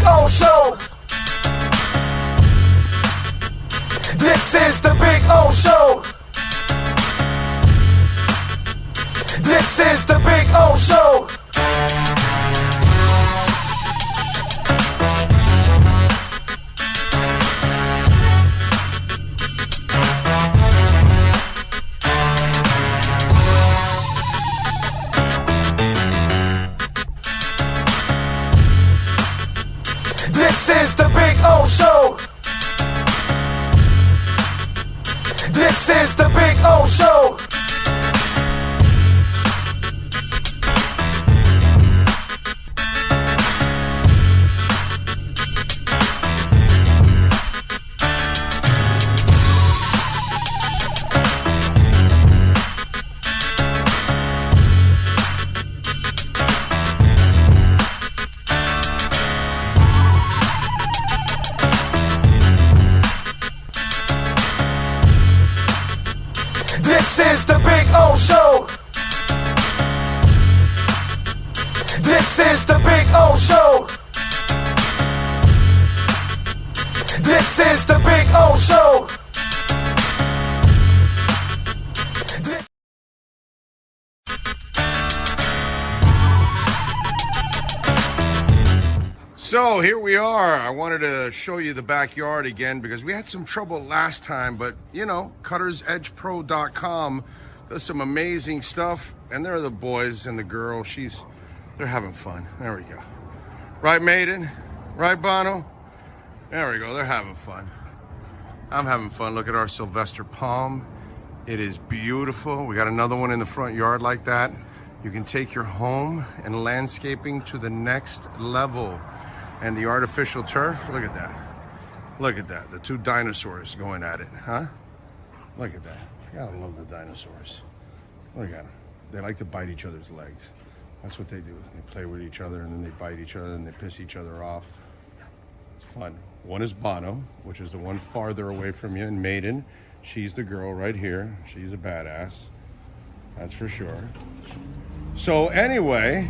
O Show. This is the Big O Show. This is the Big O Show. This is the Big O Show. This is the Big O Show. This is the Big O Show. This is the Big O Show. This is the Big O Show. So here we are. I wanted to show you the backyard again because we had some trouble last time, but you know, cuttersedgepro.com does some amazing stuff, and they're the boys and the girl. They're having fun. There we go. Right, Maiden? Right, Bono? There we go. They're having fun. I'm having fun. Look at our Sylvester palm. It is beautiful. We got another one in the front yard like that. You can take your home and landscaping to the next level. And the artificial turf, look at that. Look at that. The two dinosaurs going at it, huh? Look at that. Gotta love the dinosaurs. Look at them. They like to bite each other's legs. That's what they do. They play with each other and then they bite each other and they piss each other off. It's fun. One is Bono, which is the one farther away from you, and Maiden. She's the girl right here. She's a badass. That's for sure. So anyway,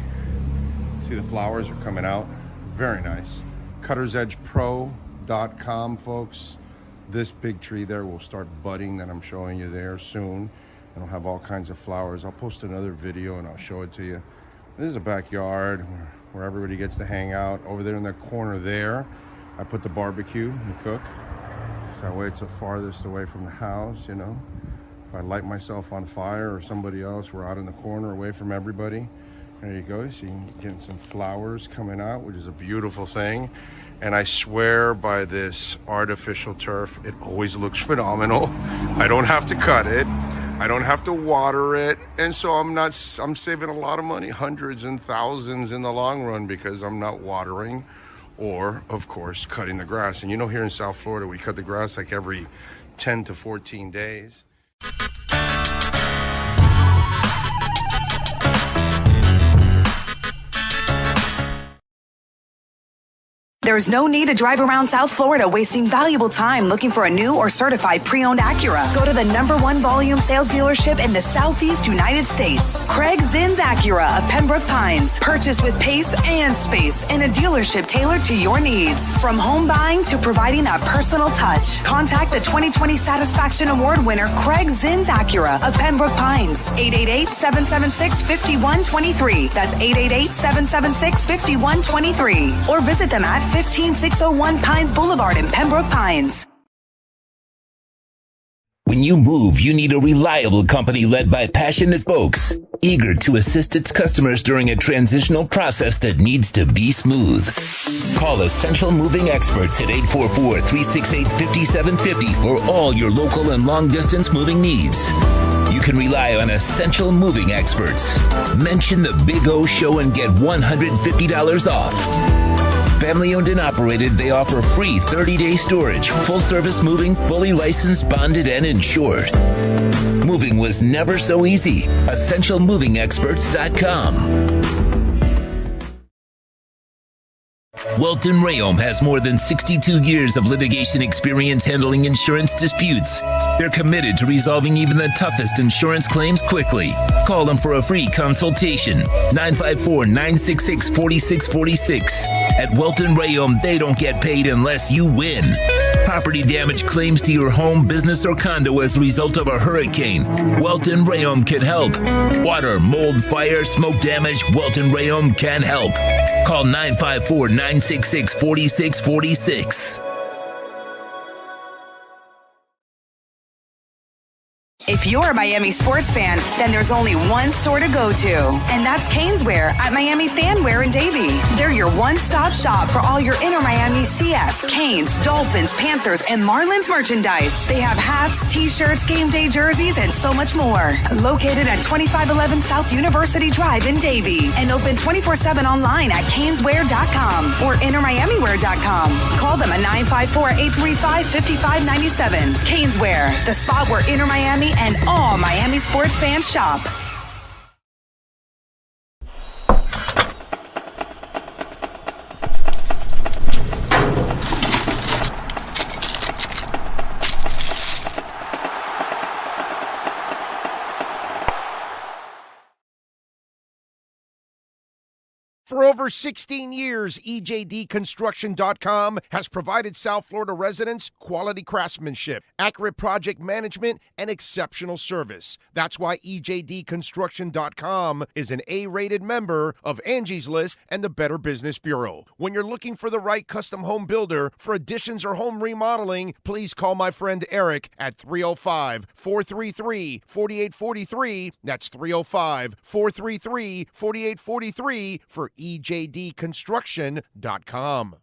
see the flowers are coming out. Very nice. Cuttersedgepro.com, folks. This big tree there will start budding that I'm showing you there soon. And it'll have all kinds of flowers. I'll post another video and I'll show it to you. This is a backyard where everybody gets to hang out. Over there in that corner there, I put the barbecue and cook. So that way it's the farthest away from the house, you know. If I light myself on fire or somebody else, we're out in the corner away from everybody. There you go. So you can get some flowers coming out, which is a beautiful thing. And I swear by this artificial turf, it always looks phenomenal. I don't have to cut it. I don't have to water it. And so I'm saving a lot of money, hundreds and thousands in the long run, because I'm not watering or, of course, cutting the grass. And you know, here in South Florida, we cut the grass like every 10 to 14 days. There's no need to drive around South Florida wasting valuable time looking for a new or certified pre-owned Acura. Go to the #1 volume sales dealership in the Southeast United States. Craig Zinn's Acura of Pembroke Pines. Purchase with pace and space in a dealership tailored to your needs. From home buying to providing that personal touch. Contact the 2020 Satisfaction Award winner Craig Zinn's Acura of Pembroke Pines. 888-776-5123. That's 888-776-5123. Or visit them at 15601 Pines Boulevard in Pembroke Pines. When you move, you need a reliable company led by passionate folks, eager to assist its customers during a transitional process that needs to be smooth. Call Essential Moving Experts at 844-368-5750 for all your local and long-distance moving needs. You can rely on Essential Moving Experts. Mention the Big O Show and get $150 off. Family owned and operated, they offer free 30-day storage, full service moving, fully licensed, bonded, and insured. Moving was never so easy. EssentialMovingExperts.com. Welton Rayom has more than 62 years of litigation experience handling insurance disputes. They're committed to resolving even the toughest insurance claims quickly. Call them for a free consultation. 954-966-4646. At Welton Rayom, they don't get paid unless you win. Property damage claims to your home, business, or condo as a result of a hurricane. Welton Rayom can help. Water, mold, fire, smoke damage, Welton Rayom can help. Call 954-966-4646. If you're a Miami sports fan, then there's only one store to go to, and that's Caneswear at Miami Fanwear in Davie. They're your one-stop shop for all your Inter Miami CF, Canes, Dolphins, Panthers, and Marlins merchandise. They have hats, t-shirts, game day jerseys, and so much more. Located at 2511 South University Drive in Davie, and open 24/7 online at caneswear.com or intermiamiwear.com. Call them at 954-835-5597. Caneswear, the spot where Inter Miami and all Miami sports fans shop. For over 16 years, EJDconstruction.com has provided South Florida residents quality craftsmanship, accurate project management, and exceptional service. That's why EJDconstruction.com is an A-rated member of Angie's List and the Better Business Bureau. When you're looking for the right custom home builder for additions or home remodeling, please call my friend Eric at 305-433-4843. That's 305-433-4843 for EJDconstruction.com.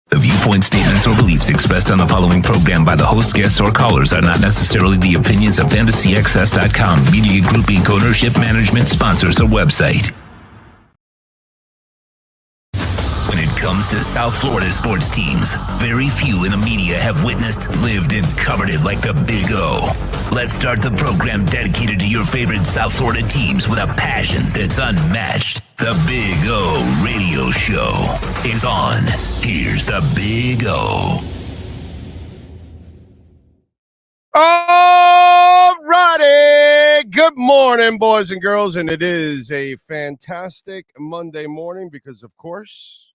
The viewpoint statements or beliefs expressed on the following program by the host, guests, or callers are not necessarily the opinions of FantasyXS.com, Media Group Inc. ownership, management, sponsors, or website. When it comes to South Florida sports teams, very few in the media have witnessed, lived, and covered it like the Big O. Let's start the program dedicated to your favorite South Florida teams with a passion that's unmatched. The Big O Radio Show is on. Here's the Big O. All righty. Good morning, boys and girls. And it is a fantastic Monday morning because, of course,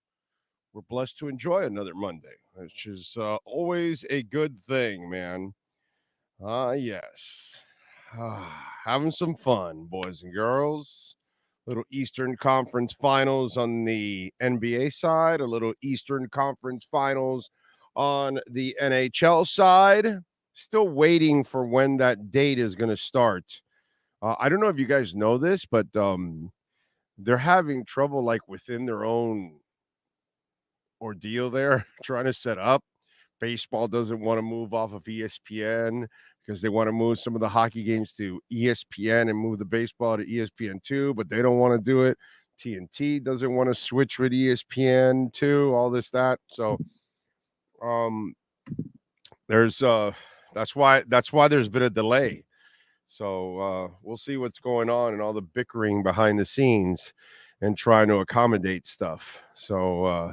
we're blessed to enjoy another Monday, which is always a good thing, man. Yes. Having some fun, boys and girls. Little Eastern Conference Finals on the NBA side, a little Eastern Conference Finals on the NHL side. Still waiting for when that date is going to start. I don't know if you guys know this, but they're having trouble like within their own ordeal there, trying to set up. Baseball doesn't want to move off of ESPN because they want to move some of the hockey games to ESPN and move the baseball to ESPN2, but they don't want to do it. TNT doesn't want to switch with ESPN2, all this, that. So there's that's why there's been a delay. So we'll see what's going on and all the bickering behind the scenes and trying to accommodate stuff. So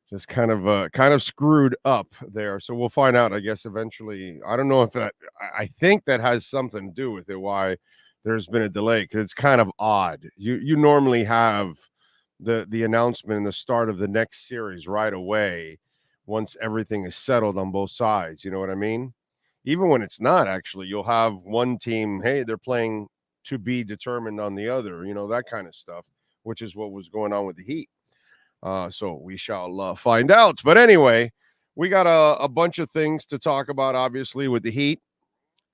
just kind of screwed up there. So we'll find out, I guess, eventually. I don't know if I think that has something to do with it, why there's been a delay, because it's kind of odd. You normally have the announcement and the start of the next series right away once everything is settled on both sides. You know what I mean? Even when it's not, actually, you'll have one team, hey, they're playing to be determined on the other, that kind of stuff, which is what was going on with the Heat. So we shall find out. But anyway, we got a bunch of things to talk about, obviously, with the Heat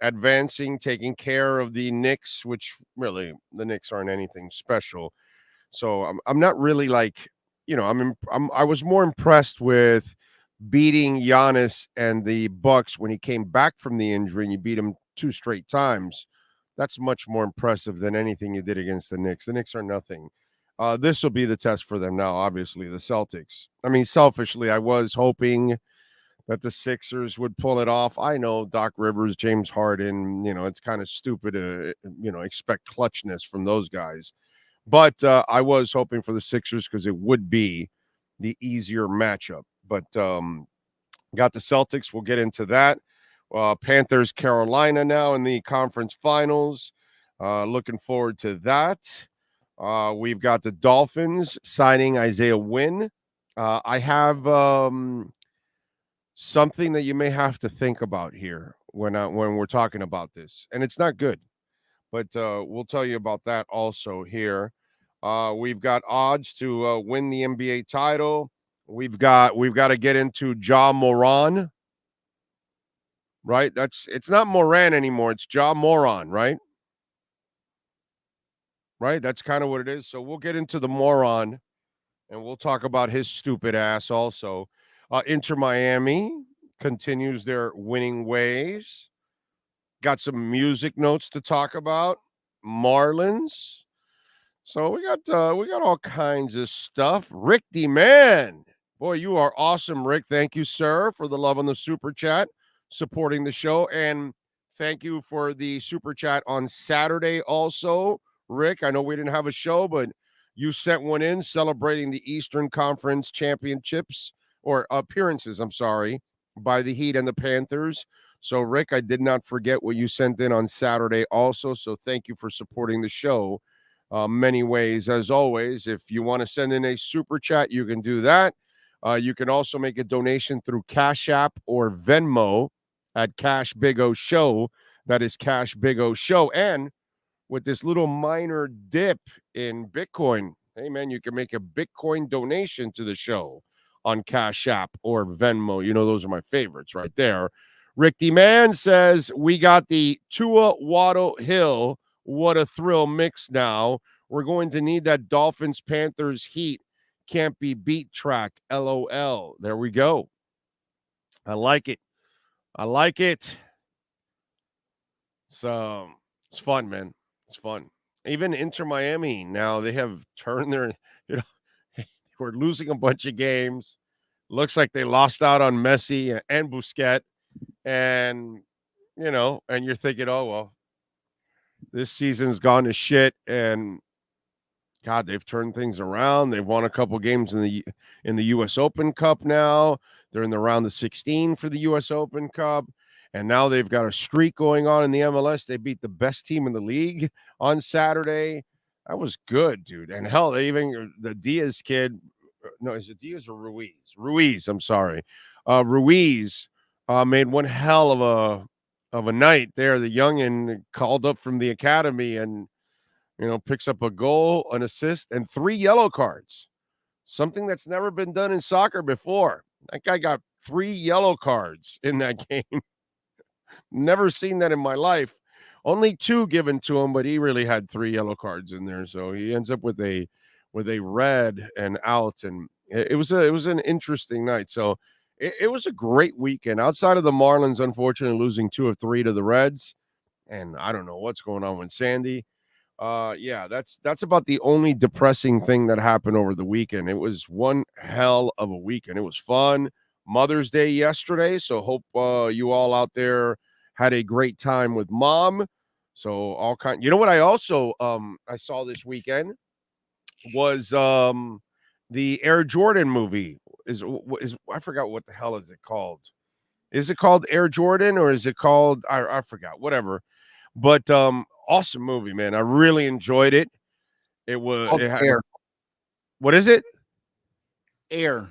advancing, taking care of the Knicks, which really the Knicks aren't anything special. So I'm not really like, I was more impressed with beating Giannis and the Bucks when he came back from the injury and you beat him 2 straight times. That's much more impressive than anything you did against the Knicks. The Knicks are nothing. This will be the test for them now, obviously, the Celtics. I mean, selfishly, I was hoping that the Sixers would pull it off. I know Doc Rivers, James Harden, it's kind of stupid to, expect clutchness from those guys. But I was hoping for the Sixers because it would be the easier matchup. But got the Celtics. We'll get into that. Panthers, Carolina now in the conference finals. Looking forward to that. We've got the Dolphins signing Isaiah Wynn. I have something that you may have to think about here when we're talking about this, and it's not good. But we'll tell you about that also here. We've got odds to win the NBA title. We've got to get into Ja Moran, right? It's not Moran anymore. It's Ja Moran, right? Right? That's kind of what it is. So we'll get into the moron, and we'll talk about his stupid ass also. Inter Miami continues their winning ways. Got some music notes to talk about. Marlins. So we got all kinds of stuff. Rick D Man. Boy, you are awesome, Rick. Thank you, sir, for the love on the super chat, supporting the show. And thank you for the super chat on Saturday also, Rick. I know we didn't have a show, but you sent one in celebrating the Eastern Conference championships or appearances, I'm sorry, by the Heat and the Panthers. So, Rick, I did not forget what you sent in on Saturday also. So thank you for supporting the show. Many ways, as always. If you want to send in a super chat, you can do that. You can also make a donation through Cash App or Venmo at Cash Big O Show. That is Cash Big O Show. And with this little minor dip in Bitcoin, hey, man, you can make a Bitcoin donation to the show on Cash App or Venmo. Those are my favorites right there. Rick D. Man says, we got the Tua Waddle Hill. What a thrill mix now. We're going to need that Dolphins Panthers Heat can't be beat track. LOL. There we go. I like it. So it's fun, man. It's fun. Even Inter Miami now, they have turned their, we're losing a bunch of games. Looks like they lost out on Messi and Busquets. And, and you're thinking, oh, well, this season's gone to shit. And God, they've turned things around. They've won a couple games in the U.S. Open Cup now. They're in the round of 16 for the U.S. Open Cup. And now they've got a streak going on in the MLS. They beat the best team in the league on Saturday. That was good, dude. And hell, the Diaz kid, no, is it Diaz or Ruiz? Ruiz, I'm sorry. Ruiz made one hell of a night there. The youngin called up from the academy and, picks up a goal, an assist, and 3 yellow cards. Something that's never been done in soccer before. That guy got 3 yellow cards in that game. Never seen that in my life. Only 2 given to him, but he really had 3 yellow cards in there. So he ends up with a red and out. And it was an interesting night. So it was a great weekend. Outside of the Marlins, unfortunately, losing 2 of 3 to the Reds. And I don't know what's going on with Sandy. Yeah, that's about the only depressing thing that happened over the weekend. It was one hell of a weekend. It was fun. Mother's Day yesterday, so hope you all out there had a great time with mom. So You know what I also I saw this weekend was the Air Jordan movie. Is I forgot what the hell is it called? Is it called Air Jordan or is it called I forgot, whatever. But awesome movie, man. I really enjoyed it. Air. What is it? Air.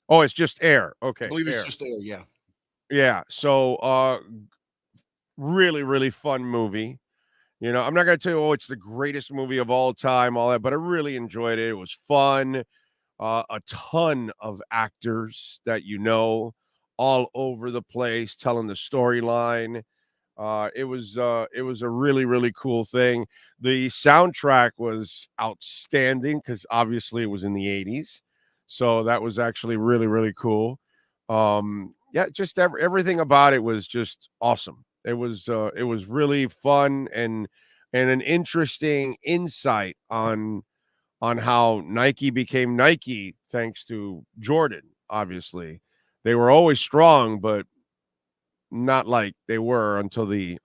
Oh, it's just Air. Okay. I believe it's Air. just Air, yeah. Yeah. So really, really fun movie. I'm not gonna tell you, it's the greatest movie of all time, all that, but I really enjoyed it. It was fun. A ton of actors that all over the place telling the storyline. It was a really, really cool thing. The soundtrack was outstanding because obviously it was in the 80s. So that was actually really, really cool. Yeah, just everything about it was just awesome. It was really fun and an interesting insight on how Nike became Nike thanks to Jordan. Obviously, they were always strong, but not like they were until the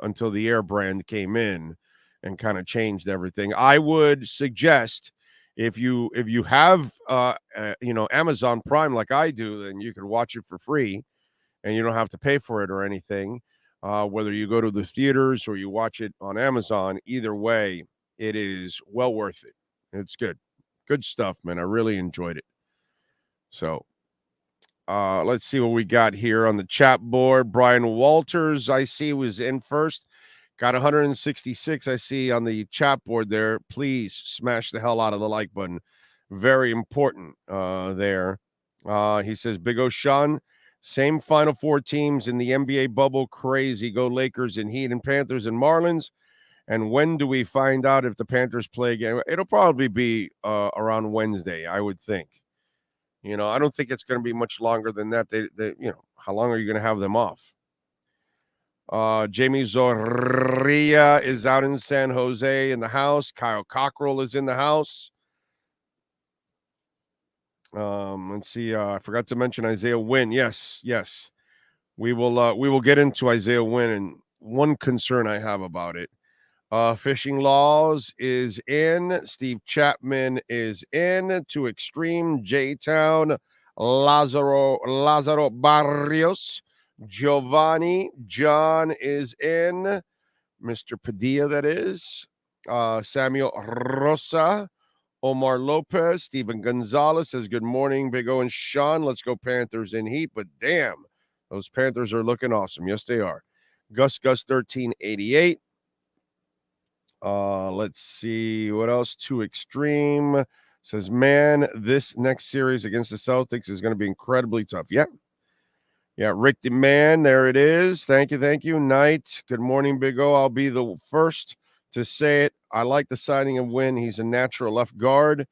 Air brand came in and kind of changed everything. I would suggest if you have Amazon Prime like I do, then you can watch it for free and you don't have to pay for it or anything. Whether you go to the theaters or you watch it on Amazon, either way, it is well worth it. It's good stuff, man. I really enjoyed it. So let's see what we got here on the chat board. Brian Walters, I see, was in first. Got 166, I see, on the chat board there. Please smash the hell out of the like button. Very important there. He says, Big O Sean, same Final Four teams in the NBA bubble. Crazy. Go Lakers and Heat and Panthers and Marlins. And when do we find out if the Panthers play again? It'll probably be around Wednesday, I would think. I don't think it's going to be much longer than that. How long are you going to have them off? Jamie Zorrilla is out in San Jose in the house. Kyle Cockrell is in the house. Let's see. I forgot to mention Isaiah Wynn. Yes. We will get into Isaiah Wynn and one concern I have about it. Fishing Laws is in. Steve Chapman is in. To Extreme, J-Town, Lazaro Barrios, Giovanni, John is in. Mr. Padilla, that is. Samuel Rosa, Omar Lopez, Steven Gonzalez says, good morning, Big O and Sean. Let's go Panthers in Heat. But damn, those Panthers are looking awesome. Yes, they are. Gus 1388. Let's see what else. Too Extreme says, man, this next series against the Celtics is going to be incredibly tough. Yeah, Rick DeMann, there it is. Thank you. Knight, good morning, Big O. I'll be the first to say it. I like the signing of Wynn. He's a natural left guard.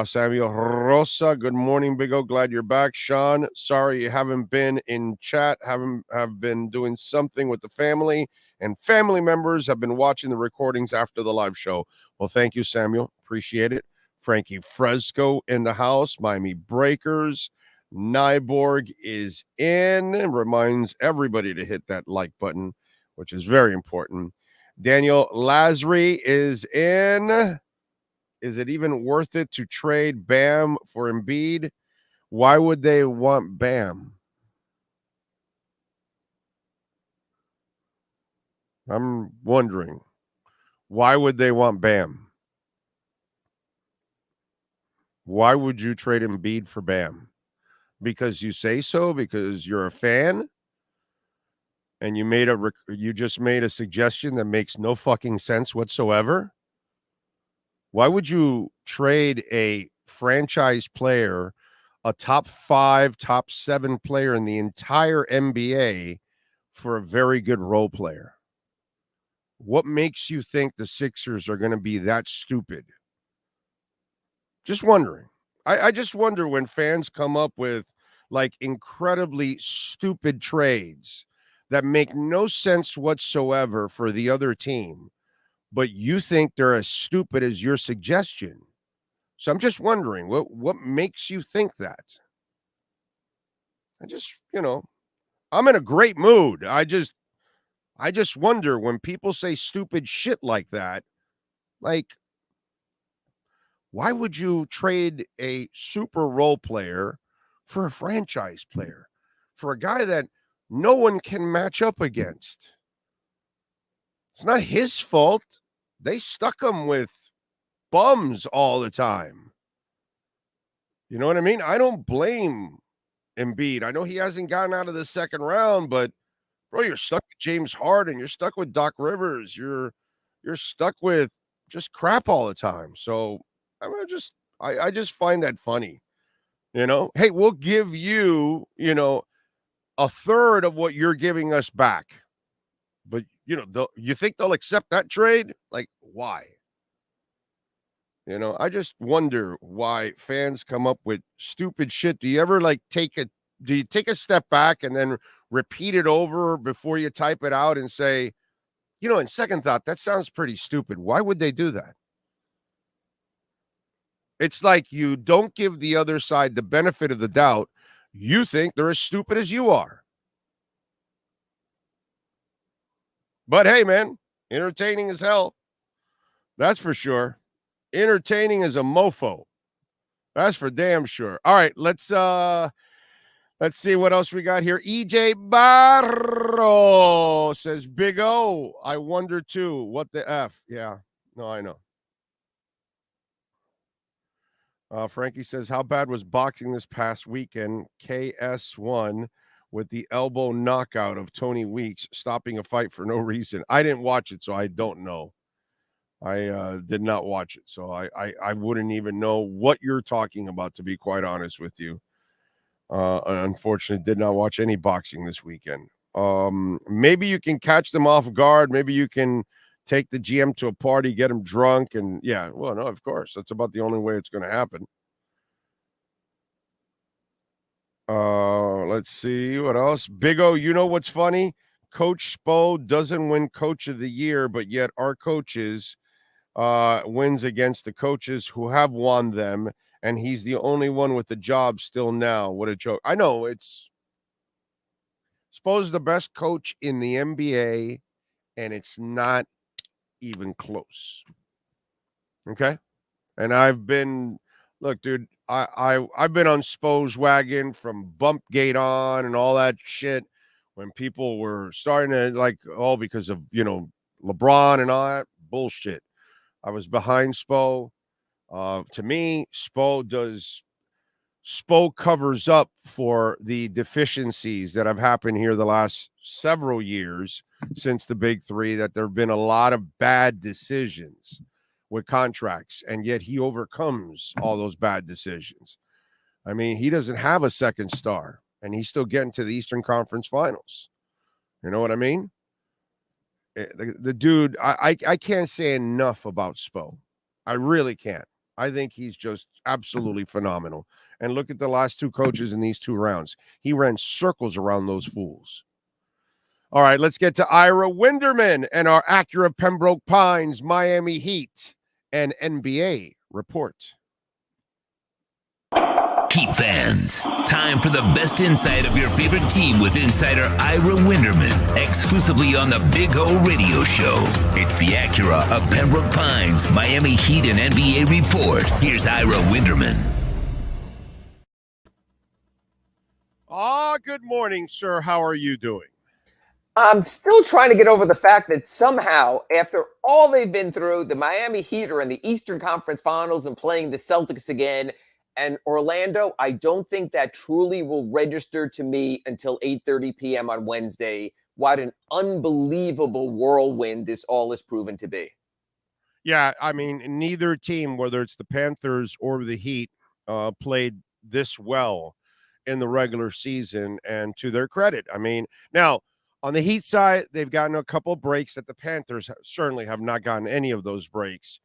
Samuel Rosa, good morning, Big O. Glad you're back. Sean, sorry you haven't been in chat. Have been doing something with the family, and family members have been watching the recordings after the live show. Well, thank you, Samuel. Appreciate it. Frankie Fresco in the house. Miami Breakers. Nyborg is in and reminds everybody to hit that like button, which is very important. Daniel Lazary is in. Is it even worth it to trade Bam for Embiid? Why would they want Bam? I'm wondering. Why would they want Bam? Why would you trade Embiid for Bam? Because you say so? Because you're a fan? And you just made a suggestion that makes no fucking sense whatsoever? Why would you trade a franchise player, a top 5, top 7 player in the entire NBA for a very good role player? What makes you think the Sixers are going to be that stupid? Just wondering. I just wonder when fans come up with like incredibly stupid trades that make no sense whatsoever for the other team, but you think they're as stupid as your suggestion. So I'm just wondering what makes you think that? I'm in a great mood. I just wonder when people say stupid shit like that, like, why would you trade a super role player for a franchise player, for a guy that no one can match up against? It's not his fault. They stuck him with bums all the time. You know what I mean? I don't blame Embiid. I know he hasn't gotten out of the second round, but bro, you're stuck with James Harden. You're stuck with Doc Rivers. You're stuck with just crap all the time. So I just find that funny. Hey, we'll give you, a third of what you're giving us back. But, you think they'll accept that trade? Like, why? I just wonder why fans come up with stupid shit. Do you ever do you take a step back and then repeat it over before you type it out and say, in second thought, that sounds pretty stupid. Why would they do that? It's like you don't give the other side the benefit of the doubt. You think they're as stupid as you are. But hey, man, entertaining as hell. That's for sure. Entertaining as a mofo. That's for damn sure. All right, let's see what else we got here. EJ Barro says, Big O, I wonder too. What the F? Yeah, no, I know. Frankie says, how bad was boxing this past weekend? KS1 with the elbow knockout of Tony Weeks, stopping a fight for no reason. I didn't watch it, so I don't know. I did not watch it, so I wouldn't even know what you're talking about, to be quite honest with you. Unfortunately, did not watch any boxing this weekend. Maybe you can catch them off guard. Maybe you can take the GM to a party, get him drunk, and yeah, well, no, of course. That's about the only way it's going to happen. Let's see what else. Big O, you know what's funny? Coach Spo doesn't win Coach of the Year, but yet our coaches wins against the coaches who have won them, and he's the only one with the job still now. What a joke. I know Spo's the best coach in the NBA, and it's not even close. Okay? And I've been, look, dude, I've been on Spo's wagon from Bumpgate on and all that shit when people were starting to because of, LeBron and all that bullshit. I was behind Spo. To me, Spo covers up for the deficiencies that have happened here the last several years since the Big Three, that there have been a lot of bad decisions with contracts, and yet he overcomes all those bad decisions. I mean, he doesn't have a second star, and he's still getting to the Eastern Conference Finals. You know what I mean? The dude, I can't say enough about Spo. I really can't. I think he's just absolutely phenomenal. And look at the last two coaches in these 2 rounds. He ran circles around those fools. All right, let's get to Ira Winderman and our Acura Pembroke Pines Miami Heat and NBA report. Heat fans, time for the best insight of your favorite team with insider Ira Winderman, exclusively on the Big O Radio Show. It's the Acura of Pembroke Pines Miami Heat and NBA report. Here's Ira Winderman. Good morning, sir. How are you doing? I'm still trying to get over the fact that somehow, after all they've been through, the Miami Heat are in the Eastern Conference Finals and playing the Celtics again. And Orlando, I don't think that truly will register to me until 8:30 p.m. on Wednesday. What an unbelievable whirlwind this all is proven to be. Yeah, I mean, neither team, whether it's the Panthers or the Heat, played this well in the regular season, and to their credit. I mean, now, on the Heat side, they've gotten a couple of breaks that the Panthers certainly have not gotten any of those breaks.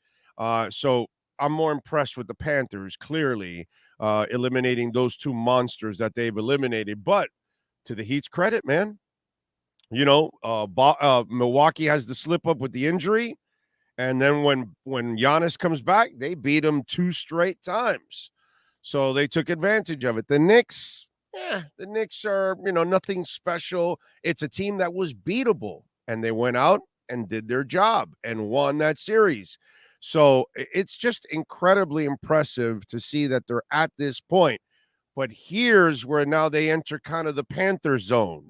So I'm more impressed with the Panthers, clearly, eliminating those 2 monsters that they've eliminated. But to the Heat's credit, man, Milwaukee has the slip up with the injury. And then when Giannis comes back, they beat him 2 straight times. So they took advantage of it. The Knicks are, nothing special. It's a team that was beatable, and they went out and did their job and won that series. So it's just incredibly impressive to see that they're at this point. But here's where now they enter kind of the Panther zone.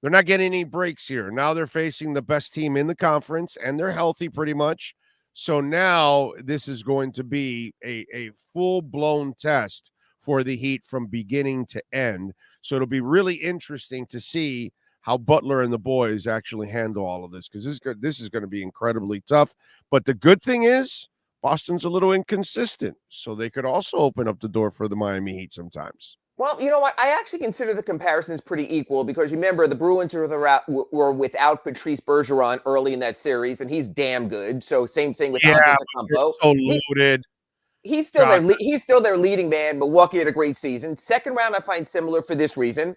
They're not getting any breaks here. Now they're facing the best team in the conference, and they're healthy pretty much. So now this is going to be a full-blown test for the Heat from beginning to end. So it'll be really interesting to see how Butler and the boys actually handle all of this, because this is going to be incredibly tough. But the good thing is Boston's a little inconsistent, so they could also open up the door for the Miami Heat sometimes. Well, you know what? I actually consider the comparisons pretty equal because remember the Bruins were without Patrice Bergeron early in that series, and he's damn good. So same thing with Yeah, they're Antetokounmpo. so He, loaded. he's still God, he's still their leading man. Milwaukee had a great season. Second round, I find similar for this reason.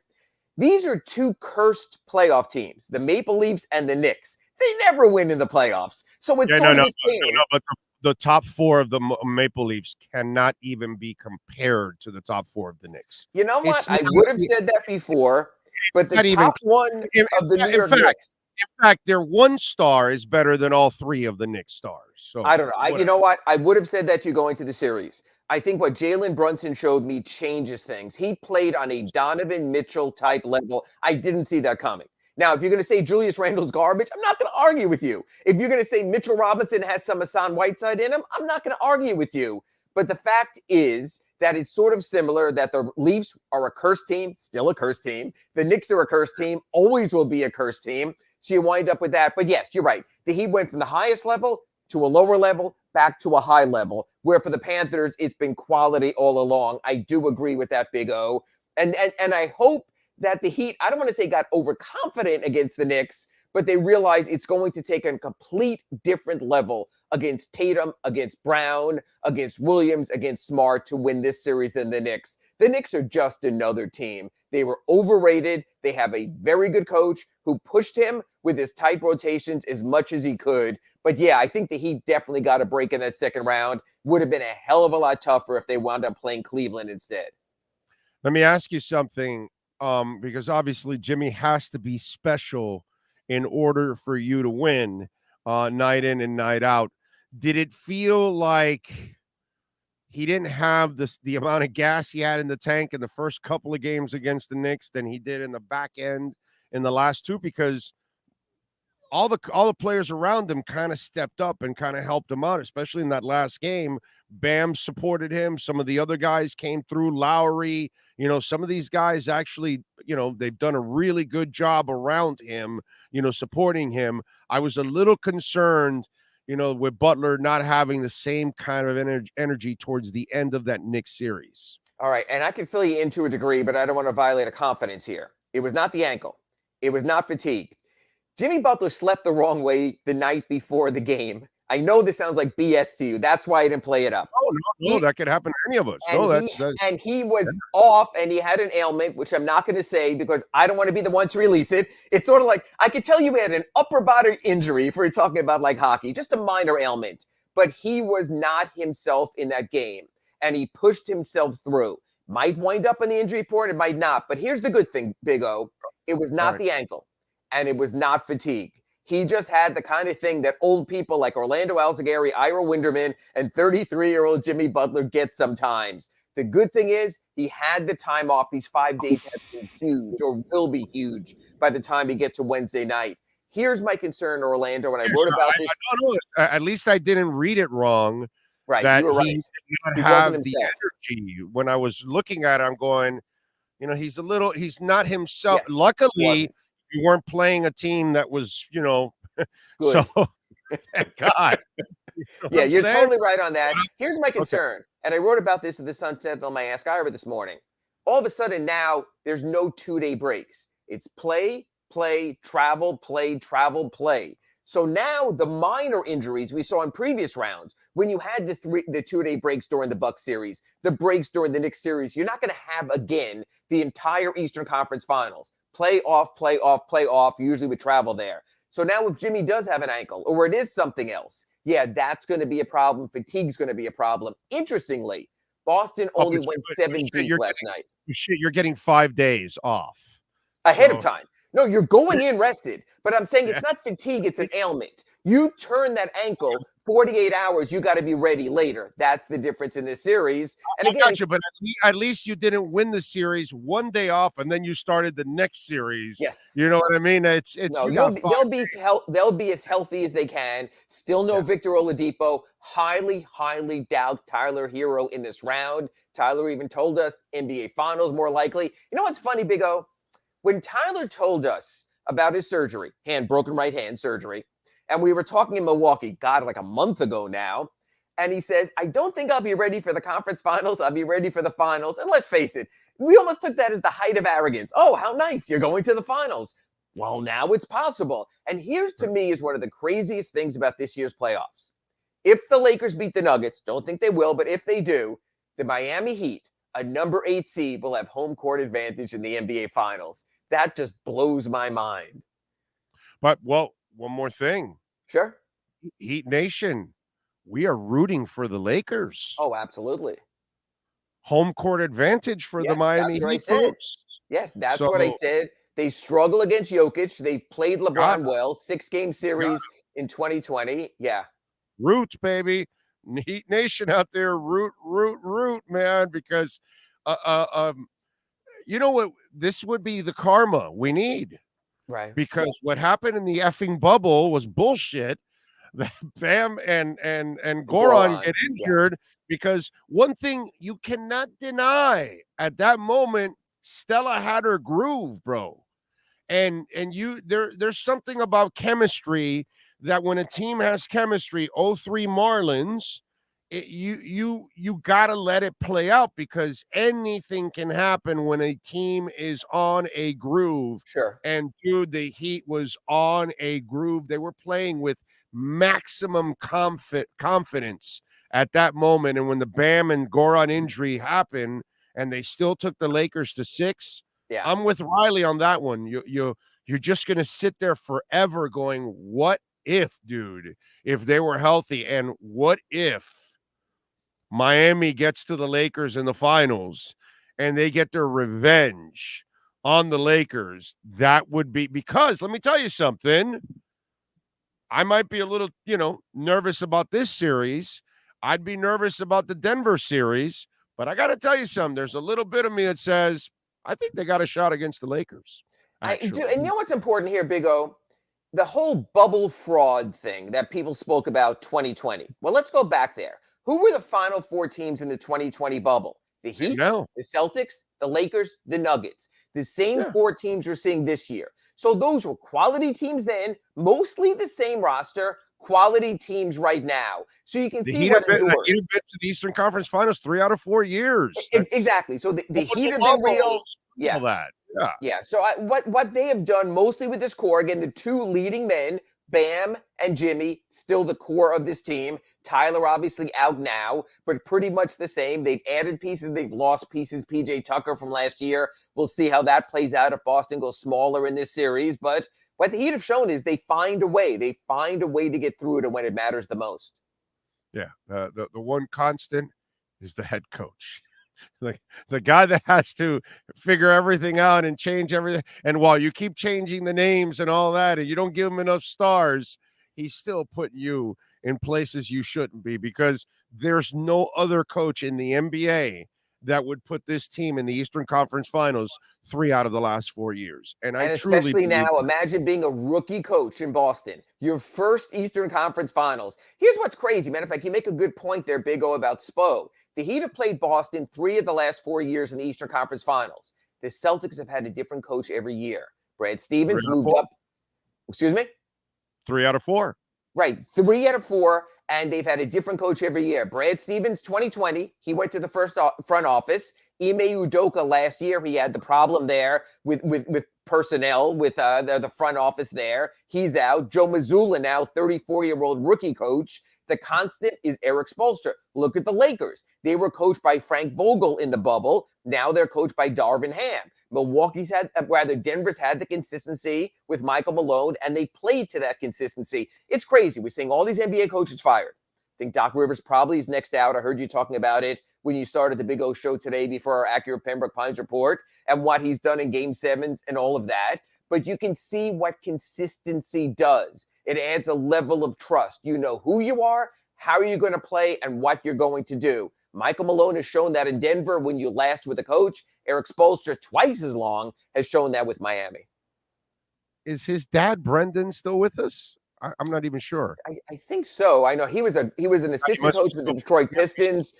These are two cursed playoff teams, the Maple Leafs and the Knicks. They never win in the playoffs. So it's yeah, sort of the same. but the top four of the Maple Leafs cannot even be compared to the top four of the Knicks. You know what? It's I not, would have said that before, but the not even top one of the New York Knicks. in fact, their one star is better than all three of the Knicks stars. So I don't know. You know what? I would have said that to go into the series. I think what Jalen Brunson showed me changes things. He played on a Donovan Mitchell type level. I didn't see that coming. Now, if you're going to say Julius Randle's garbage, I'm not going to argue with you. If you're going to say Mitchell Robinson has some Hassan Whiteside in him, I'm not going to argue with you. But the fact is that it's sort of similar that the Leafs are a cursed team, still a cursed team. The Knicks are a cursed team, always will be a cursed team. So you wind up with that. But yes, you're right. The Heat went from the highest level to a lower level back to a high level, where for the Panthers, it's been quality all along. I do agree with that, Big O. And I hope that the Heat, I don't want to say got overconfident against the Knicks, but they realize it's going to take a complete different level against Tatum, against Brown, against Williams, against Smart to win this series than the Knicks. The Knicks are just another team. They were overrated. They have a very good coach who pushed him with his tight rotations as much as he could. But yeah, I think the Heat definitely got a break in that second round. Would have been a hell of a lot tougher if they wound up playing Cleveland instead. let me ask you something, because obviously Jimmy has to be special in order for you to win night in and night out. Did it feel like he didn't have the amount of gas he had in the tank in the first couple of games against the Knicks than he did in the back end in the last two? Because all the players around him kind of stepped up and kind of helped him out, especially in that last game. Bam supported him. Some of the other guys came through. Lowry, some of these guys actually, they've done a really good job around him, supporting him. I was a little concerned, with Butler not having the same kind of energy towards the end of that Knicks series. All right, and I can fill you in to a degree, but I don't want to violate a confidence here. It was not the ankle. It was not fatigue. Jimmy Butler slept the wrong way the night before the game. I know this sounds like BS to you. That's why I didn't play it up. Oh, no, that could happen to any of us. And he was off, and he had an ailment, which I'm not going to say because I don't want to be the one to release it. It's sort of like, I could tell you he had an upper body injury if we're talking about like hockey, just a minor ailment. But he was not himself in that game, and he pushed himself through. Might wind up in the injury report, it might not. But here's the good thing, Big O. It was not the ankle. And it was not fatigue. He just had the kind of thing that old people like Orlando Alzagari, Ira Winderman, and 33-year-old Jimmy Butler get sometimes. The good thing is he had the time off. These 5 days have been huge or will be huge by the time he gets to Wednesday night. Here's my concern, Orlando, when I wrote about this. At least I didn't read it wrong. Right, that you were right. He did not have the energy. When I was looking at it, I'm going, he's not himself. Yes, luckily, we weren't playing a team that was, so thank God. Yeah, you're totally right on that. Here's my concern. And I wrote about this at the Sun Sentinel on my Ask Ira this morning. All of a sudden now there's no 2-day breaks. It's play, travel, play. So now the minor injuries we saw in previous rounds, when you had the 2-day breaks during the Bucks series, the breaks during the Knicks series, you're not going to have again the entire Eastern Conference Finals. Play off, usually with travel there. So now if Jimmy does have an ankle or it is something else, yeah, that's going to be a problem. Fatigue's going to be a problem. Interestingly, Boston only went 7 deep last night. You're getting 5 days off. Ahead of time. No, you're going in rested. But I'm saying it's not fatigue, it's an ailment. You turn that ankle 48 hours, you got to be ready later. That's the difference in this series. And again, I got you, but at least you didn't win the series 1 day off, and then you started the next series. Yes, you know what I mean. They'll be as healthy as they can. Still no Victor Oladipo. Highly doubt Tyler Hero in this round. Tyler even told us NBA Finals more likely. You know what's funny, Big O? When Tyler told us about his surgery, broken right hand surgery. And we were talking in Milwaukee, God, like a month ago now. And he says, I don't think I'll be ready for the conference finals. I'll be ready for the finals. And let's face it, We almost took that as the height of arrogance. Oh, how nice. You're going to the finals. Well, now it's possible. And here's, to me, is one of the craziest things about this year's playoffs. If the Lakers beat the Nuggets, don't think they will, but if they do, the Miami Heat, a number 8 seed, will have home court advantage in the NBA Finals. That just blows my mind. But, well, one more thing. Sure. Heat Nation, we are rooting for the Lakers. Oh, absolutely. Home court advantage for the Miami Heat folks. Yes, that's what I said. They struggle against Jokic. They've played LeBron well. 6-game series in 2020. Yeah. Root, baby. Heat Nation out there, root, man, because you know what? This would be the karma we need. Right. Because what happened in the effing bubble was bullshit. That Bam and Goran get injured because one thing you cannot deny at that moment, Stella had her groove, bro. And there's something about chemistry that when a team has chemistry, 03 Marlins, you gotta let it play out because anything can happen when a team is on a groove. Sure. And dude, the Heat was on a groove. They were playing with maximum confidence at that moment. And when the Bam and Goran injury happened, and they still took the Lakers to 6. Yeah, I'm with Riley on that one. You're just gonna sit there forever going, what if, dude, if they were healthy, and what if Miami gets to the Lakers in the finals and they get their revenge on the Lakers? That would be, because let me tell you something. I might be a little, nervous about this series. I'd be nervous about the Denver series, but I got to tell you something. There's a little bit of me that says, I think they got a shot against the Lakers. I do. And you know what's important here, Big O? The whole bubble fraud thing that people spoke about 2020. Well, let's go back there. Who were the final 4 teams in the 2020 bubble? The Heat, the Celtics, the Lakers, the Nuggets. The same 4 teams we're seeing this year. So those were quality teams then, mostly the same roster, quality teams right now. So you can see what endures. The Heat have been to the Eastern Conference Finals 3 out of 4 years. Exactly. So the Heat have been real. Yeah. So what they have done mostly with this core, again, the 2 leading men, Bam and Jimmy, still the core of this team. Tyler obviously out now, but pretty much the same. They've added pieces. They've lost pieces. PJ Tucker from last year. We'll see how that plays out if Boston goes smaller in this series. But what the Heat have shown is they find a way. They find a way to get through it when it matters the most. Yeah. The one constant is the head coach. Like the guy that has to figure everything out and change everything. And while you keep changing the names and all that, and you don't give him enough stars, he's still putting you in places you shouldn't be, because there's no other coach in the NBA that would put this team in the Eastern Conference Finals 3 out of the last 4 years. And especially now, imagine being a rookie coach in Boston, your first Eastern Conference Finals. Here's what's crazy. Matter of fact, you make a good point there, Big O, about Spo. The Heat have played Boston 3 of the last 4 years in the Eastern Conference Finals. The Celtics have had a different coach every year. Brad Stevens moved up. Excuse me? 3 out of 4. Right. 3 out of 4. And they've had a different coach every year. Brad Stevens, 2020, he went to the front office. Ime Udoka last year, he had the problem there with personnel, with the front office there. He's out. Joe Mazzulla now, 34-year-old rookie coach. The constant is Eric Spoelstra. Look at the Lakers. They were coached by Frank Vogel in the bubble. Now they're coached by Darvin Ham. Denver's had the consistency with Michael Malone, and they played to that consistency. It's crazy. We're seeing all these NBA coaches fired. I think Doc Rivers probably is next out. I heard you talking about it when you started the Big O show today before our accurate Pembroke Pines report and what he's done in Game 7s and all of that. But you can see what consistency does. It adds a level of trust. You know who you are, how you're going to play, and what you're going to do. Michael Malone has shown that in Denver when you last with a coach. Eric Spoelstra, twice as long, has shown that with Miami. Is his dad, Brendan, still with us? I'm not even sure. I think so. I know he was an assistant coach with the Detroit Pistons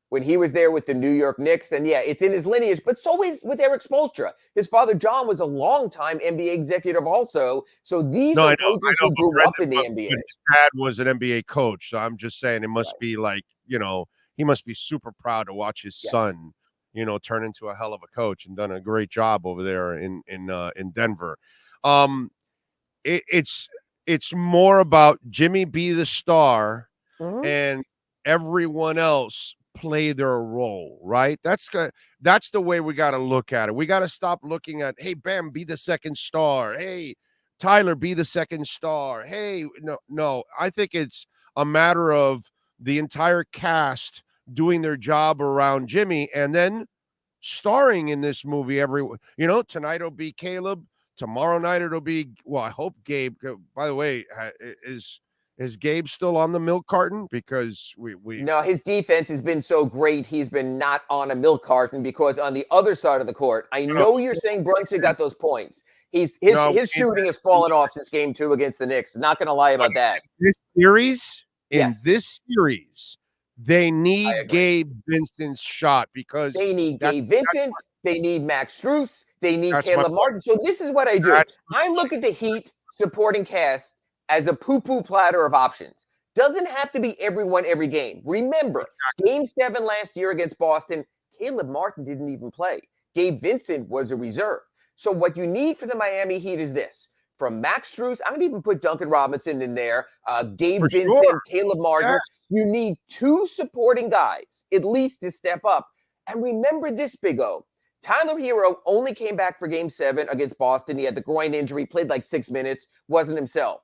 when he was there with the New York Knicks. And yeah, it's in his lineage, but so is with Eric Spoelstra. His father, John, was a longtime NBA executive also. So these are coaches who grew up in the NBA. His dad was an NBA coach. So I'm just saying it must be like, he must be super proud to watch his son turned into a hell of a coach and done a great job over there in Denver. It's more about Jimmy be the star and everyone else play their role, right? That's the way we got to look at it. We got to stop looking at, hey, Bam, be the second star. Hey, Tyler, be the second star. Hey, no. I think it's a matter of the entire cast doing their job around Jimmy and then starring in this movie tonight it'll be Caleb. Tomorrow night it'll be, well, I hope Gabe. By the way, is Gabe still on the milk carton? Because we No, his defense has been so great. He's been not on a milk carton because on the other side of the court, I know you're saying Brunson got those points. His shooting has fallen off since game 2 against the Knicks. Not going to lie about that. This series, they need Gabe Vincent's shot because they need Gabe Vincent. They need Max Strus. They need Caleb Martin. So this is what I do. I look at the Heat supporting cast as a poo-poo platter of options. Doesn't have to be everyone every game. Remember, Game 7 last year against Boston, Caleb Martin didn't even play. Gabe Vincent was a reserve. So what you need for the Miami Heat is this. From Max Strus, I'm going to even put Duncan Robinson in there, Gabe Vincent, Caleb Martin. Yes. You need 2 supporting guys, at least, to step up. And remember this, Big O. Tyler Hero only came back for Game 7 against Boston. He had the groin injury, played like 6 minutes, wasn't himself.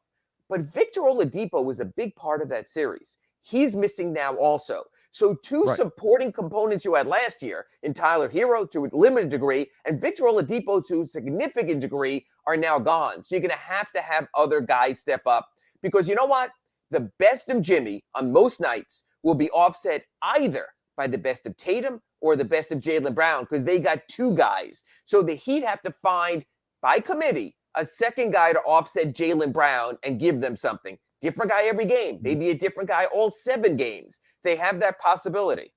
But Victor Oladipo was a big part of that series. He's missing now also. So 2 supporting components you had last year in Tyler Hero to a limited degree and Victor Oladipo to a significant degree are now gone. So you're going to have other guys step up because you know what? The best of Jimmy on most nights will be offset either by the best of Tatum or the best of Jaylen Brown because they got 2 guys. So the Heat have to find, by committee, a second guy to offset Jaylen Brown and give them something. Different guy every game. Maybe a different guy all 7 games. They have that possibility.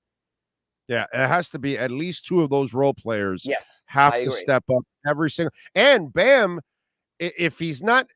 Yeah, it has to be at least 2 of those role players have to step up every single. And Bam, if he's not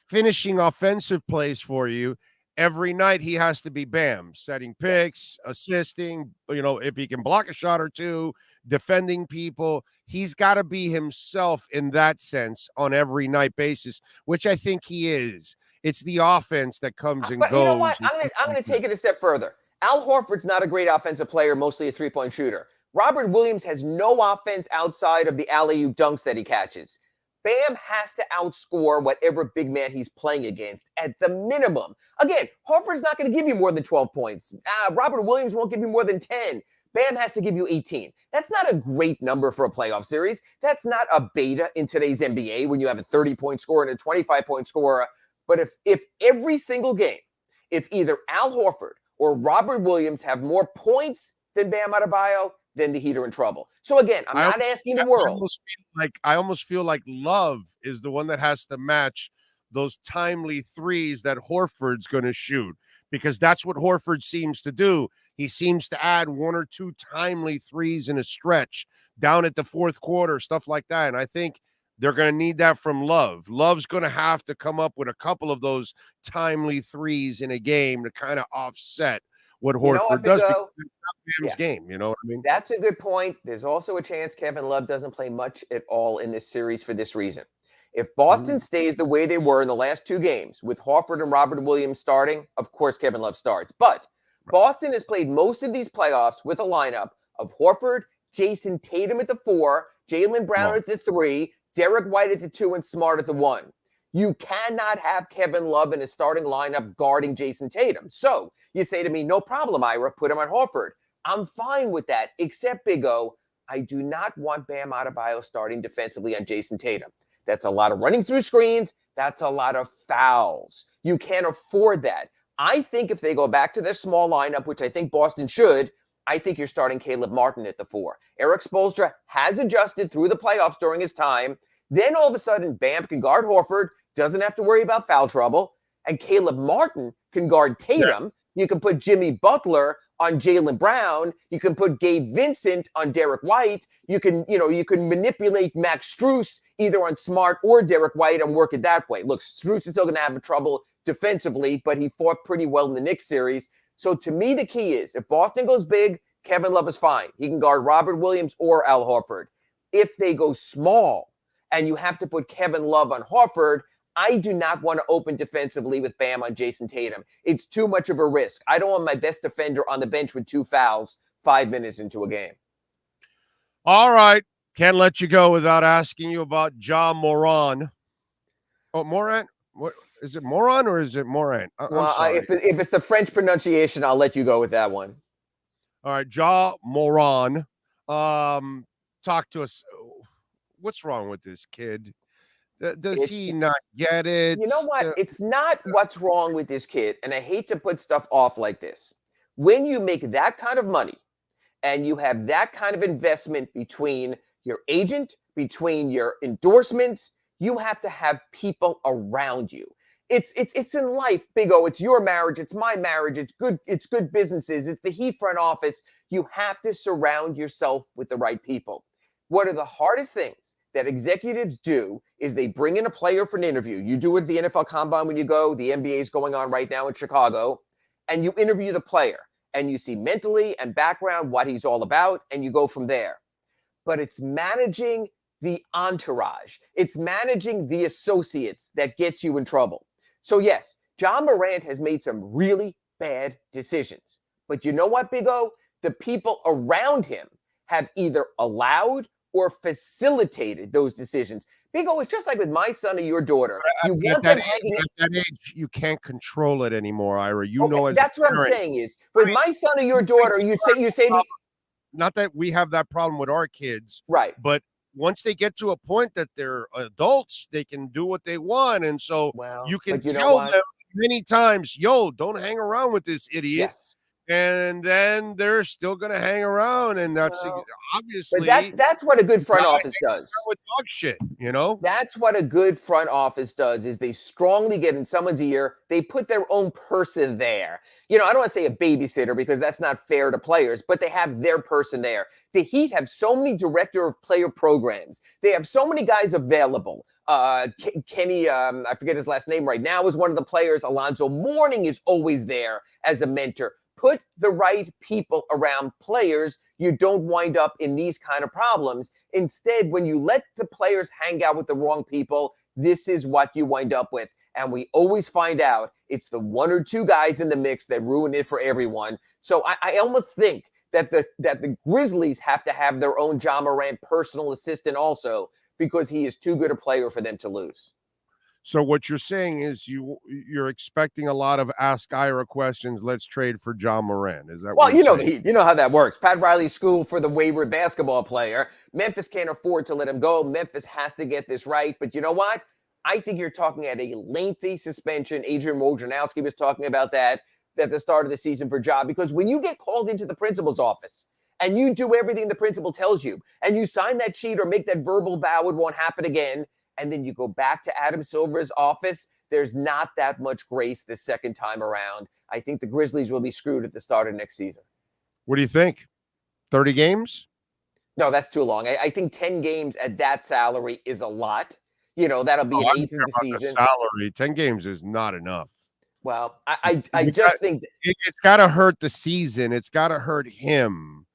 finishing offensive plays for you, every night he has to be Bam, setting picks, assisting, if he can block a shot or 2, defending people. He's got to be himself in that sense on every night basis, which I think he is. It's the offense that comes and goes. You know what? I'm going to take it a step further. Al Horford's not a great offensive player, mostly a 3-point shooter. Robert Williams has no offense outside of the alley-oop dunks that he catches. Bam has to outscore whatever big man he's playing against at the minimum. Again, Horford's not going to give you more than 12 points. Robert Williams won't give you more than 10. Bam has to give you 18. That's not a great number for a playoff series. That's not a beta in today's NBA when you have a 30-point scorer and a 25-point scorer. But if every single game, if either Al Horford or Robert Williams have more points than Bam Adebayo, then the Heat are in trouble. So again, I'm not asking the world. I almost feel like Love is the one that has to match those timely threes that Horford's going to shoot because that's what Horford seems to do. He seems to add 1 or 2 timely threes in a stretch down at the 4th quarter, stuff like that. And I think they're going to need that from Love. Love's going to have to come up with a couple of those timely threes in a game to kind of offset what Horford does. Bam's game, you know what I mean? That's a good point. There's also a chance Kevin Love doesn't play much at all in this series for this reason. If Boston stays the way they were in the last 2 games with Horford and Robert Williams starting, of course Kevin Love starts. But Boston has played most of these playoffs with a lineup of Horford, Jason Tatum at the 4, Jaylen Brown at the 3, Derek White at the 2, and Smart at the 1. You cannot have Kevin Love in a starting lineup guarding Jason Tatum. So you say to me, no problem, Ira, put him on Horford. I'm fine with that, except Big O, I do not want Bam Adebayo starting defensively on Jason Tatum. That's a lot of running through screens. That's a lot of fouls. You can't afford that. I think if they go back to their small lineup, which I think Boston should, I think you're starting Caleb Martin at the 4. Eric Spoelstra has adjusted through the playoffs during his time. Then all of a sudden, Bam can guard Horford, doesn't have to worry about foul trouble, and Caleb Martin can guard Tatum. Yes. You can put Jimmy Butler on Jaylen Brown. You can put Gabe Vincent on Derek White. You can manipulate Max Strus either on Smart or Derek White and work it that way. Look, Strus is still going to have trouble defensively, but he fought pretty well in the Knicks series. So to me, the key is if Boston goes big, Kevin Love is fine. He can guard Robert Williams or Al Horford. If they go small and you have to put Kevin Love on Horford, I do not want to open defensively with Bam on Jason Tatum. It's too much of a risk. I don't want my best defender on the bench with 2 fouls 5 minutes into a game. All right. Can't let you go without asking you about Ja Morant. Oh, Morant? What is it, Moron or is it Morant? I'm sorry. If it's the French pronunciation, I'll let you go with that one. All right, Ja Morant. Talk to us. What's wrong with this kid? Does he not get it? You know what? It's not what's wrong with this kid, and I hate to put stuff off like this. When you make that kind of money and you have that kind of investment between your agent, between your endorsements, you have to have people around you. It's in life, Big O. It's your marriage. It's my marriage. It's good businesses. It's the Heat front office. You have to surround yourself with the right people. One of the hardest things that executives do is they bring in a player for an interview. You do it at the NFL Combine when you go. The NBA is going on right now in Chicago. And you interview the player. And you see mentally and background what he's all about. And you go from there. But it's managing the entourage. It's managing the associates that gets you in trouble. So yes, Ja Morant has made some really bad decisions. But you know what, Big O? The people around him have either allowed or facilitated those decisions. Big O, it's just like with my son or your daughter. You want them hanging at that age, you can't control it anymore, Ira. You know, as that's what I'm saying is with my son or your daughter, you say not that we have that problem with our kids, right? But once they get to a point that they're adults, they can do what they want. And so you can tell them many times, yo, don't hang around with this idiot. Yes. And then they're still going to hang around. And that's obviously. But that's what a good front office does. With dog shit, you know? That's what a good front office does is they strongly get in someone's ear. They put their own person there. You know, I don't want to say a babysitter because that's not fair to players, but they have their person there. The Heat have so many director of player programs. They have so many guys available. Kenny, I forget his last name right now, is one of the players. Alonzo Mourning is always there as a mentor. Put the right people around players. You don't wind up in these kind of problems. Instead, when you let the players hang out with the wrong people, this is what you wind up with. And we always find out it's the 1 or 2 guys in the mix that ruin it for everyone. So I almost think that the Grizzlies have to have their own Ja Morant personal assistant also because he is too good a player for them to lose. So what you're saying is you're expecting a lot of Ask Ira questions. Let's trade for Ja Morant. Is that well? You know saying? you know how that works. Pat Riley's school for the wayward basketball player. Memphis can't afford to let him go. Memphis has to get this right. But you know what? I think you're talking at a lengthy suspension. Adrian Wojnarowski was talking about that at the start of the season for Ja, because when you get called into the principal's office and you do everything the principal tells you and you sign that sheet or make that verbal vow it won't happen again, and then you go back to Adam Silver's office, there's not that much grace the second time around. I think the Grizzlies will be screwed at the start of next season. What do you think? 30 games? No, that's too long. I think 10 games at that salary is a lot. You know, that'll be an eighth of the season. Salary, 10 games is not enough. Well, I just think it's got to hurt the season. It's got to hurt him.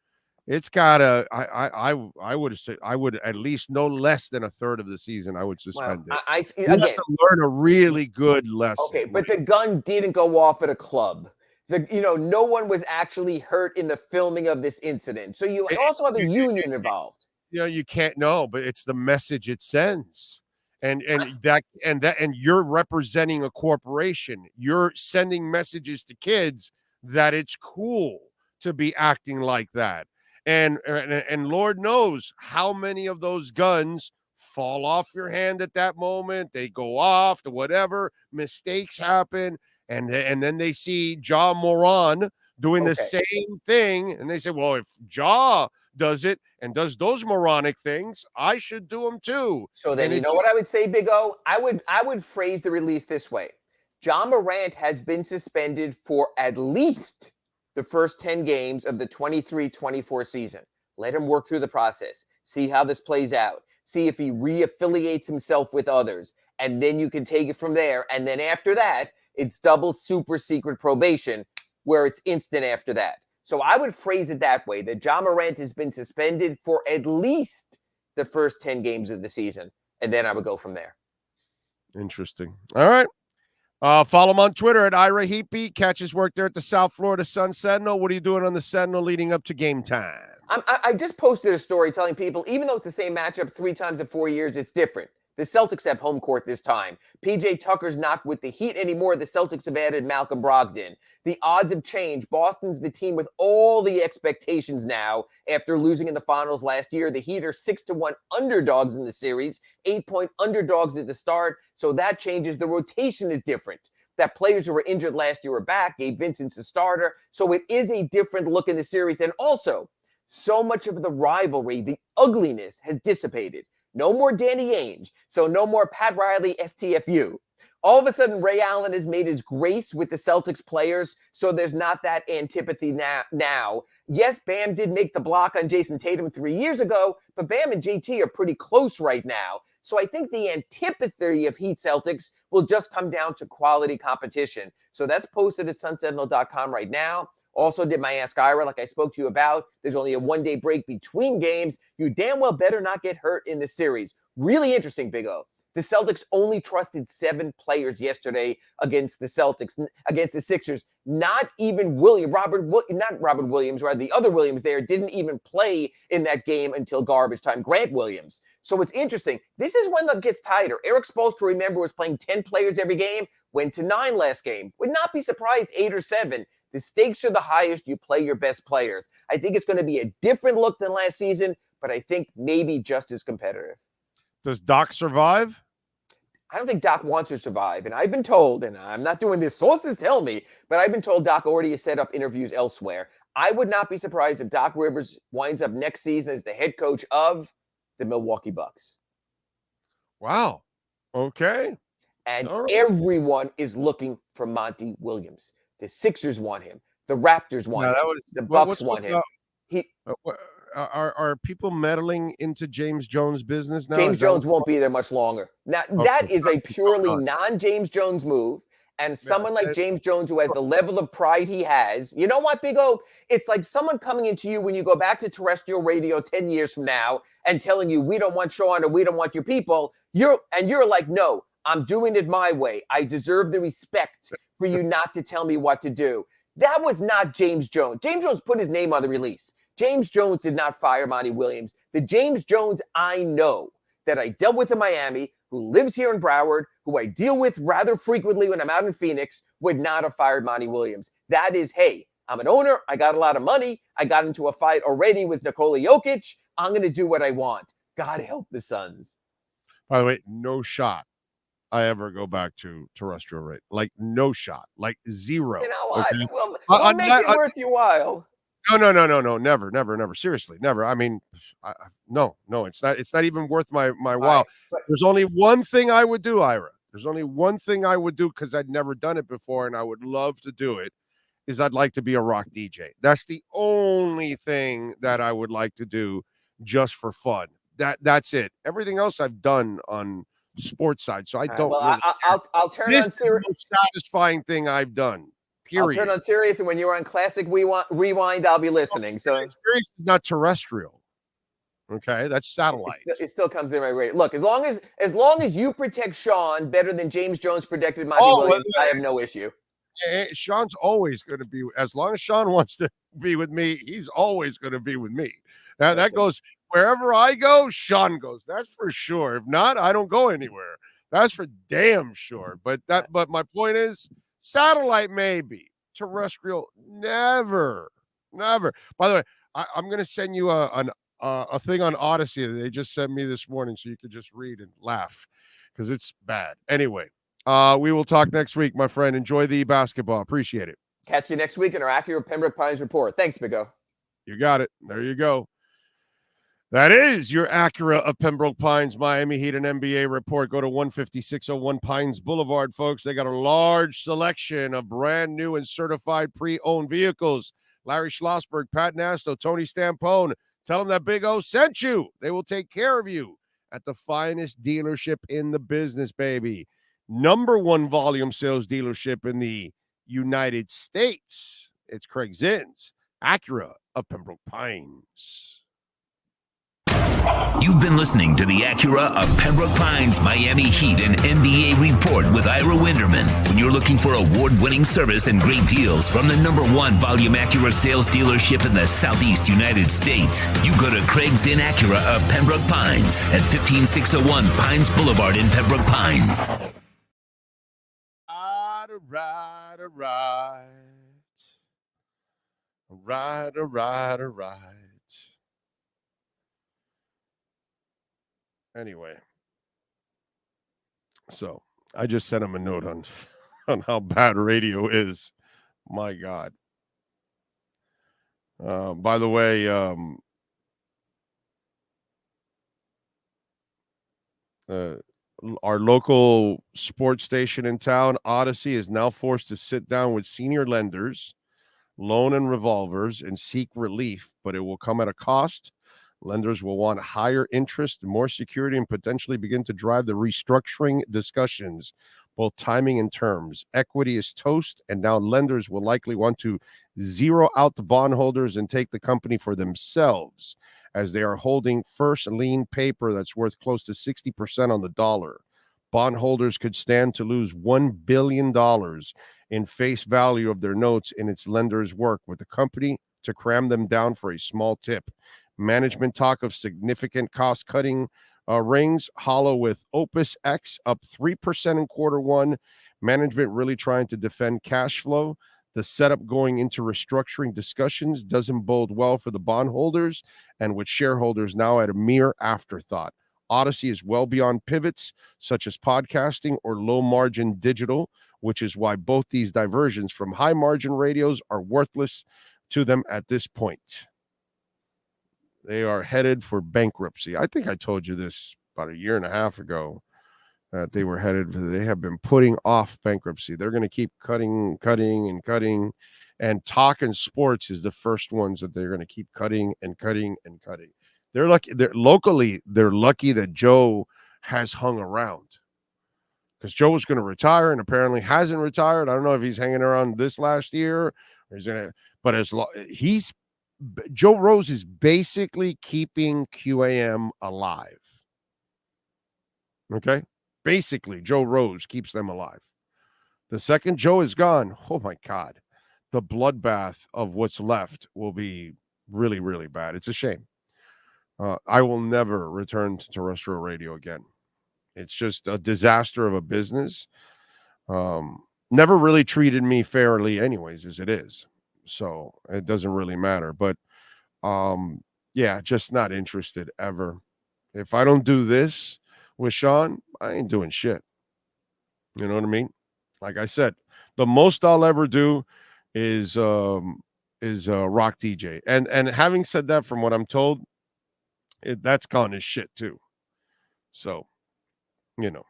It's got to. I would say I would at least no less than a third of the season. I would suspend it. You have to learn a really good lesson. Okay, but the gun didn't go off at a club. No one was actually hurt in the filming of this incident. So you also have a union involved. You can't know, but it's the message it sends. And you're representing a corporation. You're sending messages to kids that it's cool to be acting like that. And Lord knows how many of those guns fall off your hand at that moment. They go off to whatever. Mistakes happen. And then they see Ja Morant doing the same thing. And they say, well, if Ja does it and does those moronic things, I should do them too. So then you know what I would say, Big O? I would phrase the release this way. Ja Morant has been suspended for at least the first 10 games of the 23-24 season. Let him work through the process. See how this plays out. See if he reaffiliates himself with others. And then you can take it from there. And then after that, it's double super secret probation where it's instant after that. So I would phrase it that way, that Ja Morant has been suspended for at least the first 10 games of the season. And then I would go from there. Interesting. All right. Follow him on Twitter at Ira Heapy. Catch his work there at the South Florida Sun Sentinel. What are you doing on the Sentinel leading up to game time? I just posted a story telling people, even though it's the same matchup 3 times in 4 years, it's different. The Celtics have home court this time. PJ Tucker's not with the Heat anymore. The Celtics have added Malcolm Brogdon. The odds have changed. Boston's the team with all the expectations now after losing in the finals last year. The Heat are 6-1 underdogs in the series, 8-point underdogs at the start. So that changes. The rotation is different. That players who were injured last year are back. Gabe Vincent's a starter. So it is a different look in the series. And also, so much of the rivalry, the ugliness has dissipated. No more Danny Ainge, so no more Pat Riley STFU. All of a sudden, Ray Allen has made his grace with the Celtics players, so there's not that antipathy now. Yes, Bam did make the block on Jason Tatum 3 years ago, but Bam and JT are pretty close right now. So I think the antipathy of Heat Celtics will just come down to quality competition. So that's posted at sunsentinel.com right now. Also did my Ask Ira, like I spoke to you about. There's only a 1-day break between games. You damn well better not get hurt in the series. Really interesting, Big O. The Celtics only trusted 7 players yesterday against the Sixers. Not even not Robert Williams, rather the other Williams there didn't even play in that game until garbage time. Grant Williams. So it's interesting. This is when it gets tighter. Eric Spoelstra, remember, was playing 10 players every game. Went to 9 last game. Would not be surprised 8 or 7. The stakes are the highest. You play your best players. I think it's going to be a different look than last season, but I think maybe just as competitive. Does Doc survive? I don't think Doc wants to survive. And I've been told, and I'm not doing this, sources tell me, but I've been told Doc already has set up interviews elsewhere. I would not be surprised if Doc Rivers winds up next season as the head coach of the Milwaukee Bucks. Wow. Okay. And everyone is looking for Monty Williams. The Sixers want him. The Raptors want him. The Bucks want him. Are people meddling into James Jones' business now? James Jones won't be there much longer. Now, that is a purely non-James Jones move. And someone like James Jones, who has the level of pride he has, you know what, Big O? It's like someone coming into you when you go back to terrestrial radio 10 years from now and telling you, we don't want Sean or we don't want your people. You're like, no, I'm doing it my way. I deserve the respect for you not to tell me what to do. That was not James Jones. James Jones put his name on the release. James Jones did not fire Monty Williams. The James Jones I know, that I dealt with in Miami, who lives here in Broward, who I deal with rather frequently when I'm out in Phoenix, would not have fired Monty Williams. That is, hey, I'm an owner. I got a lot of money. I got into a fight already with Nikola Jokic. I'm going to do what I want. God help the Suns. By the way, no shot I ever go back to terrestrial rate. Like, no shot. Like, zero. You know what? Okay? We'll make it worth your while. No. Never. Seriously, never. I mean, no. It's not even worth my while. Right. There's only one thing I would do, Ira. There's only one thing I would do because I'd never done it before, and I would love to do it. Is I'd like to be a rock DJ. That's the only thing that I would like to do, just for fun. That's it. Everything else I've done on sports side, so I don't. Well, really I'll turn this on Sirius. Is the most satisfying thing I've done. Period. I'll turn on Sirius, and when you're on Classic Rewind, I'll be listening. So Sirius is not terrestrial. Okay, that's satellite. It still comes in my radio. Look, as long as you protect Sean better than James Jones protected Monty Williams, I have no issue. Sean's always going to be, as long as Sean wants to be with me, he's always going to be with me. Now that goes wherever I go, Sean goes. That's for sure. If not, I don't go anywhere. That's for damn sure. But my point is, satellite maybe, terrestrial never. By the way, I'm going to send you a thing on Odyssey that they just sent me this morning, so you could just read and laugh because it's bad. Anyway, we will talk next week, my friend. Enjoy the basketball. Appreciate it. Catch you next week in our Acura Pembroke Pines report. Thanks, Big O. You got it. There you go. That is your Acura of Pembroke Pines Miami Heat and NBA report. Go to 15601 Pines Boulevard, folks. They got a large selection of brand new and certified pre-owned vehicles. Larry Schlossberg, Pat Nasto, Tony Stampone. Tell them that Big O sent you. They will take care of you at the finest dealership in the business, baby. Number one volume sales dealership in the United States. It's Craig Zinn's Acura of Pembroke Pines. You've been listening to the Acura of Pembroke Pines Miami Heat and NBA Report with Ira Winderman. When you're looking for award-winning service and great deals from the #1 volume Acura sales dealership in the Southeast United States, you go to Craig's Inn Acura of Pembroke Pines at 15601 Pines Boulevard in Pembroke Pines. All right. Anyway, so I just sent him a note on how bad radio is. My God. By the way, our local sports station in town, Odyssey, is now forced to sit down with senior lenders, loan and revolvers, and seek relief, but it will come at a cost. Lenders will want higher interest, more security, and potentially begin to drive the restructuring discussions, both timing and terms. Equity is toast, and now lenders will likely want to zero out the bondholders and take the company for themselves, as they are holding first lien paper that's worth close to 60% on the dollar. Bondholders could stand to lose $1 billion in face value of their notes in its lenders' work with the company to cram them down for a small tip. Management talk of significant cost-cutting rings hollow with Opus X up 3% in Q1. Management really trying to defend cash flow. The setup going into restructuring discussions doesn't bode well for the bondholders, and with shareholders now at a mere afterthought. Odyssey is well beyond pivots such as podcasting or low-margin digital, which is why both these diversions from high-margin radios are worthless to them at this point. They are headed for bankruptcy. I think I told you this about a year and a half ago, that they were headed for, they have been putting off bankruptcy. They're going to keep cutting. And Talking Sports is the first ones that they're going to keep cutting. They're lucky. They're lucky that Joe has hung around, because Joe was going to retire and apparently hasn't retired. I don't know if he's hanging around this last year or he's going to, but Joe Rose is basically keeping QAM alive. Okay? Basically, Joe Rose keeps them alive. The second Joe is gone, oh my God, the bloodbath of what's left will be really, really bad. It's a shame. I will never return to terrestrial radio again. It's just a disaster of a business. Never really treated me fairly anyways, as it is. So it doesn't really matter. But yeah, just not interested ever. If I don't do this with Sean, I ain't doing shit. You know what I mean? Like I said, the most I'll ever do is rock DJ. And having said that, from what I'm told, that's gone as shit too. So, you know,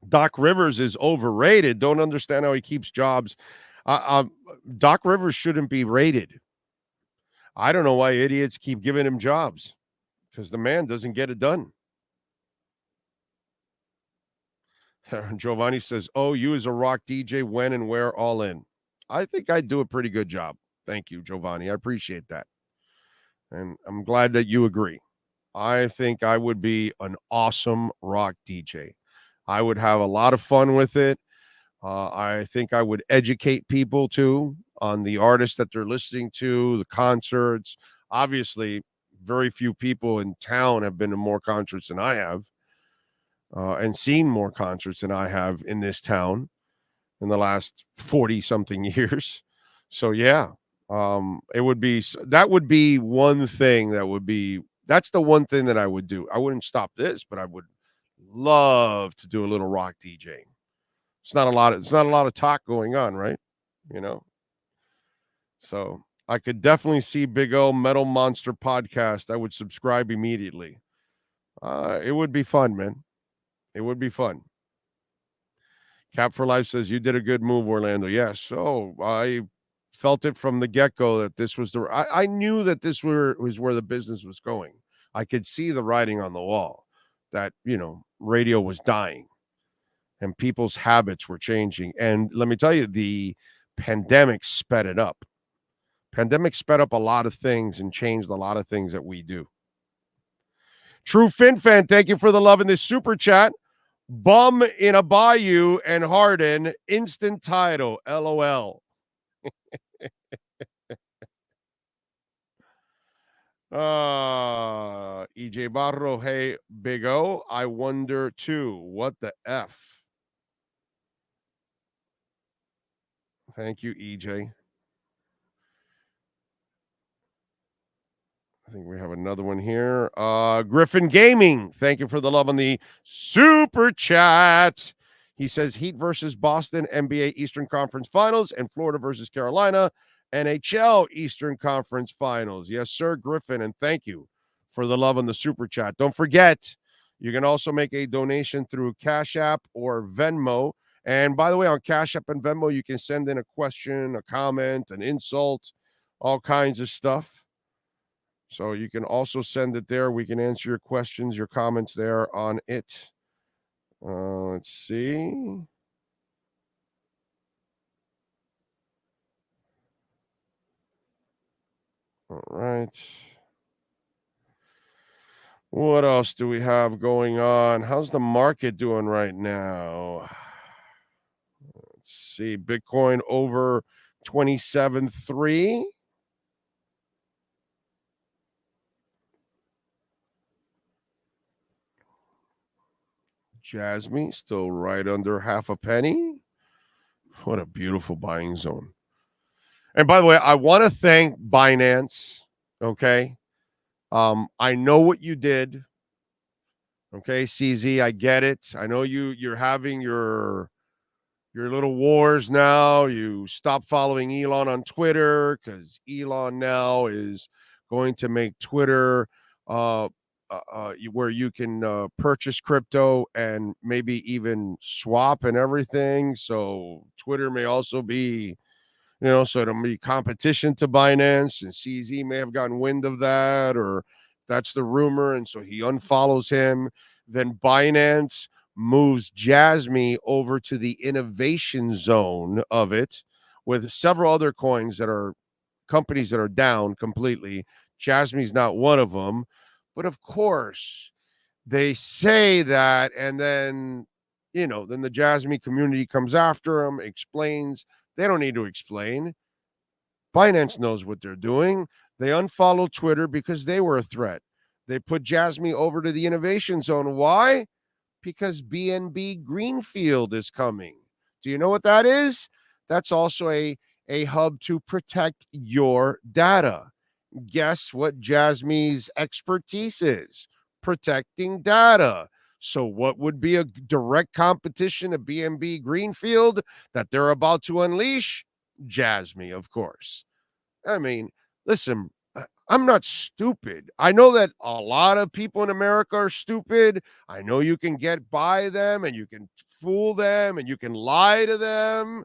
Doc Rivers is overrated. Don't understand how he keeps jobs. Doc Rivers shouldn't be rated. I don't know why idiots keep giving him jobs, because the man doesn't get it done. Giovanni says, oh, you as a rock DJ, when and where, all in. I think I do a pretty good job. Thank you, Giovanni. I appreciate that. And I'm glad that you agree. I think I would be an awesome rock DJ. I would have a lot of fun with it. I think I would educate people, too, on the artists that they're listening to, the concerts. Obviously, very few people in town have been to more concerts than I have, and seen more concerts than I have in this town in the last 40-something years. So, yeah, that would be one thing that's the one thing that I would do. I wouldn't stop this, but I would love to do a little rock DJing. It's not a lot of talk going on, right? You know. So I could definitely see Big O Metal Monster podcast. I would subscribe immediately. It would be fun, man. It would be fun. Cap for Life says, you did a good move, Orlando. Yes. So I felt it from the get-go that this was I knew that this was where the business was going. I could see the writing on the wall that, radio was dying and people's habits were changing. And let me tell you, the pandemic sped it up. Pandemic sped up a lot of things and changed a lot of things that we do. True Fin Fan, thank you for the love in this super chat. Bum in a bayou and Harden, instant title, LOL. EJ Barro, hey, Big O, I wonder too, what the F? Thank you, EJ. I think we have another one here. Griffin Gaming, thank you for the love on the super chat. He says Heat versus Boston, NBA Eastern Conference Finals, and Florida versus Carolina, NHL Eastern Conference Finals. Yes, sir, Griffin, and thank you for the love on the super chat. Don't forget, you can also make a donation through Cash App or Venmo. And by the way, on Cash App and Venmo, you can send in a question, a comment, an insult, all kinds of stuff. So you can also send it there. We can answer your questions, your comments there on it. Let's see. All right. What else do we have going on? How's the market doing right now? Let's see. Bitcoin over 27.3. Jasmine still right under half a penny. What a beautiful buying zone. And by the way, I want to thank Binance. Okay. I know what you did. Okay, CZ, I get it. I know you're having your little wars now. You stop following Elon on Twitter because Elon now is going to make Twitter where you can purchase crypto and maybe even swap and everything. So Twitter may also be, so it'll be competition to Binance, and CZ may have gotten wind of that, or that's the rumor, and so he unfollows him. Then Binance moves Jasmy over to the innovation zone of it with several other coins that are companies that are down completely. Jasmy's not one of them. But of course, they say that, and then, then the Jasmy community comes after them, explains. They don't need to explain. Binance knows what they're doing. They unfollow Twitter because they were a threat. They put Jasmy over to the innovation zone. Why? Because BNB Greenfield is coming. Do you know what that is? That's also a hub to protect your data. Guess what Jasmy's expertise is? Protecting data. So what would be a direct competition of BNB Greenfield that they're about to unleash? Jasmy, of course. I mean, listen, I'm not stupid. I know that a lot of people in America are stupid. I know you can get by them and you can fool them and you can lie to them.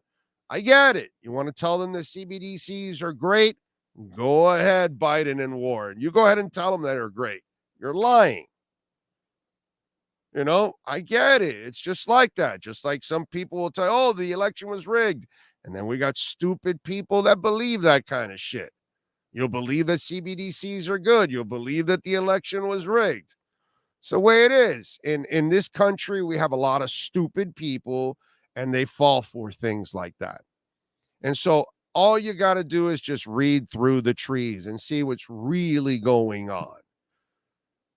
I get it. You want to tell them the CBDCs are great? Go ahead, Biden and Warren. You go ahead and tell them that are great. You're lying. I get it. It's just like that. Just like some people will tell, oh, the election was rigged. And then we got stupid people that believe that kind of shit. You'll believe that CBDCs are good. You'll believe that the election was rigged. It's the way it is. In this country, we have a lot of stupid people, and they fall for things like that. And so all you got to do is just read through the trees and see what's really going on.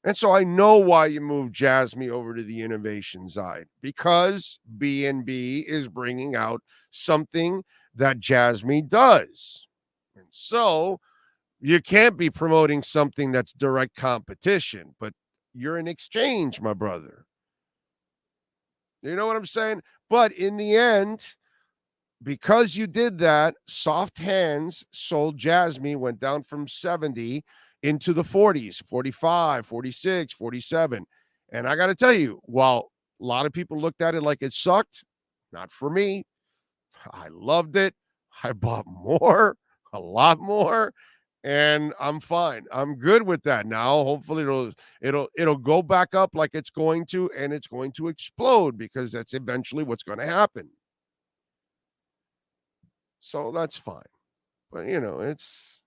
And so I know why you moved Jasmy over to the innovation side, because BNB is bringing out something that Jasmy does. And so you can't be promoting something that's direct competition, but you're an exchange, my brother. You know what I'm saying? But in the end, because you did that, Soft Hands sold Jasmy, went down from 70 into the 40s, 45, 46, 47. And I got to tell you, while a lot of people looked at it like it sucked, not for me. I loved it. I bought more, a lot more, and I'm fine. I'm good with that now. Hopefully it'll go back up like it's going to, and it's going to explode, because that's eventually what's going to happen. So that's fine. But it's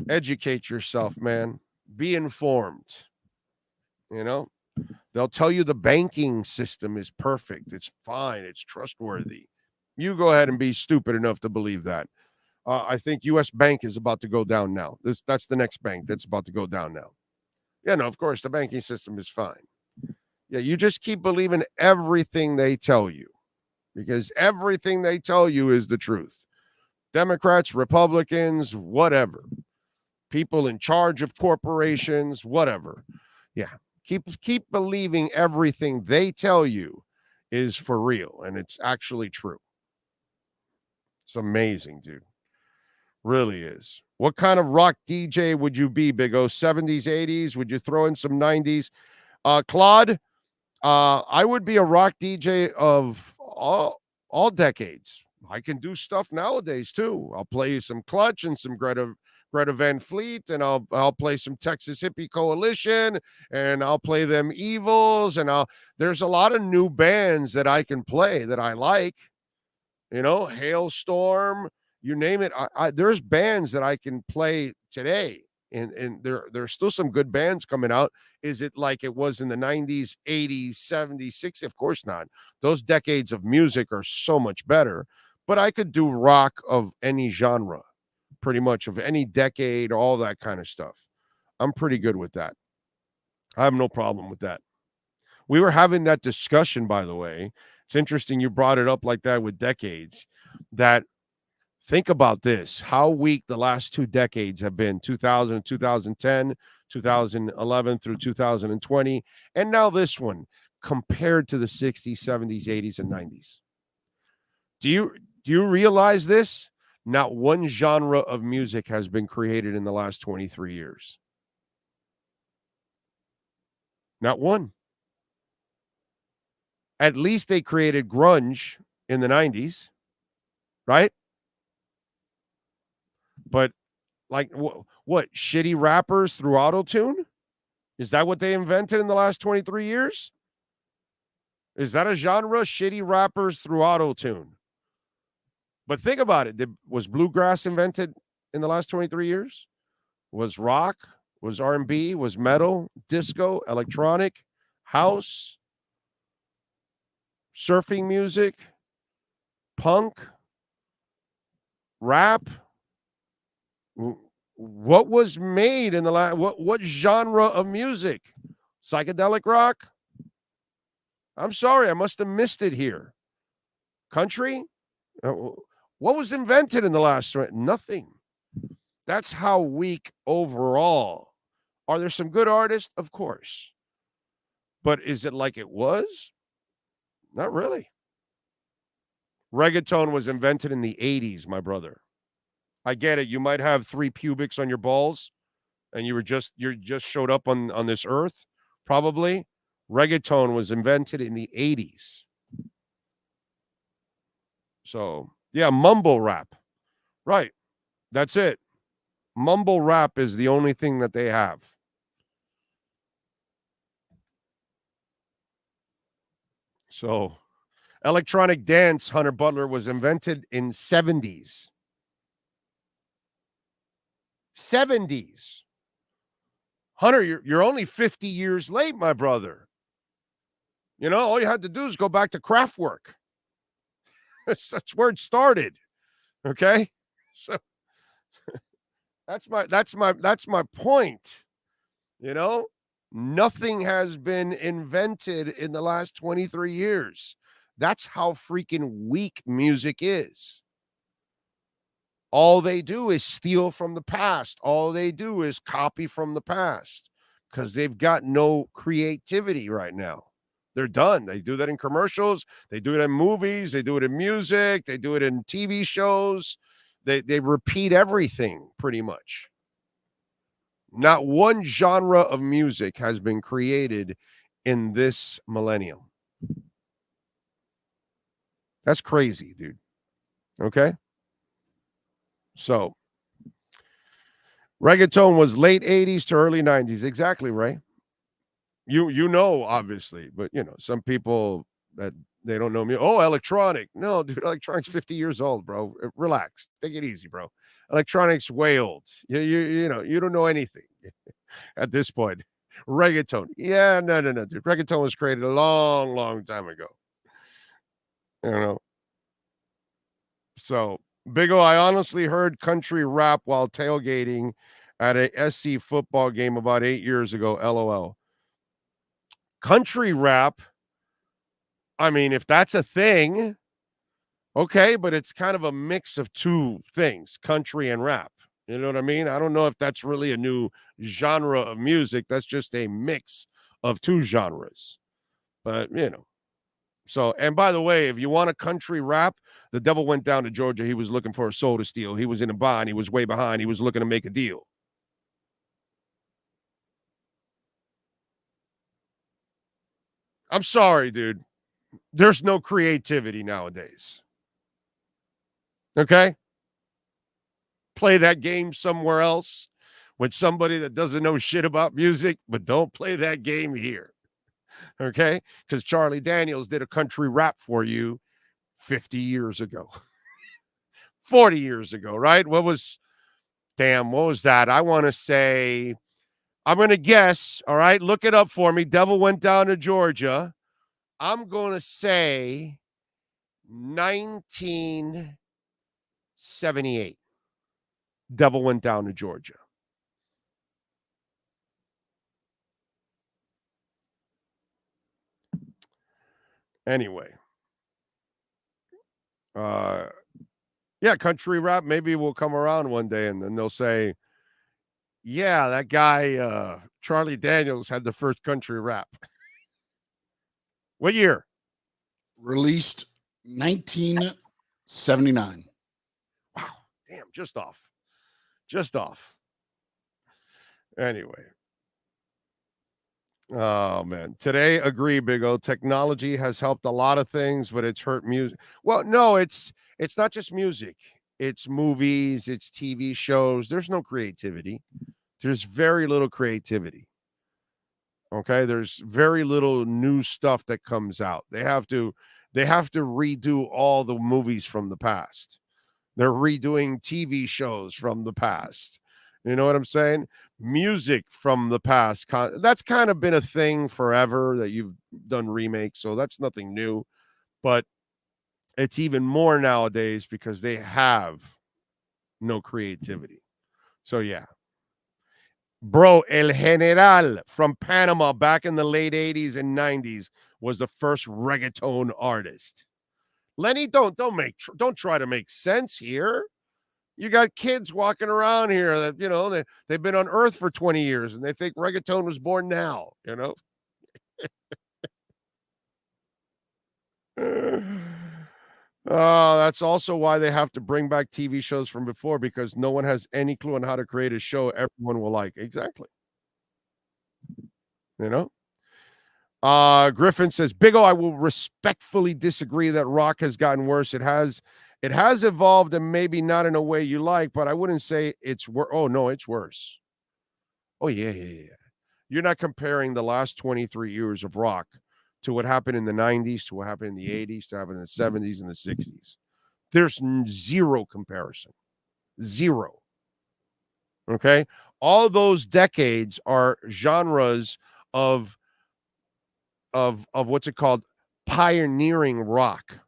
Educate yourself, man. Be informed. You know, they'll tell you the banking system is perfect. It's fine. It's trustworthy. You go ahead and be stupid enough to believe that. I think U.S. Bank is about to go down now. That's the next bank that's about to go down now. Yeah, no, of course, the banking system is fine. Yeah, you just keep believing everything they tell you because everything they tell you is the truth. Democrats, Republicans, whatever. People in charge of corporations, whatever. Yeah, keep believing everything they tell you is for real, and it's actually true. It's amazing, dude. Really is. What kind of rock DJ would you be, Big O? 70s, 80s? Would you throw in some 90s? Claude, I would be a rock DJ of all decades. I can do stuff nowadays too. I'll play you some Clutch and some Greta Van Fleet, and I'll play some Texas Hippie Coalition, and I'll play them Evils, and there's a lot of new bands that I can play that I like. You know, Hailstorm, you name it. There's bands that I can play today, and there's still some good bands coming out. Is it like it was in the 90s, 80s, 70s, 60s? Of course not. Those decades of music are so much better. But I could do rock of any genre, pretty much of any decade, all that kind of stuff. I'm pretty good with that. I have no problem with that. We were having that discussion, by the way. It's interesting you brought it up like that with decades. That think about this, how weak the last 2 decades have been, 2000, 2010, 2011 through 2020, and now this one compared to the 60s, 70s, 80s, and 90s. Do you realize this? Not one genre of music has been created in the last 23 years. Not one. At least they created grunge in the 90s, right? But like what shitty rappers through auto-tune? Is that what they invented in the last 23 years? Is that a genre? Shitty rappers through auto-tune. But think about it. Was bluegrass invented in the last 23 years? Was rock? Was R&B? Was metal? Disco? Electronic? House? Surfing music? Punk? Rap? What was made in the last? What genre of music? Psychedelic rock? I'm sorry, I must have missed it here. Country? What was invented in the last? Nothing. That's how weak overall. Are there some good artists? Of course. But is it like it was? Not really. Reggaeton was invented in the 80s, my brother. I get it. You might have 3 pubics on your balls and you just showed up on this earth, probably. Reggaeton was invented in the 80s. So, yeah, mumble rap. Right. That's it. Mumble rap is the only thing that they have. So, electronic dance, Hunter Butler, was invented in 70s. 70s. Hunter, you're only 50 years late, my brother. You know, all you had to do is go back to Kraftwerk. That's where it started. Okay? So that's my point. You know? Nothing has been invented in the last 23 years. That's how freaking weak music is. All they do is steal from the past. All they do is copy from the past because they've got no creativity right now. They're done. They do that in commercials. They do it in movies. They do it in music. They do it in TV shows. They repeat everything pretty much. Not one genre of music has been created in this millennium. That's crazy, dude. Okay? So, reggaeton was late 80s to early 90s. Exactly, right? You know, obviously, but, you know, some people that They don't know me. Oh, electronic. No, dude, electronic's 50 years old, bro. Relax. Take it easy, bro. Electronic's way old. You know, you don't know anything at this point. Reggaeton. Yeah, no, dude. Reggaeton was created a long, long time ago. You know. So, Big O, I honestly heard country rap while tailgating at a SC football game about 8 years ago. LOL. Country rap, I mean, if that's a thing, okay, but it's kind of a mix of two things, country and rap. You know what I mean? I don't know if that's really a new genre of music. That's just a mix of two genres. But, you know. So, and by the way, if you want a country rap, the devil went down to Georgia. He was looking for a soul to steal. He was in a bind. He was way behind. He was looking to make a deal. I'm sorry, dude. There's no creativity nowadays. Okay? Play that game somewhere else with somebody that doesn't know shit about music, but don't play that game here. Okay? Because Charlie Daniels did a country rap for you 50 years ago. 40 years ago, right? What was that? I want to say, I'm going to guess, all right? Look it up for me. Devil went down to Georgia. I'm going to say 1978. Devil went down to Georgia. Anyway. Yeah, country rap maybe will come around one day and then they'll say, yeah, that guy, Charlie Daniels had the first country rap. What year? Released 1979. Wow. Damn, just off. Anyway. Oh, man. Today, agree, Big O. Technology has helped a lot of things, but it's hurt music. Well, no, it's not just music. It's movies, it's TV shows. There's no creativity. There's very little creativity. Okay? There's very little new stuff that comes out. They have to redo all the movies from the past. They're redoing TV shows from the past. You know what I'm saying? Music from the past. That's kind of been a thing forever that you've done remakes. So that's nothing new. But it's even more nowadays because they have no creativity. So, yeah. Bro, El General from Panama back in the late 80s and 90s was the first reggaeton artist. Lenny, don't try to make sense here. You got kids walking around here that, you know, they've been on Earth for 20 years and they think reggaeton was born now, you know? That's also why they have to bring back TV shows from before, because no one has any clue on how to create a show everyone will like. Exactly. You know? Griffin says, Big O, I will respectfully disagree that rock has gotten worse. It has evolved, and maybe not in a way you like, but I wouldn't say it's worse. Oh, no, it's worse. Oh, yeah. You're not comparing the last 23 years of rock to what happened in the 90s, to what happened in the 80s, to what happened in the 70s and the 60s. There's zero comparison. Zero. Okay? All those decades are genres of what's it called? Pioneering rock.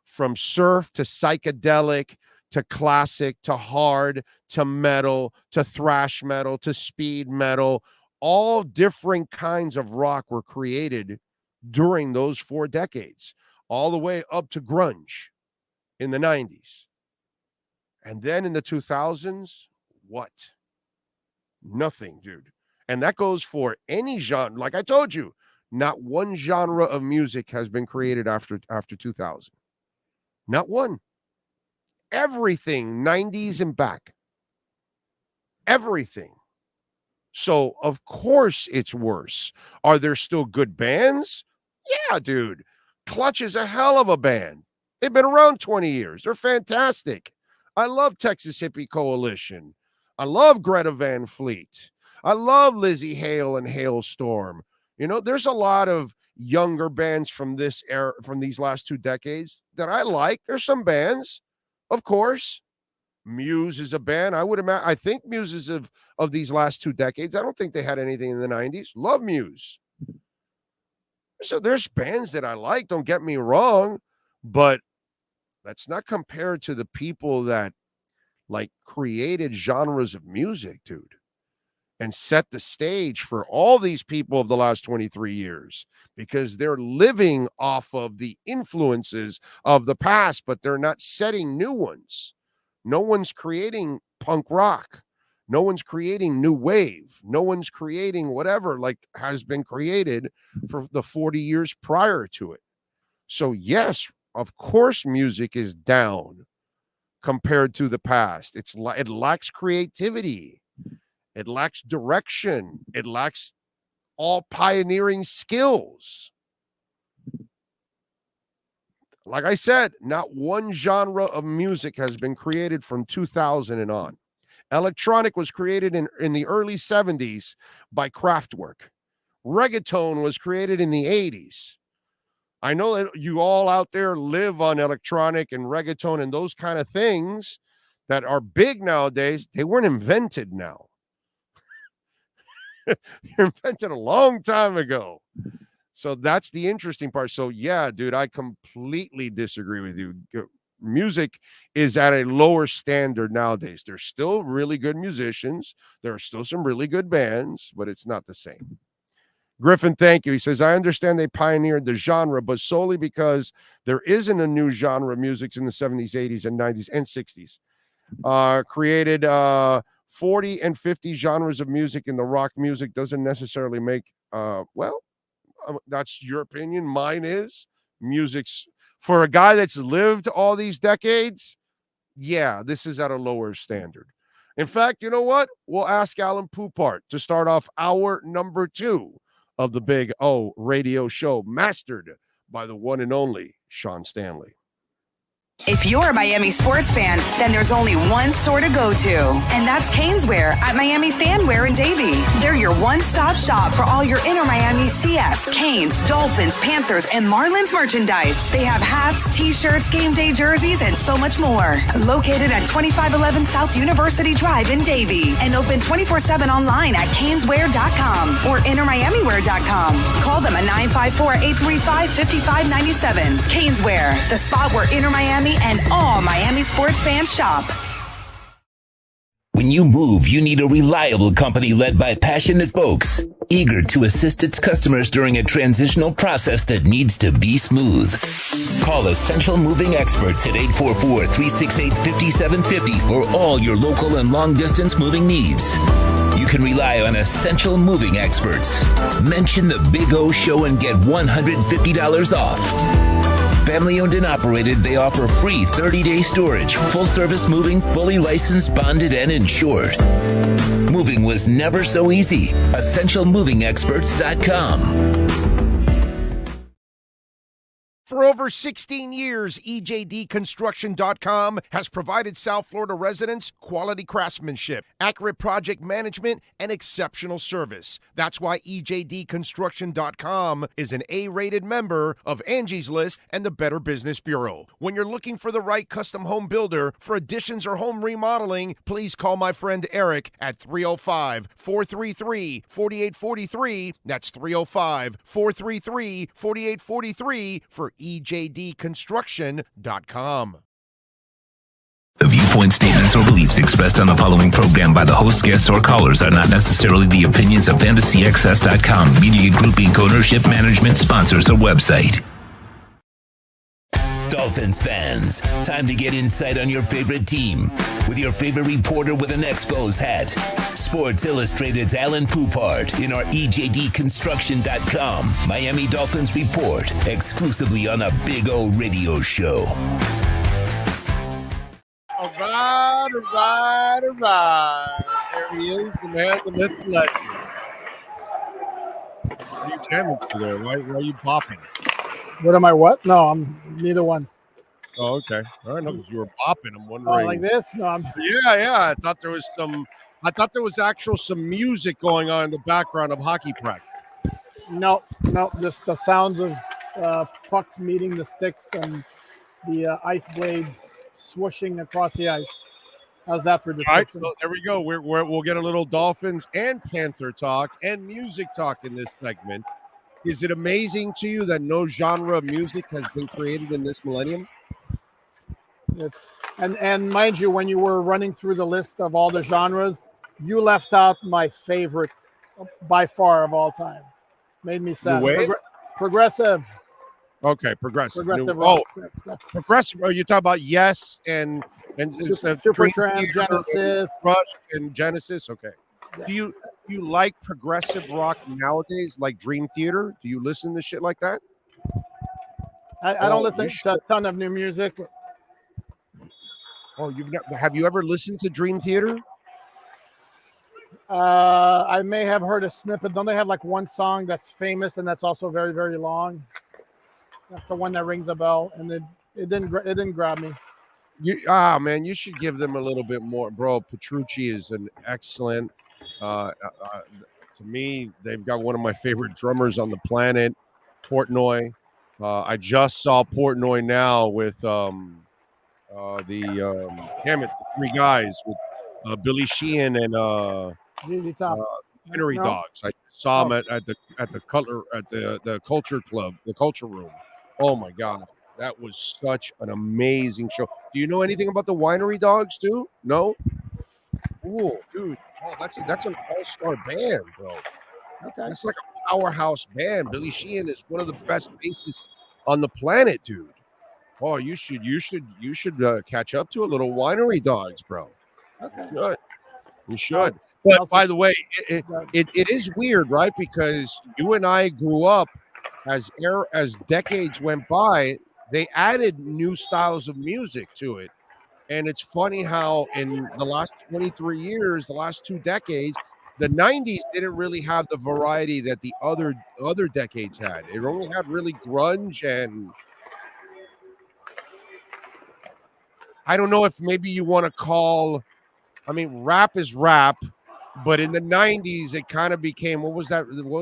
From surf to psychedelic to classic to hard to metal to thrash metal to speed metal, all different kinds of rock were created during those 4 decades, all the way up to grunge in the 90s. And then in the 2000s, what? Nothing, dude. And that goes for any genre. Like I told you, not one genre of music has been created after 2000. Not one. Everything 90s and back. Everything. So, of course, it's worse. Are there still good bands? Yeah, dude. Clutch is a hell of a band. They've been around 20 years. They're fantastic. I love Texas Hippie Coalition. I love Greta Van Fleet. I love Lizzie Hale and Hailstorm. You know, there's a lot of younger bands from this era, from these last 2 decades that I like. There's some bands, of course. Muse is a band. I think Muse is of these last 2 decades. I don't think they had anything in the 90s. Love Muse. So there's bands that I like, don't get me wrong, but that's not compared to the people that like created genres of music, dude, and set the stage for all these people of the last 23 years, because they're living off of the influences of the past, but they're not setting new ones. No one's creating punk rock. No one's creating new wave. No one's creating whatever like has been created for the 40 years prior to it. So yes, of course, music is down compared to the past. It lacks creativity. It lacks direction. It lacks all pioneering skills. Like I said, not one genre of music has been created from 2000 and on. Electronic was created in the early 70s by Kraftwerk. Reggaeton was created in the 80s. I know that you all out there live on electronic and reggaeton and those kind of things that are big nowadays. They weren't invented now. They're invented a long time ago. So that's the interesting part. So yeah, dude, I completely disagree with you. Music is at a lower standard nowadays. There's still really good musicians. There are still some really good bands, but it's not the same. Griffin, thank you. He says, I understand they pioneered the genre, but solely because there isn't a new genre of music in the 70s, 80s, and 90s, and 60s. Created 40 and 50 genres of music in the rock music doesn't necessarily make, that's your opinion. Mine is music's for a guy that's lived all these decades. Yeah, this is at a lower standard. In fact, you know what? We'll ask Alan Poupart to start off hour number 2 of the Big O radio show, mastered by the one and only Sean Stanley. If you're a Miami sports fan, then there's only one store to go to, and that's Caneswear at Miami Fanwear in Davie. They're your one-stop shop for all your inner Miami CF, Canes, Dolphins, Panthers, and Marlins merchandise. They have hats, t-shirts, game day jerseys, and so much more. Located at 2511 South University Drive in Davie, and open 24/7 online at caneswear.com or innermiamiwear.com. Call them at 954-835-5597. Caneswear, the spot where inner Miami and all Miami sports fans shop. When you move, you need a reliable company led by passionate folks, eager to assist its customers during a transitional process that needs to be smooth. Call Essential Moving Experts at 844-368-5750 for all your local and long-distance moving needs. You can rely on Essential Moving Experts. Mention the Big O Show and get $150 off. Family owned and operated, they offer free 30-day storage, full-service moving, fully licensed, bonded, and insured. Moving was never so easy. EssentialMovingExperts.com. For over 16 years, EJDConstruction.com has provided South Florida residents quality craftsmanship, accurate project management, and exceptional service. That's why EJDConstruction.com is an A-rated member of Angie's List and the Better Business Bureau. When you're looking for the right custom home builder for additions or home remodeling, please call my friend Eric at 305-433-4843. That's 305-433-4843 for EJDConstruction.com. The viewpoint statements or beliefs expressed on the following program by the host, guests, or callers are not necessarily the opinions of FantasyXS.com, Media Group Inc. ownership, management, sponsors, or website. Dolphins fans, time to get insight on your favorite team with your favorite reporter with an Expos hat. Sports Illustrated's Alan Poupart in our EJDConstruction.com Miami Dolphins report, exclusively on a Big O radio show. All right. There he is, the man, the myth, the legend. What are you jamming to there? Why are you bopping? What am I? What? No, I'm neither one. Oh, okay. All right, no, because you were bopping. I'm wondering. Oh, like this? No, I'm. Yeah. I thought there was some music going on in the background of hockey practice. No, no, just the sounds of pucks meeting the sticks and the ice blades swooshing across the ice. How's that for All right, description? so there we go. We'll get a little Dolphins and Panther talk and music talk in this segment. Is it amazing to you that no genre of music has been created in this millennium? It's and mind you, when you were running through the list of all the genres, you left out my favorite by far of all time. Made me sad. New wave? Progressive. Okay, progressive. Progressive Oh, rock. That's progressive. Oh, you talk about Yes and Supertramp, Genesis, Rush and Genesis. Okay. Yeah. Do you like progressive rock nowadays, like Dream Theater? Do you listen to shit like that? I don't listen to a ton of new music. Oh, have you ever listened to Dream Theater? I may have heard a snippet. Don't they have like one song that's famous and that's also very, very long? That's the one that rings a bell, and it didn't grab me. Man, you should give them a little bit more, bro. Petrucci is an excellent. To me, they've got one of my favorite drummers on the planet, Portnoy. I just saw Portnoy now with the three guys with Billy Sheehan and ZZ Top. Winery Dogs. I saw him at the Culture Club, the Culture Room. Oh my God, that was such an amazing show. Do you know anything about the Winery Dogs too? No. Cool, dude. Oh, that's an all-star band, bro. Okay. It's like a powerhouse band. Billy Sheehan is one of the best bassists on the planet, dude. Oh, you should catch up to a little Winery Dogs, bro. Okay. You should. But by the way, it is weird, right? Because you and I grew up as decades went by, they added new styles of music to it. And it's funny how in the last 23 years, the last 2 decades, the 90s didn't really have the variety that the other decades had. It only had really grunge, and I don't know if maybe you want to call, rap is rap, but in the 90s it kind of became, what was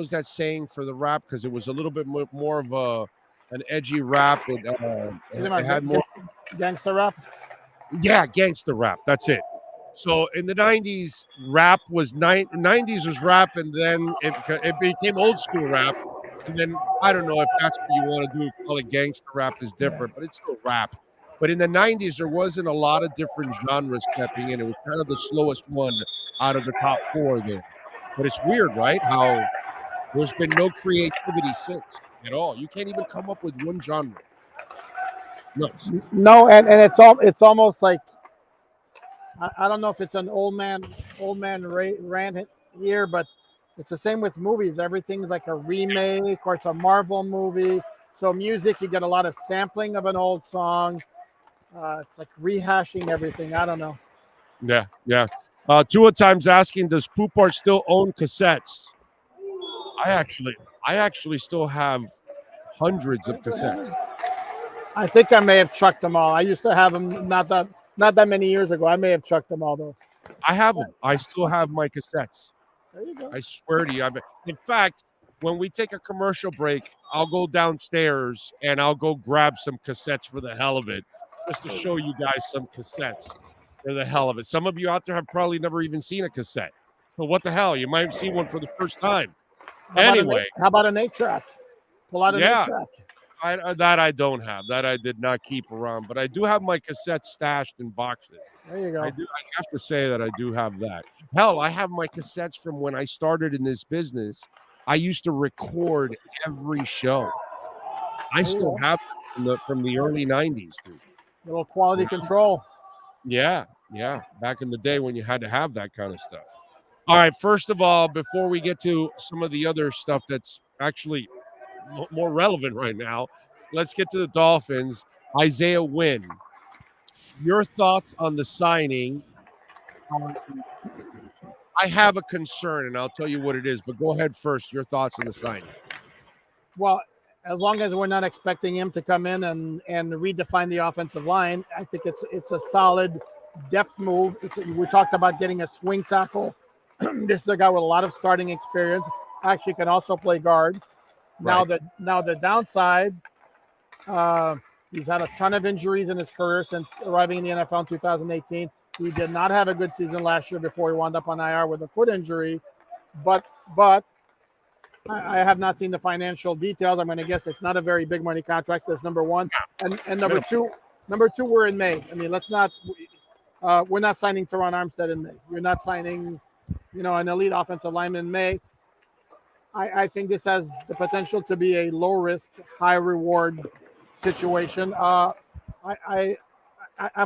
that saying for the rap? Because it was a little bit more of an edgy rap. It had more gangster rap. Yeah, gangster rap. That's it. So in the 90s, rap was 90s was rap, and then it became old school rap. And then I don't know if that's what you want to do. Call it gangster rap is different, but it's still rap. But in the 90s, there wasn't a lot of different genres stepping in. It was kind of the slowest one out of the top 4 there. But it's weird, right? How there's been no creativity since at all. You can't even come up with one genre. Nuts. No, and it's almost like I don't know if it's an old man rant here, but it's the same with movies. Everything's like a remake or it's a Marvel movie. So music, you get a lot of sampling of an old song. It's like rehashing everything. I don't know. Yeah. 2 times asking, does Poop Art still own cassettes? I actually still have hundreds of cassettes. I think I may have chucked them all. I used to have them not that many years ago. I may have chucked them all though. I have them. I still have my cassettes. There you go. I swear to you. In fact, when we take a commercial break, I'll go downstairs and I'll go grab some cassettes for the hell of it, just to show you guys some cassettes for the hell of it. Some of you out there have probably never even seen a cassette. So what the hell? You might see one for the first time. How about an 8-track? Pull out an 8-track. That I don't have. That I did not keep around, but I do have my cassettes stashed in boxes. There you go. I have to say that I do have that. Hell, I have my cassettes from when I started in this business. I used to record every show. I still have from the early 90s, dude. A little quality control. Yeah. Back in the day when you had to have that kind of stuff. All right, first of all, before we get to some of the other stuff that's actually more relevant right now, let's get to the Dolphins. Isaiah Wynn, your thoughts on the signing? I have a concern, and I'll tell you what it is, but go ahead first. Your thoughts on the signing? Well, as long as we're not expecting him to come in and redefine the offensive line, I think it's a solid depth move. We talked about getting a swing tackle. This is a guy with a lot of starting experience. Actually can also play guard. Now the downside, he's had a ton of injuries in his career since arriving in the NFL in 2018. He did not have a good season last year before he wound up on IR with a foot injury. But I have not seen the financial details. I'm going to guess it's not a very big money contract. That's number one. And number two, we're in May. I mean, we're not signing Teron Armstead in May. You're not signing, an elite offensive lineman in May. I think this has the potential to be a low risk, high reward situation. I'm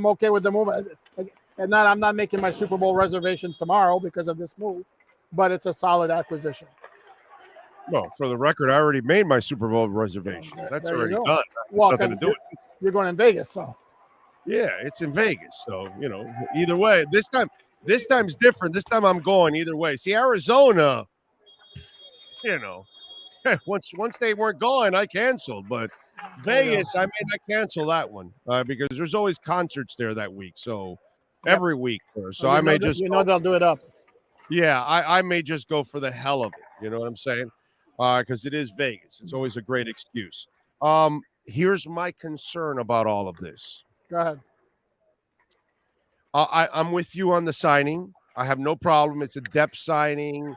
okay with the move. And I'm not making my Super Bowl reservations tomorrow because of this move, but it's a solid acquisition. No, for the record, I already made my Super Bowl reservations. That's already done. Well, nothing to do with it. You're going in Vegas, so. Yeah, it's in Vegas. So, either way, this time's different. This time I'm going either way. See, Arizona, once they weren't going, I canceled. But Vegas, I may not cancel that one because there's always concerts there that week. So every week there. So I may just they'll do it up. Yeah, I may just go for the hell of it. You know what I'm saying? Because it is Vegas. It's always a great excuse. Here's my concern about all of this. Go ahead. I'm with you on the signing. I have no problem. It's a depth signing.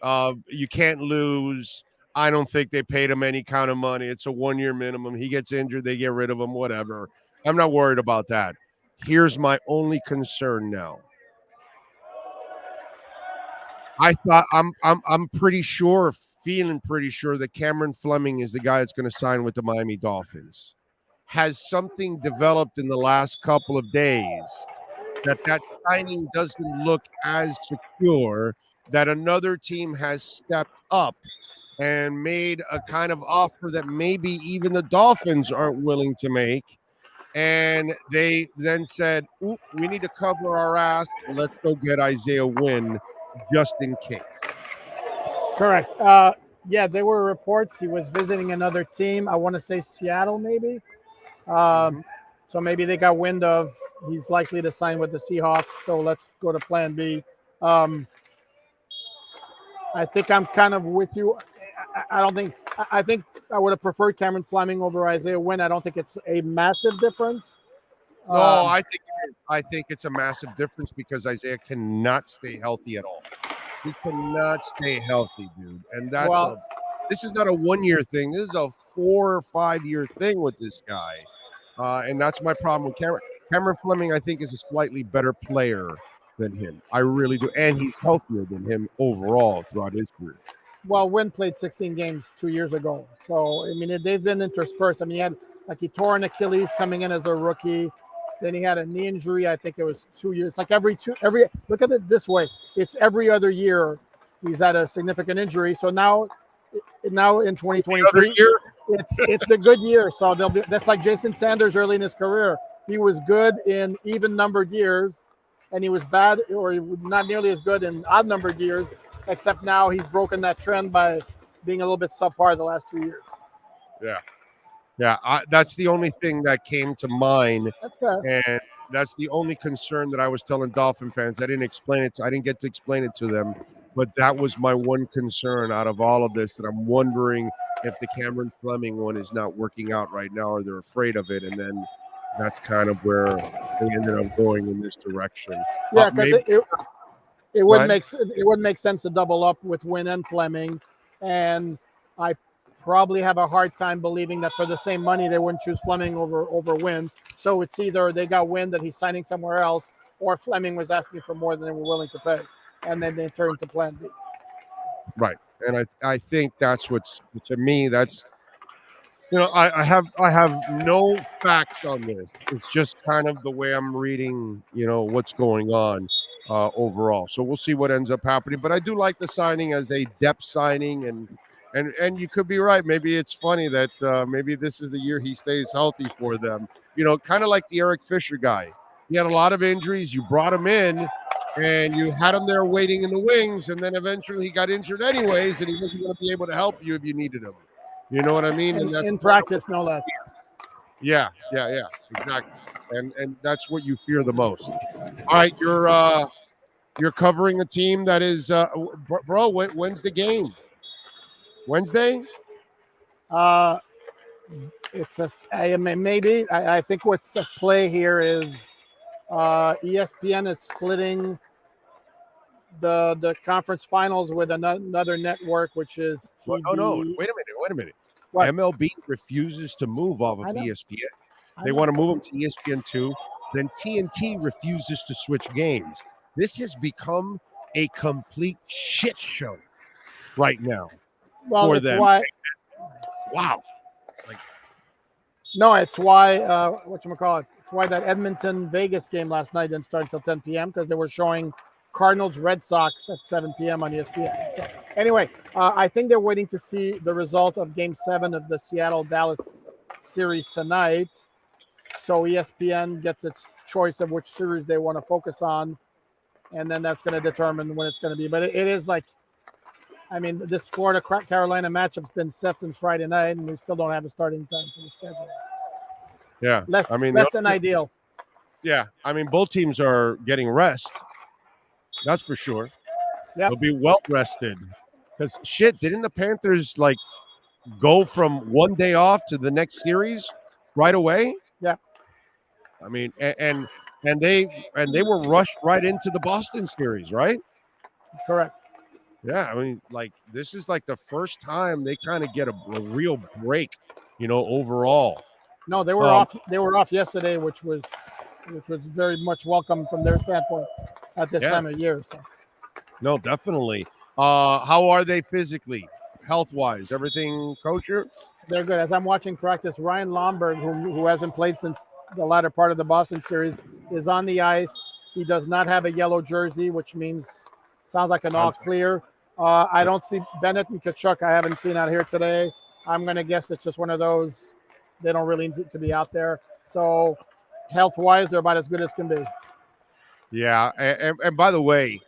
You can't lose. I don't think they paid him any kind of money. It's a 1-year minimum. He gets injured, they get rid of him, whatever. I'm not worried about that. Here's my only concern now. I thought I'm pretty sure, feeling pretty sure that Cameron Fleming is the guy that's going to sign with the Miami Dolphins. Has something developed in the last couple of days that signing doesn't look as secure, that another team has stepped up and made a kind of offer that maybe even the Dolphins aren't willing to make. And they then said, we need to cover our ass. Let's go get Isaiah Wynn just in case. Correct. There were reports he was visiting another team. I want to say Seattle, maybe. So maybe they got wind of he's likely to sign with the Seahawks. So let's go to plan B. I think I'm kind of with you. I think I would have preferred Cameron Fleming over Isaiah Wynn. I don't think it's a massive difference. No, I think it's a massive difference because Isaiah cannot stay healthy at all. He cannot stay healthy, dude. And this is not a 1-year thing. This is a 4 or 5 year thing with this guy. And that's my problem with Cameron. Cameron Fleming, I think, is a slightly better player than him. I really do. And he's healthier than him overall throughout his career. Well, Wynn played 16 games 2 years ago. So, I mean, they've been interspersed. I mean, he tore an Achilles coming in as a rookie. Then he had a knee injury. I think it was 2 years. Like look at it this way. It's every other year he's had a significant injury. So now in 2023, it's the good year. So that's like Jason Sanders early in his career. He was good in even numbered years, and he was bad or not nearly as good in odd numbered years. Except now he's broken that trend by being a little bit subpar the last 2 years. Yeah. That's the only thing that came to mind. That's fair. And that's the only concern that I was telling Dolphin fans. I didn't get to explain it to them, but that was my one concern out of all of this. That I'm wondering if the Cameron Fleming one is not working out right now, or they're afraid of it, and then that's kind of where they ended up going in this direction. Yeah, because it wouldn't make sense to double up with Wynn and Fleming, and I probably have a hard time believing that for the same money they wouldn't choose Fleming over Wynn. So it's either they got Wynn that he's signing somewhere else, or Fleming was asking for more than they were willing to pay, and then they turned to Plan B. Right, and I think that's what's, to me, that's, I have no facts on this. It's just kind of the way I'm reading, what's going on. Overall. So we'll see what ends up happening. But I do like the signing as a depth signing, and you could be right. Maybe it's funny that maybe this is the year he stays healthy for them. Kind of like the Eric Fisher guy. He had a lot of injuries. You brought him in, and you had him there waiting in the wings, and then eventually he got injured anyways, and he wasn't going to be able to help you if you needed him. You know what I mean? And that's in practice, no less. Yeah, exactly. And that's what you fear the most. All right, you're covering a team that is, bro. When's the game? Wednesday? Uh, maybe. I think what's at play here is ESPN is splitting the conference finals with another network, which is Well, TB. oh no! Wait a minute. What? MLB refuses to move off of I know. ESPN. I They know. want to move them to ESPN2. Then TNT refuses to switch games. This has become a complete shit show right now Well, for it's them. why. Wow. No, it's why. Whatchamacallit? It's why that Edmonton Vegas game last night didn't start until 10 p.m. because they were showing Cardinals Red Sox at 7 p.m. on ESPN. So anyway, I think they're waiting to see the result of Game 7 of the Seattle Dallas series tonight. So ESPN gets its choice of which series they want to focus on, and then that's going to determine when it's going to be. But it is like, I mean, this Florida Carolina matchup's been set since Friday night, and we still don't have a starting time for the schedule. Yeah. Less than ideal. Yeah. I mean, both teams are getting rest. That's for sure. Yep. They'll be well rested. Because shit, didn't the Panthers like go from one day off to the next series right away? Yeah. I mean, and they were rushed right into the Boston series, right? Correct. Yeah, I mean, like this is like the first time they kind of get a real break, overall. No, they were off. They were off yesterday, which was very much welcome from their standpoint at this time of year. So. No, definitely. How are they physically, health-wise? Everything kosher? They're good. As I'm watching practice, Ryan Lomberg, who hasn't played since the latter part of the Boston series, is on the ice. He does not have a yellow jersey, which means sounds like an all clear. I don't see Bennett and Kachuk. I haven't seen out here today. I'm going to guess it's just one of those. They don't really need to be out there. So health-wise, they're about as good as can be. Yeah, and by the way,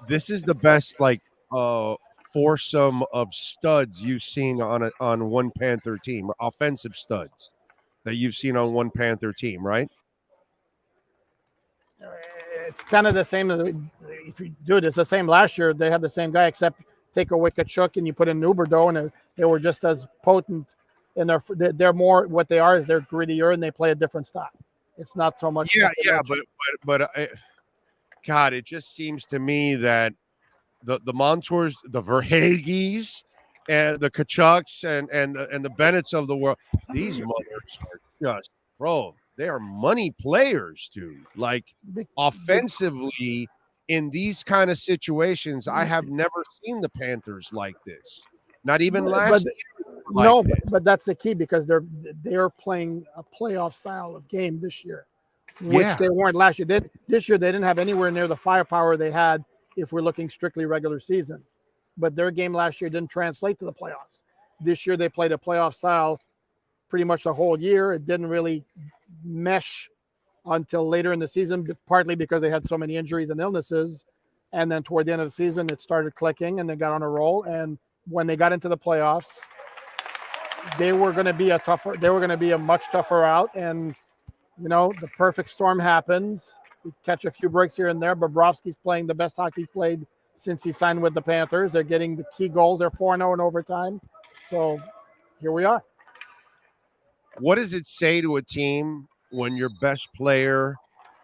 this is the best foursome of studs you've seen on one Panther team, offensive studs that you've seen on one Panther team, right? It's kind of the same. If you do it, it's the same last year. They had the same guy, except take away Kachuk and you put in Huberdeau, and they were just as potent. And they're more what they are is they're grittier and they play a different style. It's not so much. Yeah, but God, it just seems to me that the Montours, the Verhaeghes, and the Kachucks and the Bennetts of the world, these mothers are just, bro, they are money players, dude. Like offensively in these kind of situations, I have never seen the Panthers like this. Not even last year. But that's the key because they're playing a playoff style of game this year, which they weren't last year. This year they didn't have anywhere near the firepower they had if we're looking strictly regular season. But their game last year didn't translate to the playoffs. This year they played a playoff style pretty much the whole year. It didn't really mesh until later in the season, partly because they had so many injuries and illnesses. And then toward the end of the season, it started clicking and they got on a roll. And when they got into the playoffs, they were going to be a much tougher out. And, the perfect storm happens. We catch a few breaks here and there. Bobrovsky's playing the best hockey he's played since he signed with the Panthers. They're getting the key goals. They're 4-0 in overtime. So here we are. What does it say to a team when your best player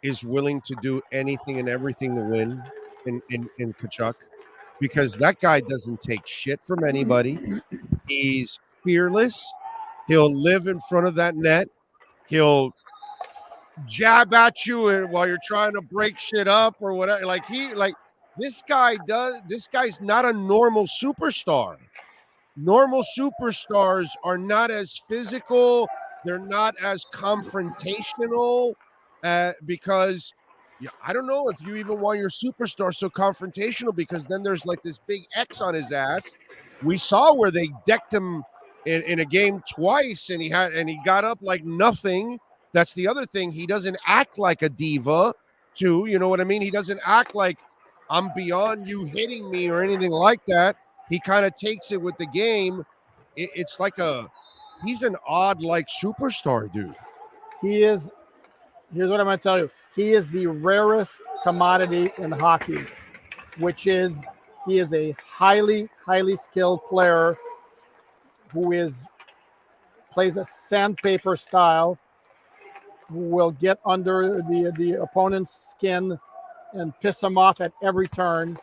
is willing to do anything and everything to win in Kachuk? Because that guy doesn't take shit from anybody. He's fearless. He'll live in front of that net. He'll jab at you while you're trying to break shit up or whatever. This guy's not a normal superstar. Normal superstars are not as physical. They're not as confrontational because I don't know if you even want your superstar so confrontational because then there's like this big X on his ass. We saw where they decked him in a game twice and he got up like nothing. That's the other thing. He doesn't act like a diva too. You know what I mean? He doesn't act like I'm beyond you hitting me or anything like that. He kind of takes it with the game. It's like he's an odd superstar, dude. He is. Here's what I'm going to tell you. He is the rarest commodity in hockey, which is he is a highly, highly skilled player who plays a sandpaper style, who will get under the opponent's skin and piss him off at every turn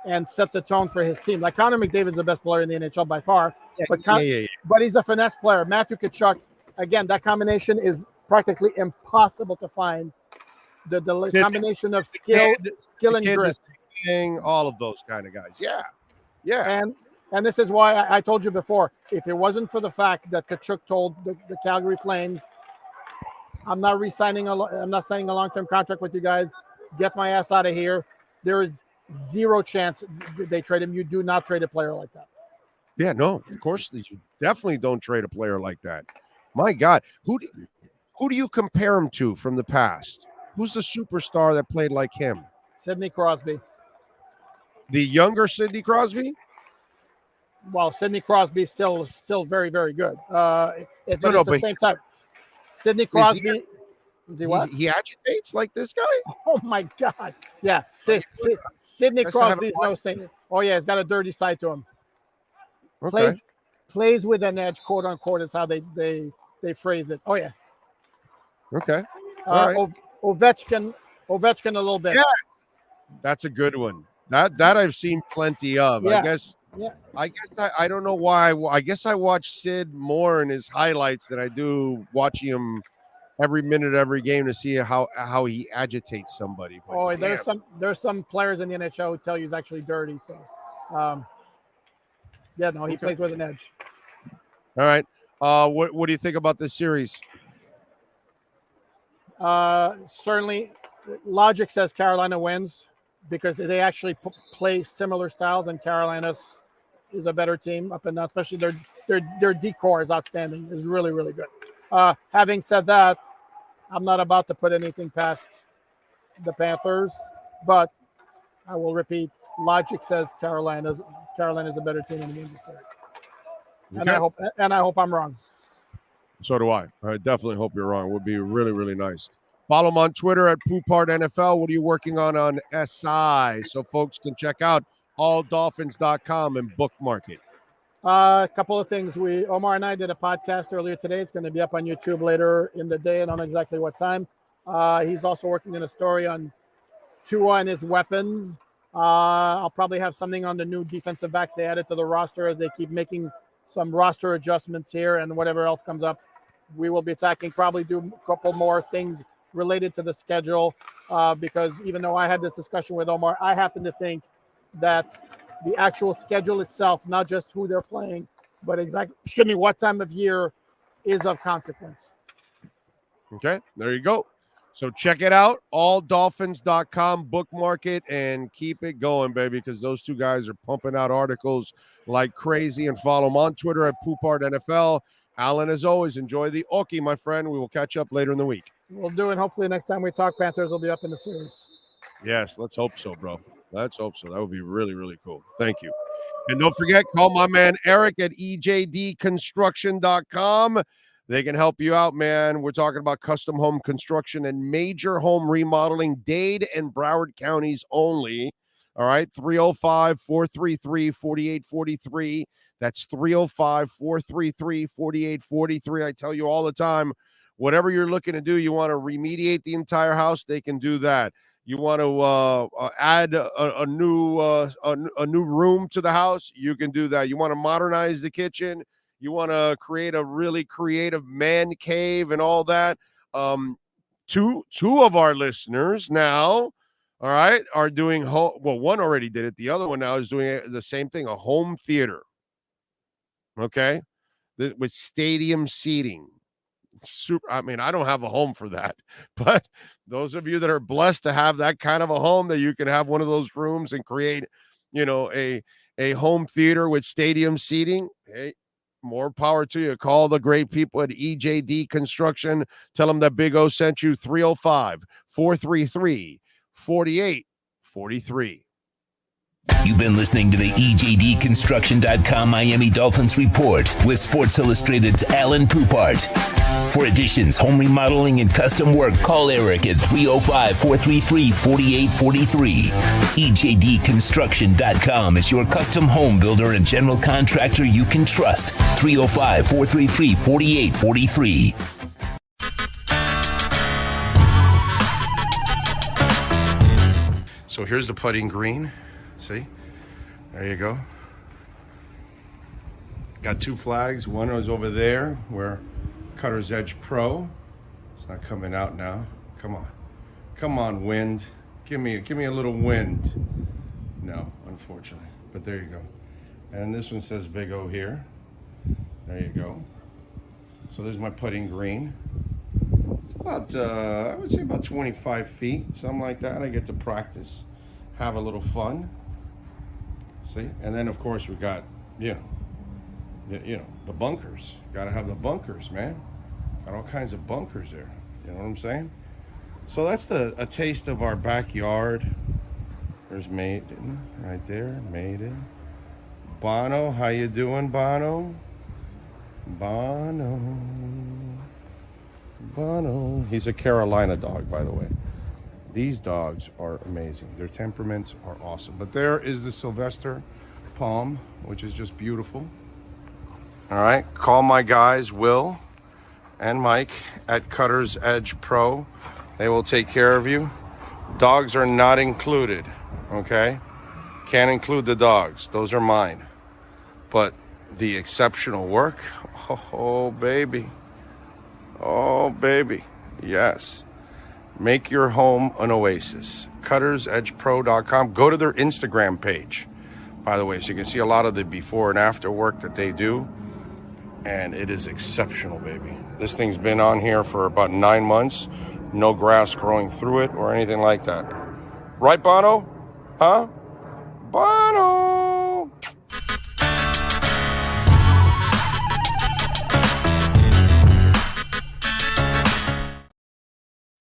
and set the tone for his team. Like Connor McDavid's the best player in the NHL by far, but he's a finesse player. Matthew Tkachuk, again, that combination is practically impossible to find. The combination of skill and grit. All of those kind of guys. Yeah. And this is why I told you before, if it wasn't for the fact that Tkachuk told the Calgary Flames, I'm not signing a long-term contract with you guys. Get my ass out of here. There is zero chance they trade him. You do not trade a player like that. Yeah, no, of course you definitely don't trade a player like that. My God, who do you compare him to from the past? Who's the superstar that played like him? Sidney Crosby. The younger Sidney Crosby? Well, Sidney Crosby is still very, very good. But it's the same type. Sidney Crosby. Is he what? He agitates like this guy? Oh, my God. Yeah. Sidney Crosby is no saint. Oh, yeah, he's got a dirty side to him. Okay. Plays with an edge, quote unquote, is how they phrase it. Oh, yeah. Okay. All right. Ovechkin a little bit. Yes. That's a good one. That I've seen plenty of. Yeah. I guess I don't know why. I guess I watch Sid more in his highlights than I do watching him every minute, every game to see how he agitates somebody. But there's some players in the NHL who tell you he's actually dirty. So, he plays with an edge. All right. What do you think about this series? Certainly, logic says Carolina wins because they actually play similar styles, and Carolina is a better team up and down. Especially their decor is outstanding. Is really, really good. Having said that, I'm not about to put anything past the Panthers, but I will repeat: logic says Carolina's a better team in the series, okay. and I hope I'm wrong. So do I. I definitely hope you're wrong. It would be really, really nice. Follow him on Twitter at Poupart NFL. What are you working on SI? So folks can check out alldolphins.com and bookmark it. A couple of things. Omar and I did a podcast earlier today. It's going to be up on YouTube later in the day. I don't know exactly what time. He's also working on a story on Tua and his weapons. I'll probably have something on the new defensive backs they added to the roster as they keep making some roster adjustments here, and whatever else comes up, we will be attacking. Probably do a couple more things related to the schedule because even though I had this discussion with Omar, I happen to think that the actual schedule itself, not just who they're playing, but what time of year is of consequence. Okay, there you go. So check it out, alldolphins.com, bookmark it, and keep it going, baby, because those two guys are pumping out articles like crazy. And follow them on Twitter at Poupart NFL. Alan, as always, enjoy the Oki, my friend. We will catch up later in the week. We'll do it. Hopefully next time we talk, Panthers will be up in the series. Yes, let's hope so, bro. Let's hope so. That would be really, really cool. Thank you. And don't forget, call my man Eric at ejdconstruction.com. They can help you out, man. We're talking about custom home construction and major home remodeling, Dade and Broward counties only. All right, 305-433-4843. That's 305-433-4843. I tell you all the time, whatever you're looking to do, you want to remediate the entire house, they can do that. You want to add a new room to the house, you can do that. You want to modernize the kitchen, you want to create a really creative man cave and all that. Two of our listeners now, all right, are doing one already did it. The other one now is doing the same thing, a home theater. Okay, with stadium seating. Super. I mean, I don't have a home for that, but those of you that are blessed to have that kind of a home that you can have one of those rooms and create, a home theater with stadium seating. Hey, more power to you. Call the great people at EJD Construction. Tell them that Big O sent you. 305-433-4843. You've been listening to the EJDconstruction.com Miami Dolphins Report with Sports Illustrated's Alan Poupart. For additions, home remodeling, and custom work, call Eric at 305-433-4843. EJDconstruction.com is your custom home builder and general contractor you can trust. 305-433-4843. So here's the putting green. See? There you go. Got two flags. One is over there where Cutter's Edge Pro. It's not coming out now. Come on. Come on, wind. Give me a little wind. No, unfortunately. But there you go. And this one says Big O here. There you go. So there's my putting green. It's about, I would say about 25 feet, something like that. I get to practice, have a little fun. See? And then, of course, we got, the bunkers. Got to have the bunkers, man. Got all kinds of bunkers there. You know what I'm saying? So that's a taste of our backyard. There's Maiden right there. Maiden. Bono, how you doing, Bono? Bono. He's a Carolina dog, by the way. These dogs are amazing. Their temperaments are awesome. But there is the Sylvester Palm, which is just beautiful. All right, call my guys, Will and Mike at Cutter's Edge Pro. They will take care of you. Dogs are not included, okay? Can't include the dogs. Those are mine. But the exceptional work, oh, baby. Oh, baby. Yes. Make your home an oasis. CuttersEdgePro.com. Go to their Instagram page, by the way, so you can see a lot of the before and after work that they do. And it is exceptional, baby. This thing's been on here for about 9 months. No grass growing through it or anything like that. Right, Bono? Huh? Bono!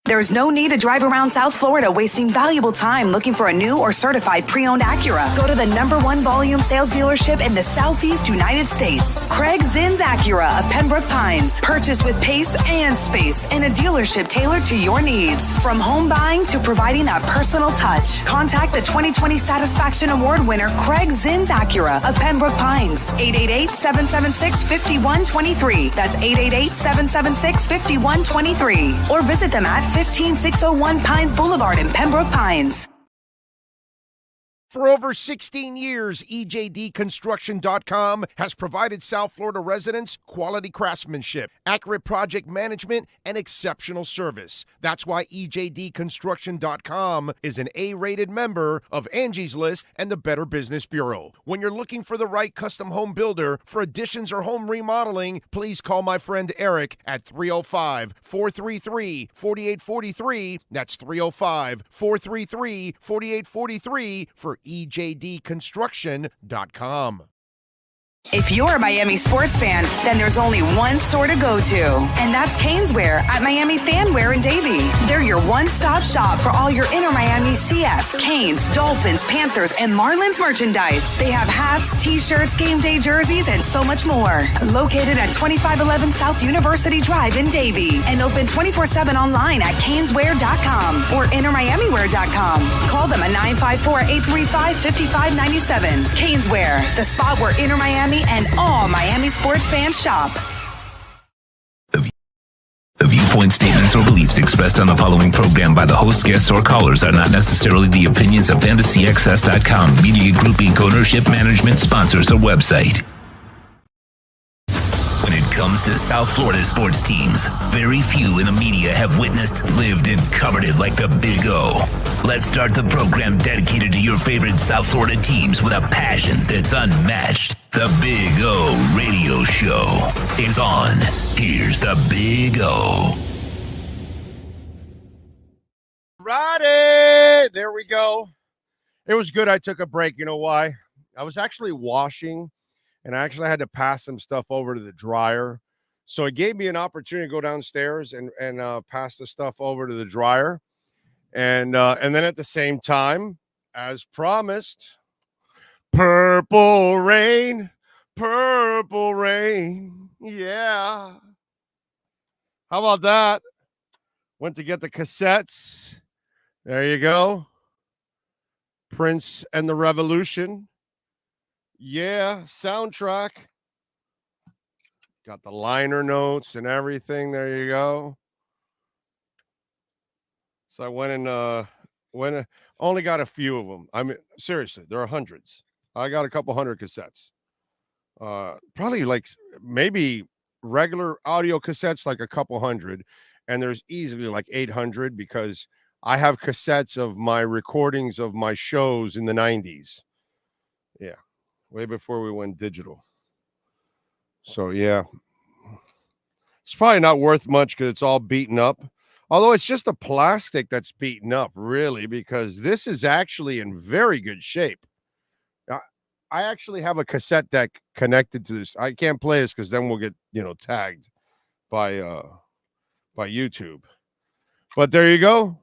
There's no need to drive around South Florida wasting valuable time looking for a new or certified pre-owned Acura. Go to the #1 volume sales dealership in the Southeast United States. Craig Zinn's Acura of Pembroke Pines. Purchase with pace and space in a dealership tailored to your needs. From home buying to providing that personal touch. Contact the 2020 Satisfaction Award winner Craig Zinn's Acura of Pembroke Pines. 888-776-5123. That's 888-776-5123. Or visit them at 15601 Pines Boulevard in Pembroke Pines. For over 16 years, EJDconstruction.com has provided South Florida residents quality craftsmanship, accurate project management, and exceptional service. That's why EJDconstruction.com is an A-rated member of Angie's List and the Better Business Bureau. When you're looking for the right custom home builder for additions or home remodeling, please call my friend Eric at 305-433-4843. That's 305-433-4843 for EJDconstruction.com. If you're a Miami sports fan, then there's only one store to go to, and that's Caneswear at Miami Fanwear in Davie. They're your one-stop shop for all your inner Miami CF, Canes, Dolphins, Panthers, and Marlins merchandise. They have hats, t-shirts, game day jerseys, and so much more. Located at 2511 South University Drive in Davie, and open 24/7 online at caneswear.com or innermiamiwear.com. Call them at 954-835-5597. Caneswear, the spot where inner Miami and all Miami sports fans shop. The viewpoints, statements, or beliefs expressed on the following program by the host, guests, or callers are not necessarily the opinions of FantasyAccess.com, Media Group Inc. ownership, management, sponsors, or website. When it comes to South Florida sports teams, very few in the media have witnessed, lived, and covered it like the Big O. Let's start the program dedicated to your favorite South Florida teams with a passion that's unmatched. The Big O Radio Show is on. Here's the Big O. Righty! There we go. It was good I took a break. You know why? I was actually washing, and I actually had to pass some stuff over to the dryer. So it gave me an opportunity to go downstairs and pass the stuff over to the dryer. And then at the same time, as promised, Purple Rain, Purple Rain. Yeah. How about that? Went to get the cassettes. There you go. Prince and the Revolution. Yeah, soundtrack. Got the liner notes and everything. There you go. So I went and only got a few of them. I mean, seriously, there are hundreds. I got a couple hundred cassettes. Probably like maybe regular audio cassettes, like a couple hundred, and there's easily like 800 because I have cassettes of my recordings of my shows in the 90s. Yeah, way before we went digital. So yeah, it's probably not worth much because it's all beaten up. Although it's just the plastic that's beaten up, really, because this is actually in very good shape. I actually have a cassette deck connected to this. I can't play this because then we'll get, tagged by YouTube. But there you go.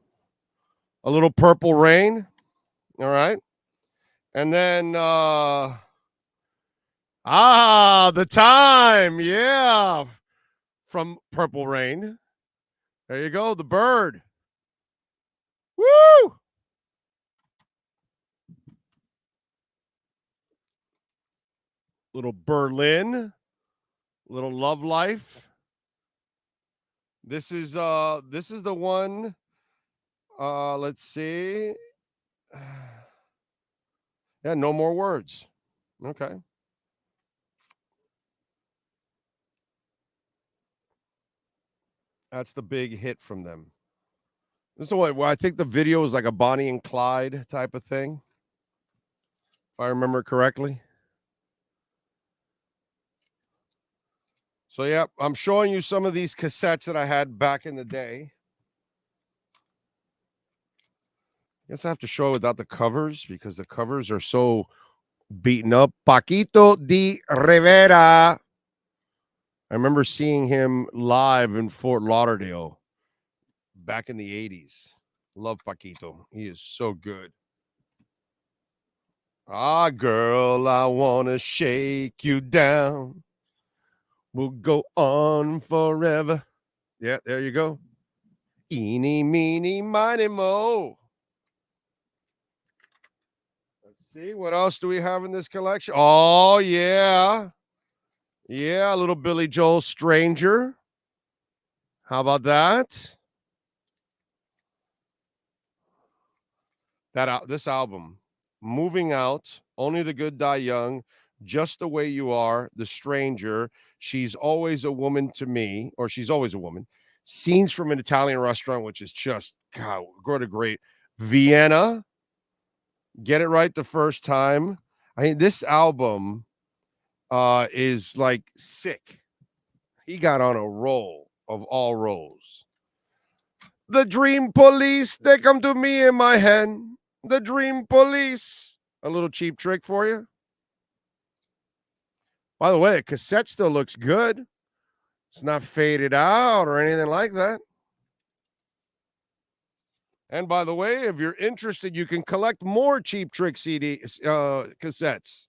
A little Purple Rain. All right. And then the time. Yeah. From Purple Rain. There you go. The bird. Woo! Little Berlin. Little Love Life. This is the one. Let's see. Yeah, No More Words. Okay. That's the big hit from them. This is the one where I think the video is like a Bonnie and Clyde type of thing, if I remember correctly. So, yeah, I'm showing you some of these cassettes that I had back in the day. I guess I have to show without the covers because the covers are so beaten up. Paquito de Rivera. I remember seeing him live in Fort Lauderdale back in the 80s. Love Paquito. He is so good. Ah, girl, I want to shake you down. We'll go on forever. Yeah, there you go. Eeny, meeny, miny, mo. Let's see. What else do we have in this collection? Oh, yeah. Yeah, a little Billy Joel Stranger. How about that? This album, Moving Out, Only the Good Die Young, Just the Way You Are, The Stranger, She's Always a Woman to Me, or She's Always a Woman, Scenes from an Italian Restaurant, which is just, God, what a great, Vienna, Get It Right the First Time. I mean, this album is like sick. He got on a roll of all rolls. The Dream Police, they come to me in my head. The Dream Police. A little Cheap Trick for you. By the way, the cassette still looks good. It's not faded out or anything like that. And by the way, if you're interested, you can collect more Cheap Trick cassettes.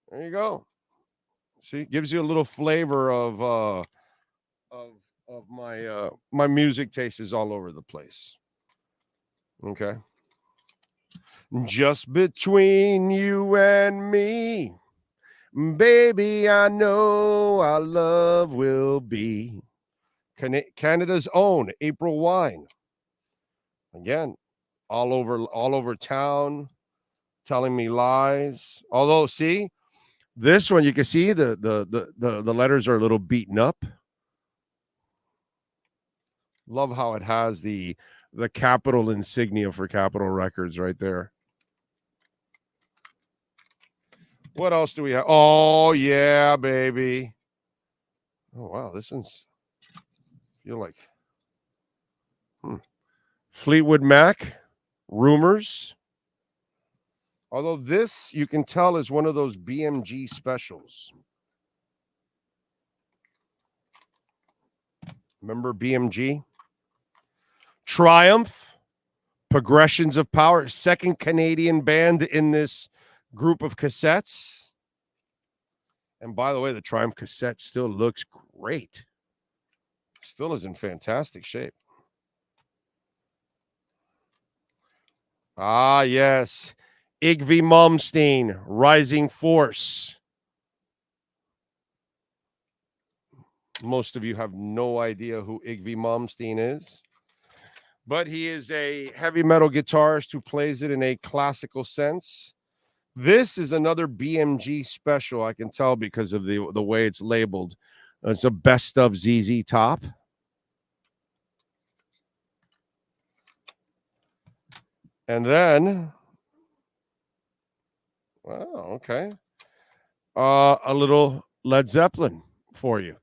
There you go. See, it gives you a little flavor of my my music taste is all over the place. Okay. Just between you and me, baby, I know our love will be. Canada's own April Wine. Again, all over town, telling me lies. Although, see, this one you can see the letters are a little beaten up. Love how it has the Capitol insignia for Capitol Records right there. What else do we have? Oh, yeah, baby. Oh, wow. This one's feel like Fleetwood Mac, Rumors. Although this, you can tell, is one of those BMG specials. Remember BMG? Triumph, Progressions of Power, second Canadian band in this group of cassettes. And by the way, the Triumph cassette still looks great. Still is in fantastic shape. Ah, yes. Yngwie Malmsteen, Rising Force. Most of you have no idea who Yngwie Malmsteen is, but he is a heavy metal guitarist who plays it in a classical sense. This is another BMG special, I can tell because of the way it's labeled. It's a best of ZZ Top. And then, wow, okay. A little Led Zeppelin for you.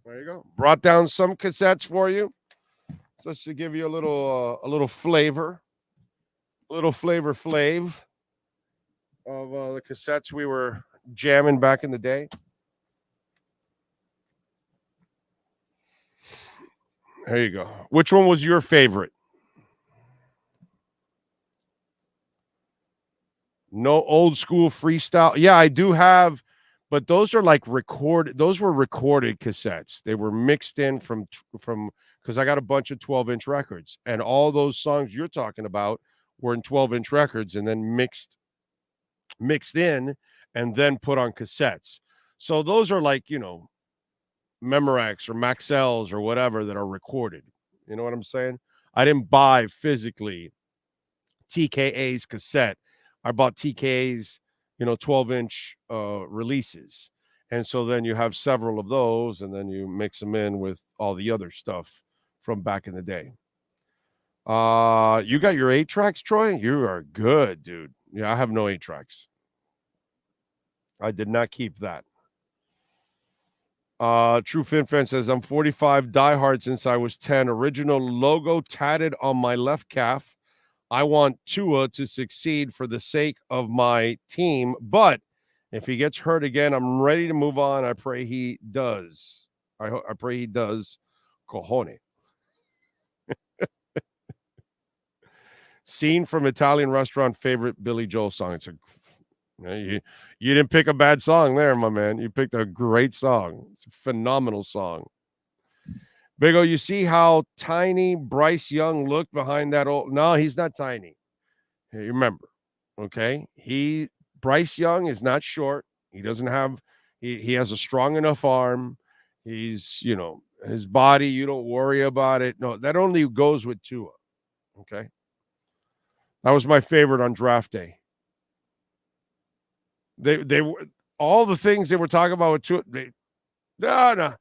There you go. Brought down some cassettes for you, just to give you a little flavor, a little flavor flav of the cassettes we were jamming back in the day. There you go. Which one was your favorite? No old school freestyle. Yeah, I do have, but those are like recorded. Those were recorded cassettes. They were mixed in from because I got a bunch of 12-inch records, and all those songs you're talking about were in 12-inch records and then mixed in and then put on cassettes. So those are like, Memorex or Maxells or whatever that are recorded. You know what I'm saying? I didn't buy physically TKA's cassette. I bought TKA's, 12-inch releases. And so then you have several of those, and then you mix them in with all the other stuff from back in the day. You got your 8-tracks, Troy? You are good, dude. Yeah, I have no 8-tracks. I did not keep that. True FinFan says, I'm 45, diehard since I was 10. Original logo tatted on my left calf. I want Tua to succeed for the sake of my team, but if he gets hurt again, I'm ready to move on. I pray he does. I pray he does. Cojones. Scene from Italian restaurant, favorite Billy Joel song. It's you didn't pick a bad song there, my man. You picked a great song. It's a phenomenal song. Big O, you see how tiny Bryce Young looked behind that old... No, he's not tiny. Hey, remember, okay? Bryce Young is not short. He doesn't have... He has a strong enough arm. He's, his body, you don't worry about it. No, that only goes with Tua, okay? That was my favorite on draft day. They were all the things they were talking about with Tua. No.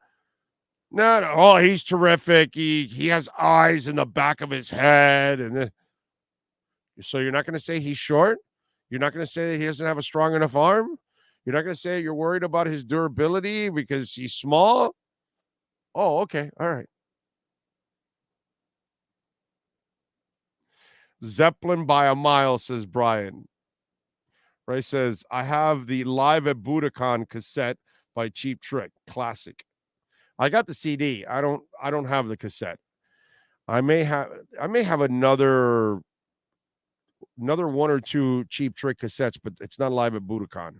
Oh, he's terrific. He has eyes in the back of his head, and so you're not going to say he's short. You're not going to say that he doesn't have a strong enough arm. You're not going to say you're worried about his durability because he's small. Oh, okay, all right. Zeppelin by a mile, says Brian. Ray says, I have the Live at Budokan cassette by Cheap Trick. Classic. I got the CD. I don't have the cassette. I may have another one or two Cheap Trick cassettes, but it's not Live at Budokan.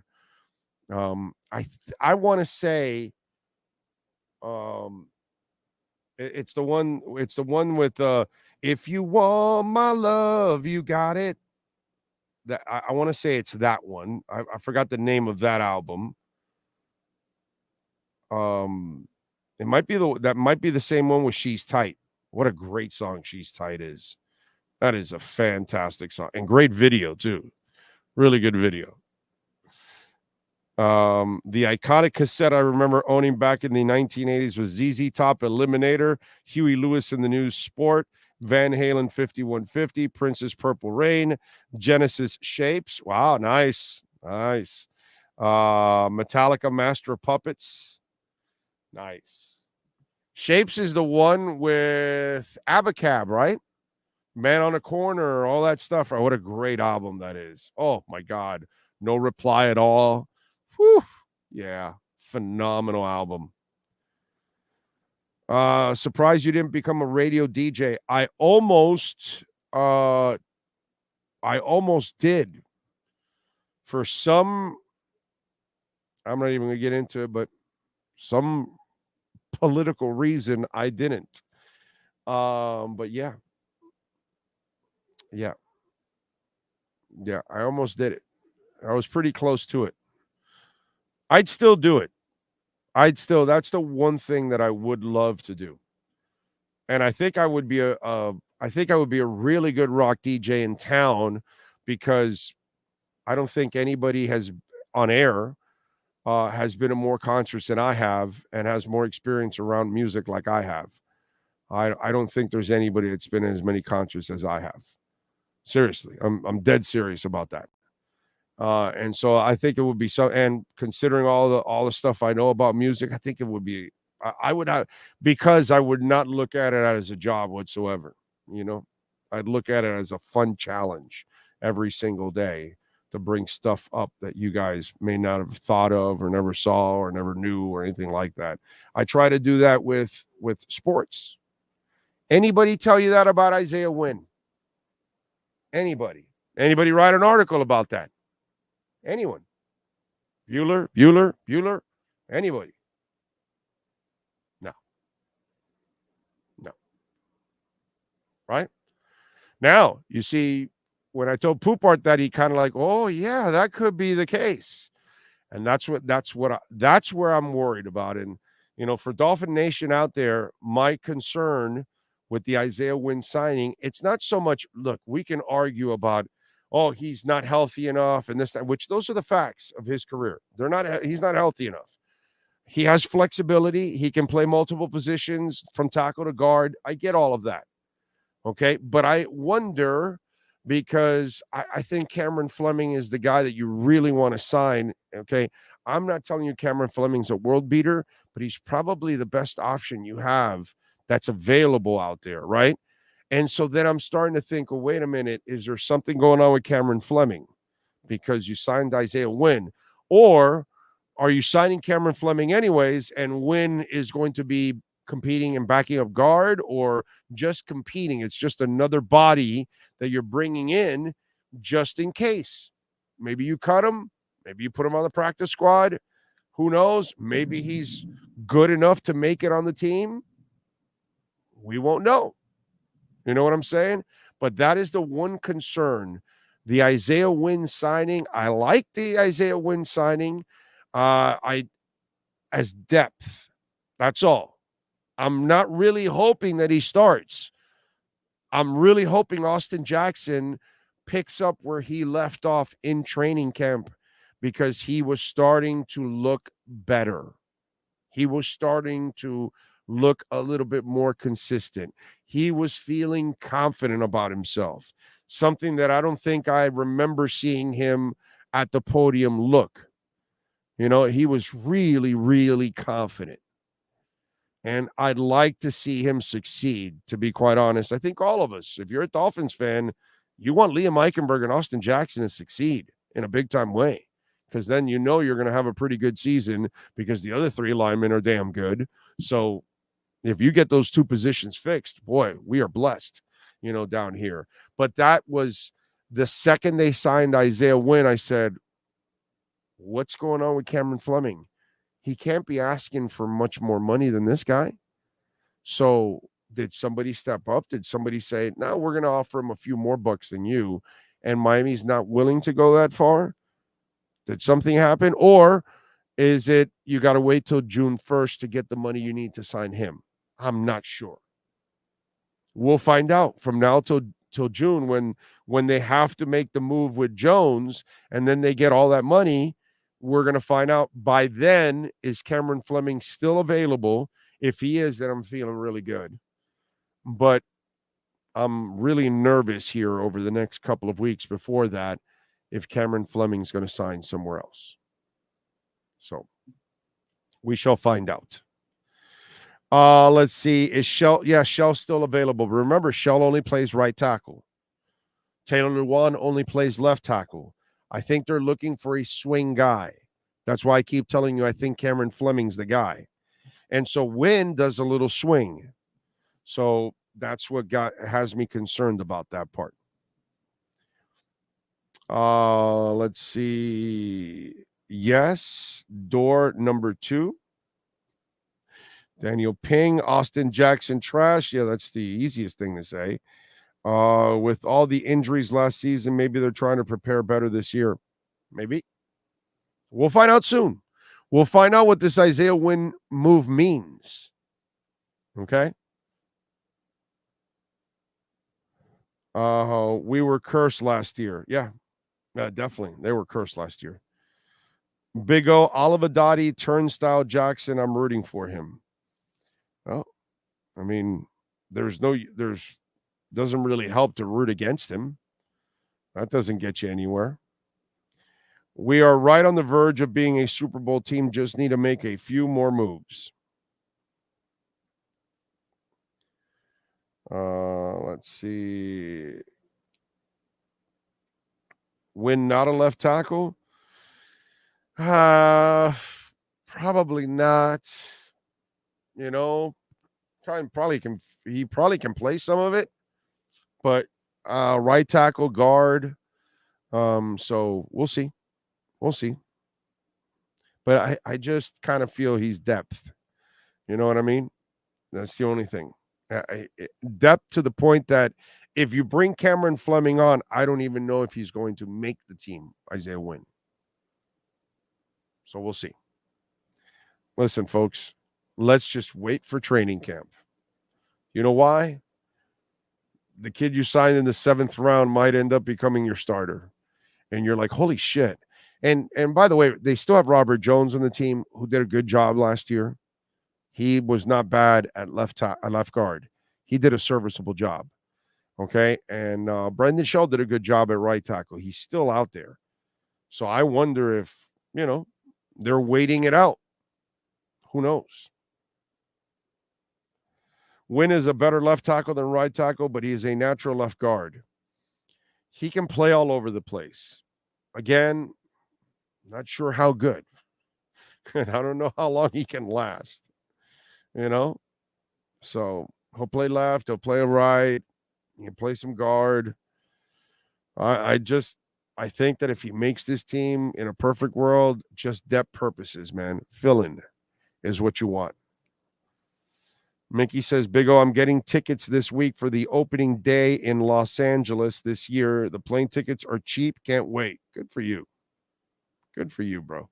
I want to say it's the one with if you want my love, you got it. That I want to say it's that one. I forgot the name of that album. It might be the same one with She's Tight. What a great song She's Tight is. That is a fantastic song and great video too. Really good video. The iconic cassette I remember owning back in the 1980s was ZZ Top Eliminator, Huey Lewis in the New Sport, Van Halen 5150, Prince's Purple Rain, Genesis Shapes. Wow, nice. Metallica Master of Puppets. Nice. Shapes is the one with Abacab, right? Man on a Corner, all that stuff. Oh, what a great album that is. Oh, my God. No Reply at All. Whew. Yeah, phenomenal album. Surprised you didn't become a radio DJ. I almost I almost did. For some, I'm not even going to get into it, but some political reason, I didn't. But yeah. Yeah. Yeah, I almost did it. I was pretty close to it. I'd still do it. That's the one thing that I would love to do. And I think I would be a really good rock DJ in town, because I don't think anybody has on air has been to more concerts than I have and has more experience around music like I have. I don't think there's anybody that's been in as many concerts as I have. Seriously, I'm dead serious about that. And so I think it would be so. And considering all the stuff I know about music, I think it would be. I would have, because I would not look at it as a job whatsoever. You know, I'd look at it as a fun challenge every single day to bring stuff up that you guys may not have thought of or never saw or never knew or anything like that. I try to do that with sports. Anybody tell you that about Isaiah Wynn? Anybody write an article about that? Anyone? Bueller, anybody? No. Right? Now, you see, when I told Poopart that, he kind of like, oh yeah, that could be the case. And that's where I'm worried about. And, for Dolphin Nation out there, my concern with the Isaiah Wynn signing, it's not so much, look, we can argue about, oh, he's not healthy enough and this, that, which those are the facts of his career. He's not healthy enough. He has flexibility. He can play multiple positions from tackle to guard. I get all of that. Okay. But I wonder, because I think Cameron Fleming is the guy that you really want to sign. Okay. I'm not telling you Cameron Fleming's a world beater, but he's probably the best option you have that's available out there. Right. And so then I'm starting to think, oh, wait a minute, is there something going on with Cameron Fleming because you signed Isaiah Wynn? Or are you signing Cameron Fleming anyways, and Wynn is going to be competing and backing up guard, or just competing? It's just another body that you're bringing in just in case. Maybe you cut him. Maybe you put him on the practice squad. Who knows? Maybe he's good enough to make it on the team. We won't know. You know what I'm saying? But that is the one concern. The Isaiah Wynn signing, I like the Isaiah Wynn signing. As depth. That's all. I'm not really hoping that he starts. I'm really hoping Austin Jackson picks up where he left off in training camp, because he was starting to look better. He was starting to look a little bit more consistent. He was feeling confident about himself, something that I don't think I remember seeing him at the podium look. He was really, really confident. And I'd like to see him succeed, to be quite honest. I think all of us, if you're a Dolphins fan, you want Liam Eichenberg and Austin Jackson to succeed in a big-time way, because then you're going to have a pretty good season, because the other three linemen are damn good. So if you get those two positions fixed, boy, we are blessed, down here. But that was the second they signed Isaiah Wynn, I said, what's going on with Cameron Fleming? He can't be asking for much more money than this guy. So did somebody step up? Did somebody say, no, we're going to offer him a few more bucks than you, and Miami's not willing to go that far? Did something happen? Or is it you got to wait till June 1st to get the money you need to sign him? I'm not sure. We'll find out from now till June, when they have to make the move with Jones, and then they get all that money. We're going to find out. By then, is Cameron Fleming still available? If he is, then I'm feeling really good. But I'm really nervous here over the next couple of weeks before that, if Cameron Fleming's going to sign somewhere else. So we shall find out. Let's see. Is Shell? Yeah, Shell's still available. Remember, Shell only plays right tackle. Taylor Lewan only plays left tackle. I think they're looking for a swing guy. That's why I keep telling you I think Cameron Fleming's the guy. And so Wynn does a little swing. So that's what has me concerned about that part. Let's see. Yes, door number 2. Daniel Ping, Austin Jackson trash. Yeah, that's the easiest thing to say. With all the injuries last season, maybe they're trying to prepare better this year. Maybe. We'll find out soon. We'll find out what this Isaiah Wynn move means. Okay? We were cursed last year. Yeah, definitely. They were cursed last year. Big O, Oliver Turnstile Jackson. I'm rooting for him. Well, I mean, there's doesn't really help to root against him. That doesn't get you anywhere. We are right on the verge of being a Super Bowl team. Just need to make a few more moves. Let's see. Win not a left tackle? Probably not. You know, he probably can play some of it, but right tackle, guard. So we'll see. We'll see. But I just kind of feel he's depth. You know what I mean? That's the only thing. Depth to the point that if you bring Cameron Fleming on, I don't even know if he's going to make the team, Isaiah Wynn. So we'll see. Listen, folks, let's just wait for training camp. You know why? The kid you signed in the 7th round might end up becoming your starter. And you're like, holy shit. And by the way, they still have Robert Jones on the team, who did a good job last year. He was not bad at left guard. He did a serviceable job. Okay. And Brendan Shell did a good job at right tackle. He's still out there. So I wonder if, they're waiting it out. Who knows? Wynn is a better left tackle than right tackle, but he is a natural left guard. He can play all over the place. Again, not sure how good. And I don't know how long he can last. So he'll play left, he'll play right, he'll play some guard. I think that if he makes this team in a perfect world, just depth purposes, man, fill in is what you want. Mickey says, Big O, I'm getting tickets this week for the opening day in Los Angeles this year. The plane tickets are cheap. Can't wait. Good for you. Good for you, bro.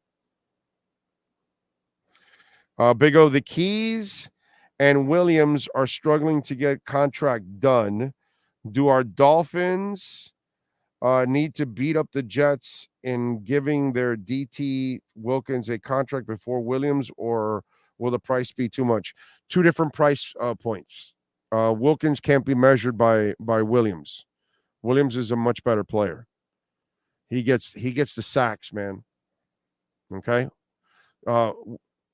Big O, the Keys and Williams are struggling to get contract done. Do our Dolphins need to beat up the Jets in giving their DT Wilkins a contract before Williams, or will the price be too much? Two different price points. Wilkins can't be measured by Williams. Williams is a much better player. He gets the sacks, man. Okay.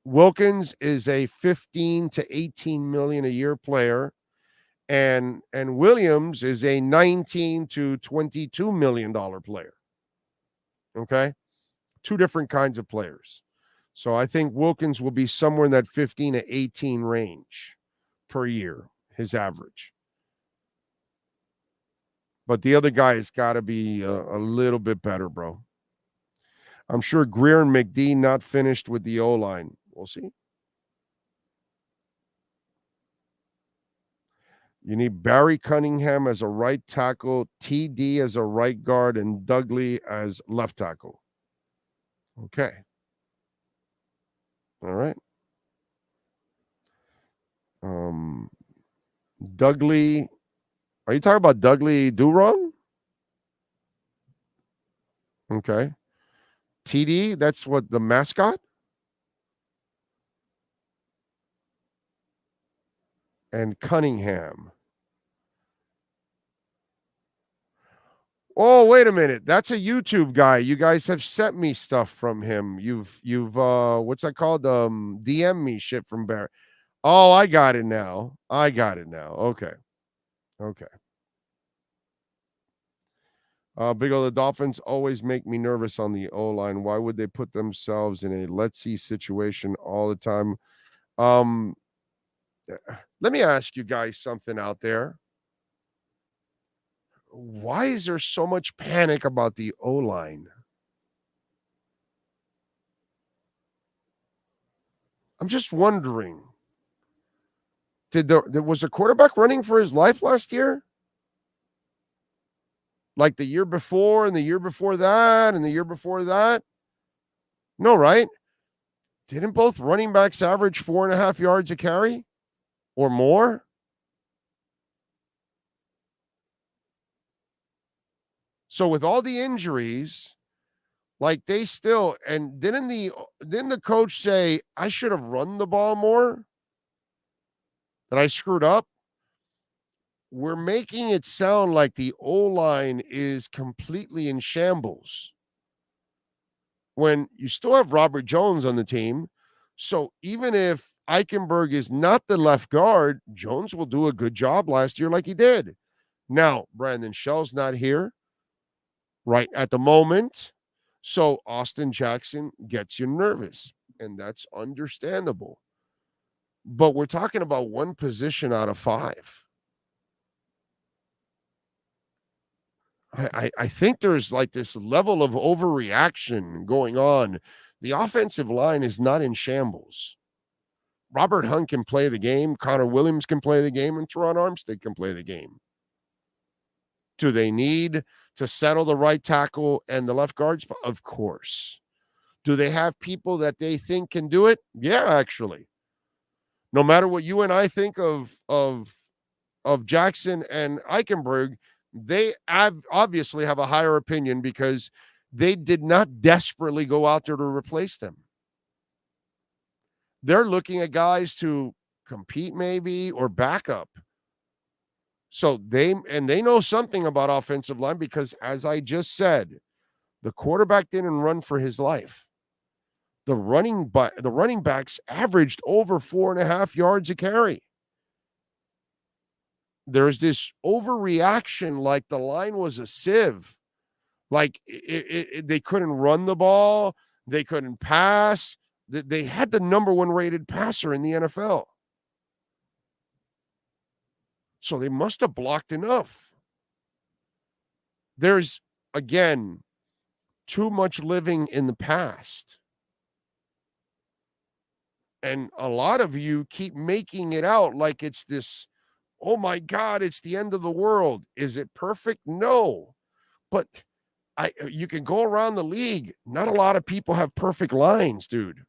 Wilkins is a 15 to 18 million a year player, and Williams is a 19 to 22 million dollar player. Okay? Two different kinds of players. So I think Wilkins will be somewhere in that 15 to 18 range per year, his average. But the other guy has got to be a little bit better, bro. I'm sure Greer and McD not finished with the O-line. We'll see. You need Barry Cunningham as a right tackle, TD as a right guard, and Dudley as left tackle. Okay. All right. Dudley. Are you talking about Dudley Durong? Okay. TD, that's what, the mascot? And Cunningham. Oh, wait a minute. That's a YouTube guy. You guys have sent me stuff from him. You've what's that called? DM me shit from Barry. Oh, I got it now. Okay. Big O, the Dolphins always make me nervous on the O-line. Why would they put themselves in a let's see situation all the time? Let me ask you guys something out there. why is there so much panic about the O-line? I'm just wondering. Was the quarterback running for his life last year? Like the year before and the year before that and the year before that? No, right? Didn't both running backs average 4.5 yards a carry or more? So with all the injuries, like they still, and didn't the coach say, I should have run the ball more? That I screwed up? We're making it sound like the O-line is completely in shambles when you still have Robert Jones on the team. So even if Eichenberg is not the left guard, Jones will do a good job last year like he did. Now, Brandon Shell's not here right at the moment. So Austin Jackson gets you nervous, and that's understandable. But we're talking about one position out of 5. I think there's like this level of overreaction going on. The offensive line is not in shambles. Robert Hunt can play the game, Connor Williams can play the game, and Teron Armstead can play the game. Do they need to settle the right tackle and the left guards? Of course. Do they have people that they think can do it? Yeah, actually. No matter what you and I think of Jackson and Eichenberg, they obviously have a higher opinion because they did not desperately go out there to replace them. They're looking at guys to compete maybe or back up. So they know something about offensive line because, as I just said, the quarterback didn't run for his life. The running backs averaged over 4.5 yards a carry. There's this overreaction like the line was a sieve. Like they couldn't run the ball. They couldn't pass. They had the number 1 rated passer in the NFL. So they must have blocked enough. There's, again, too much living in the past. And a lot of you keep making it out like it's this, oh my God, it's the end of the world. Is it perfect? No. But you can go around the league. Not a lot of people have perfect lines, dude.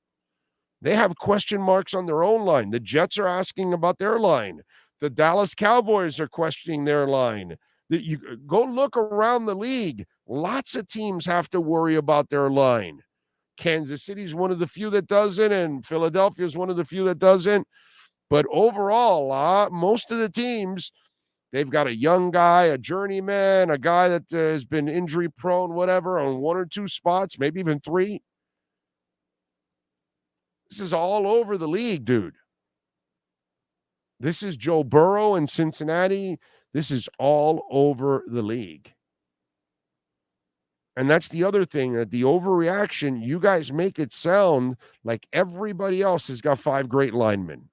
They have question marks on their own line. The Jets are asking about their line. The Dallas Cowboys are questioning their line. You go look around the league. Lots of teams have to worry about their line. Kansas City is one of the few that doesn't, and Philadelphia is one of the few that doesn't. But overall, most of the teams, they've got a young guy, a journeyman, a guy that has been injury prone, whatever, on 1 or 2 spots, maybe even 3. This is all over the league, dude. This is Joe Burrow in Cincinnati. This is all over the league. And that's the other thing, that the overreaction, you guys make it sound like everybody else has got 5 great linemen.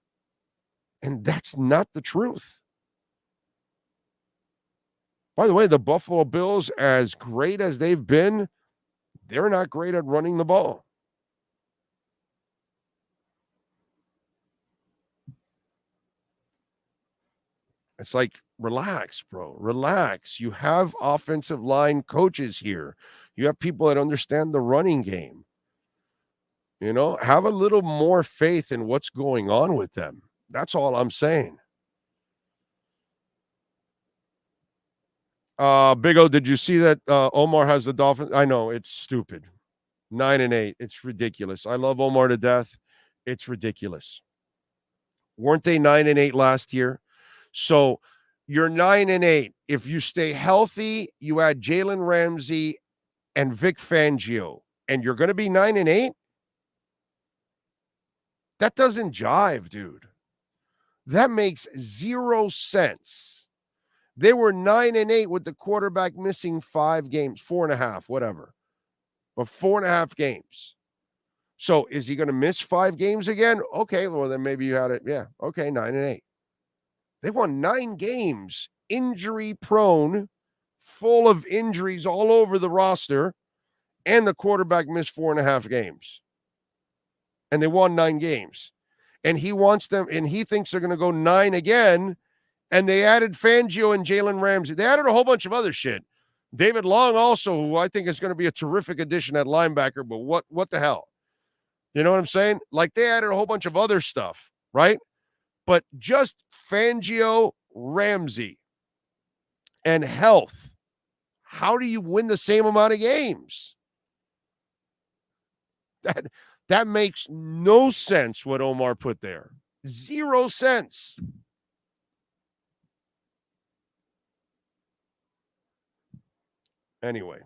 And that's not the truth. By the way, the Buffalo Bills, as great as they've been, they're not great at running the ball. It's like, relax, bro. Relax. You have offensive line coaches here. You have people that understand the running game. You know, have a little more faith in what's going on with them. That's all I'm saying. Big O, did you see that Omar has the Dolphins? I know, it's stupid. 9-8. It's ridiculous. I love Omar to death. It's ridiculous. Weren't they 9-8 last year? So you're 9-8. If you stay healthy, you add Jalen Ramsey and Vic Fangio, and you're going to be 9-8? That doesn't jive, dude. That makes 0 sense. They were 9-8 with the quarterback missing 5 games, 4.5, whatever. But 4.5 games. So is he going to miss 5 games again? Okay, well, then maybe you had it. Yeah, okay, 9-8. They won 9 games, injury prone, full of injuries all over the roster, and the quarterback missed 4.5 games. And they won 9 games. And he wants them, and he thinks they're going to go 9 again. And they added Fangio and Jalen Ramsey. They added a whole bunch of other shit. David Long also, who I think is going to be a terrific addition at linebacker, but what the hell? You know what I'm saying? Like, they added a whole bunch of other stuff, right? But just Fangio, Ramsey, and health. How do you win the same amount of games? That makes no sense what Omar put there. 0 sense. Anyway,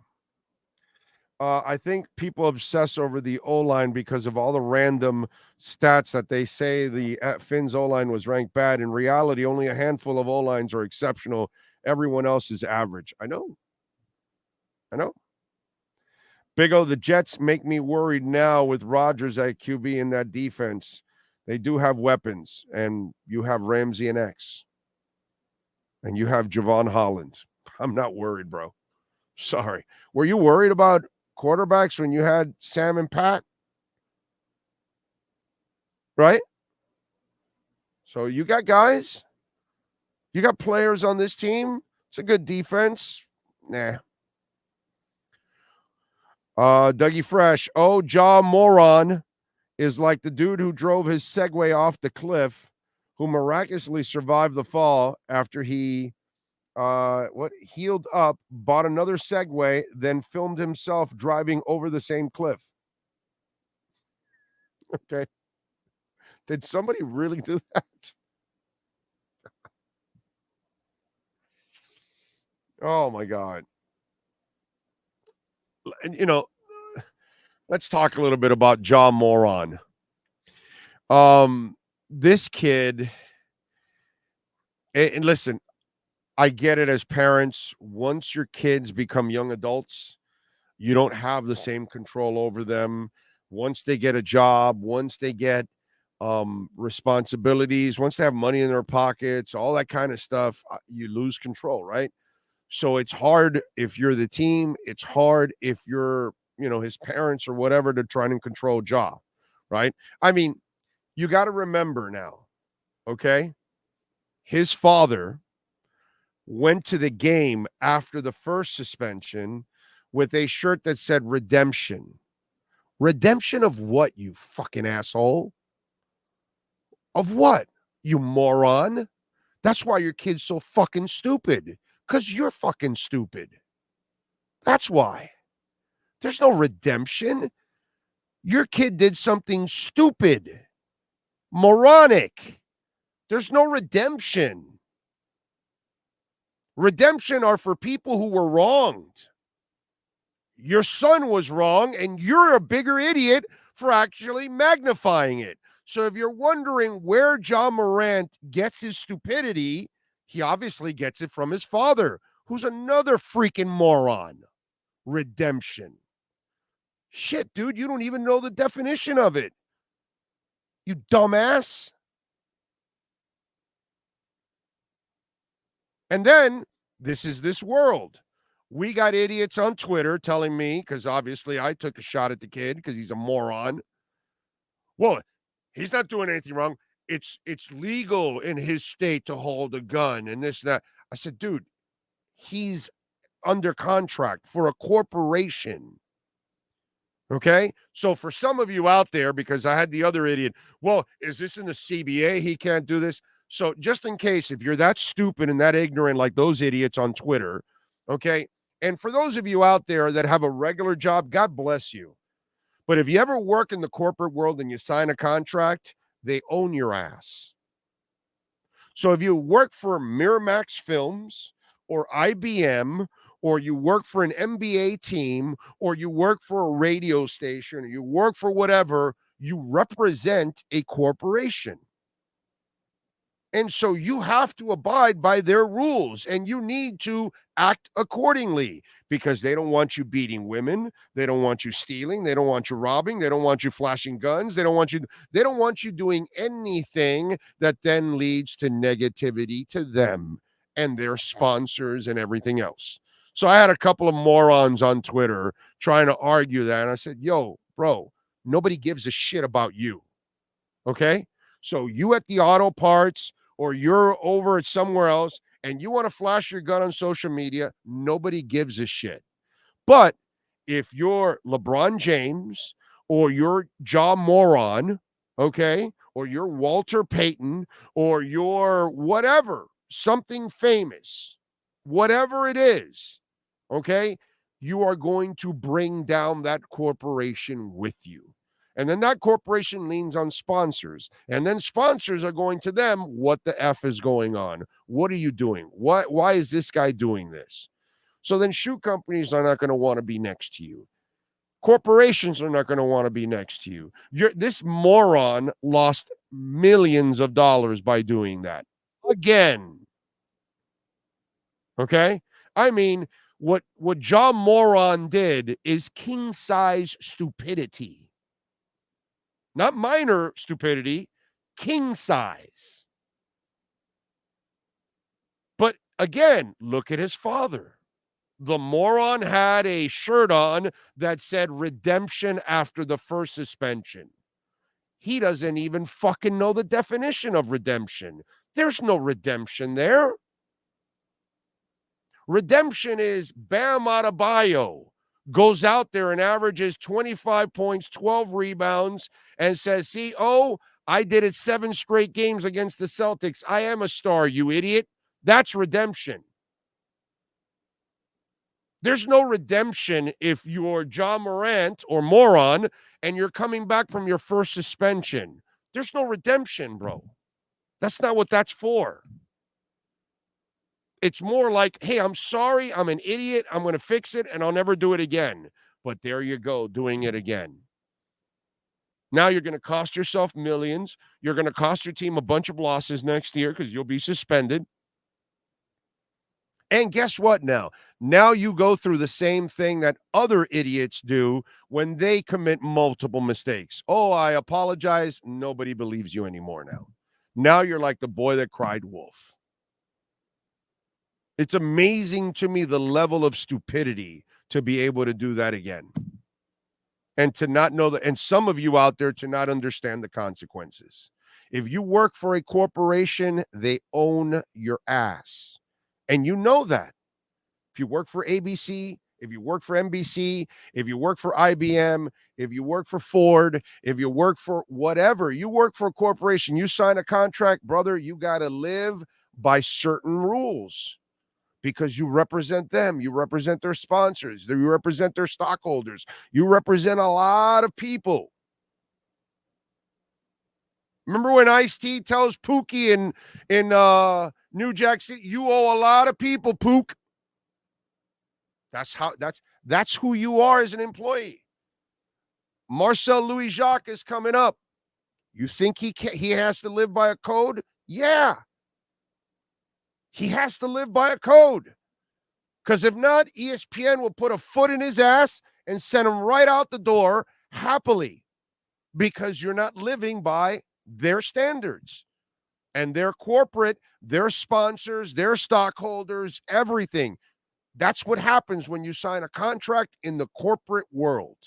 I think people obsess over the O-line because of all the random stats that they say the Finn's O-line was ranked bad. In reality, only a handful of O-lines are exceptional. Everyone else is average. I know. Big O, the Jets make me worried now with Rodgers at QB in that defense. They do have weapons, and you have Ramsey and X. And you have Javon Holland. I'm not worried, bro. Sorry. Were you worried about quarterbacks when you had Sam and Pat? Right? So you got guys. You got players on this team. It's a good defense. Nah. Dougie Fresh. Oh, Ja Moron is like the dude who drove his Segway off the cliff, who miraculously survived the fall after he healed up, bought another Segway, then filmed himself driving over the same cliff. Okay. Did somebody really do that? Oh my God. And let's talk a little bit about Ja Moron. This kid, and listen, I get it as parents. Once your kids become young adults, you don't have the same control over them. Once they get a job, once they get responsibilities, once they have money in their pockets, all that kind of stuff, you lose control, right? So it's hard if you're the team. It's hard if you're, his parents or whatever, to try and control Ja, right? I mean, you got to remember now, okay? His father went to the game after the first suspension with a shirt that said redemption. Redemption of what, you fucking asshole? Of what, you moron? That's why your kid's so fucking stupid. Because you're fucking stupid. That's why. There's no redemption. Your kid did something stupid, moronic. There's no redemption. Redemption are for people who were wronged. Your son was wrong, and you're a bigger idiot for actually magnifying it. So if you're wondering where Ja Morant gets his stupidity, he obviously gets it from his father, who's another freaking moron. Redemption. Shit, dude, you don't even know the definition of it. You dumbass. And then, this is this world. We got idiots on Twitter telling me, because obviously I took a shot at the kid because he's a moron. Well, he's not doing anything wrong. It's legal in his state to hold a gun and this and that. I said, dude, he's under contract for a corporation. Okay? So for some of you out there, because I had the other idiot, well, is this in the CBA? He can't do this. So just in case, if you're that stupid and that ignorant like those idiots on Twitter, okay? And for those of you out there that have a regular job, God bless you. But if you ever work in the corporate world and you sign a contract, they own your ass. So if you work for Miramax Films or IBM, or you work for an NBA team, or you work for a radio station, or you work for whatever, you represent a corporation. And so you have to abide by their rules, and you need to act accordingly, because they don't want you beating women. They don't want you stealing. They don't want you robbing. They don't want you flashing guns. They don't want you doing anything that then leads to negativity to them and their sponsors and everything else. So I had a couple of morons on Twitter trying to argue that. And I said, yo, bro, nobody gives a shit about you. Okay? So you at the auto parts or you're over at somewhere else and you want to flash your gun on social media, nobody gives a shit. But if you're LeBron James or you're Ja Moron, okay, or you're Walter Payton or you're whatever, something famous, whatever it is, okay, you are going to bring down that corporation with you. And then that corporation leans on sponsors. And then sponsors are going to them, what the F is going on? What are you doing? Why is this guy doing this? So then shoe companies are not going to want to be next to you. Corporations are not going to want to be next to you. This moron lost millions of dollars by doing that. Again. Okay? I mean, what Ja Moron did is king-size stupidity. Not minor stupidity, king size. But again, look at his father. The moron had a shirt on that said redemption after the first suspension. He doesn't even fucking know the definition of redemption. There's no redemption there. Redemption is Bam Adebayo goes out there and averages 25 points, 12 rebounds, and says, see, I did it 7 straight games against the Celtics. I am a star, you idiot. That's redemption. There's no redemption if you're Ja Morant or moron and you're coming back from your first suspension. There's no redemption, bro. That's not what that's for. It's more like, hey, I'm sorry, I'm an idiot, I'm going to fix it, and I'll never do it again. But there you go, doing it again. Now you're going to cost yourself millions. You're going to cost your team a bunch of losses next year because you'll be suspended. And guess what now? Now you go through the same thing that other idiots do when they commit multiple mistakes. Oh, I apologize. Nobody believes you anymore now. Now you're like the boy that cried wolf. It's amazing to me the level of stupidity to be able to do that again. And to not know that, and some of you out there to not understand the consequences. If you work for a corporation, they own your ass. And you know that. If you work for ABC, if you work for NBC, if you work for IBM, if you work for Ford, if you work for whatever, you work for a corporation, you sign a contract, brother, you got to live by certain rules. Because you represent them, you represent their sponsors, you represent their stockholders, you represent a lot of people. Remember when Ice-T tells Pookie in New Jack City, you owe a lot of people, Pook. That's who you are as an employee. Marcel Louis-Jacques is coming up. You think he has to live by a code? Yeah. He has to live by a code. Because if not, ESPN will put a foot in his ass and send him right out the door happily. Because you're not living by their standards. And their corporate, their sponsors, their stockholders, everything. That's what happens when you sign a contract in the corporate world.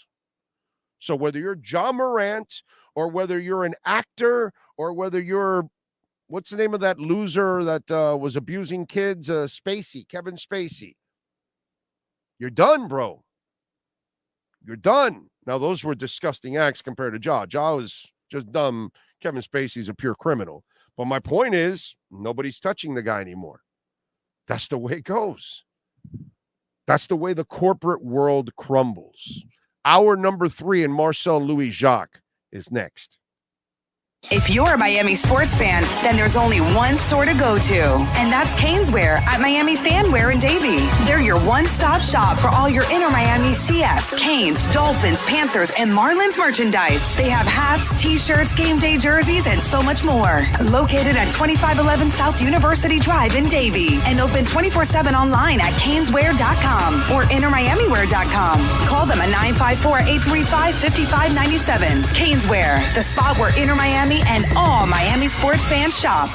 So whether you're Ja Morant or whether you're an actor or whether you're what's the name of that loser that was abusing kids? Kevin Spacey. You're done, bro. You're done. Now, those were disgusting acts compared to Ja. Ja was just dumb. Kevin Spacey's a pure criminal. But my point is, nobody's touching the guy anymore. That's the way it goes. That's the way the corporate world crumbles. Hour number 3 in Marcel Louis-Jacques is next. If you're a Miami sports fan, then there's only one store to go to, and that's Caneswear at Miami Fanwear in Davie. They're your one-stop shop for all your Inter Miami CF, Canes, Dolphins, Panthers, and Marlins merchandise. They have hats, t-shirts, game day jerseys, and so much more. Located at 2511 South University Drive in Davie, and open 24/7 online at caneswear.com or intermiamiwear.com. Call them at 954-835-5597. Caneswear, the spot where Inter Miami and all Miami sports fans shop.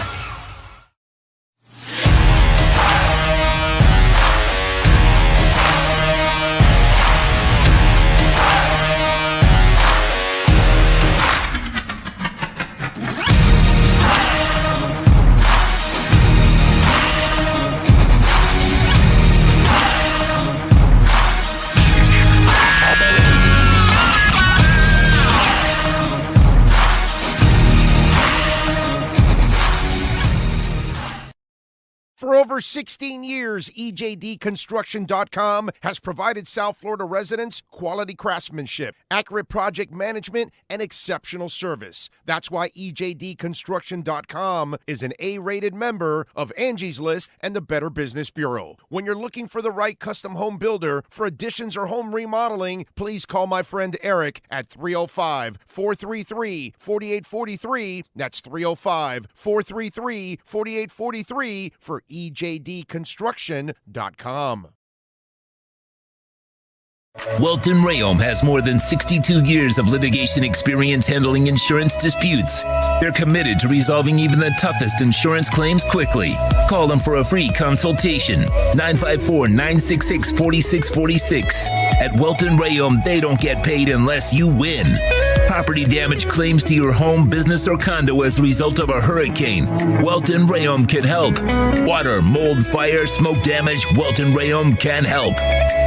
over 16 years, EJDconstruction.com has provided South Florida residents quality craftsmanship, accurate project management, and exceptional service. That's why EJDconstruction.com is an A-rated member of Angie's List and the Better Business Bureau. When you're looking for the right custom home builder for additions or home remodeling, please call my friend Eric at 305-433-4843. That's 305-433-4843 for EJDconstruction.com. Welton Rayom has more than 62 years of litigation experience handling insurance disputes. They're committed to resolving even the toughest insurance claims quickly. Call them for a free consultation. 954-966-4646. At Welton Rayom, they don't get paid unless you win. Property damage claims to your home, business, or condo as a result of a hurricane. Welton Rayom can help. Water, mold, fire, smoke damage, Welton Rayom can help.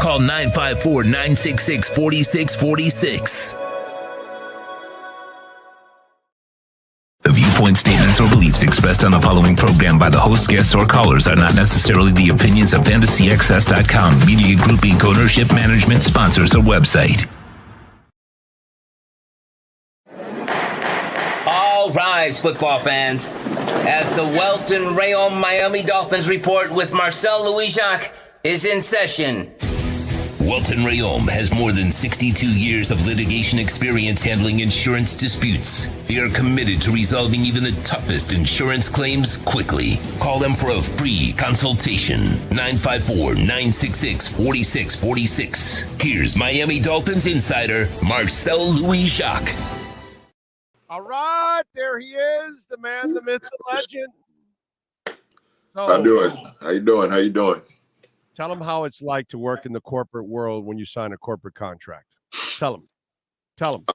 Call 954-966-4646. The viewpoint, statements, or beliefs expressed on the following program by the host, guests, or callers are not necessarily the opinions of FantasyXS.com, Media Group Inc., ownership, management, sponsors, or website. All rise, football fans, as the Welton Rayom Miami Dolphins report with Marcel Louis-Jacques is in session. Welton Rayom has more than 62 years of litigation experience handling insurance disputes. They are committed to resolving even the toughest insurance claims quickly. Call them for a free consultation. 954-966-4646. Here's Miami Dolphins insider Marcel Louis-Jacques. All right, there he is, the man, the myth, the legend. So, How you doing? Tell him how it's like to work in the corporate world when you sign a corporate contract. Tell him. Tell him.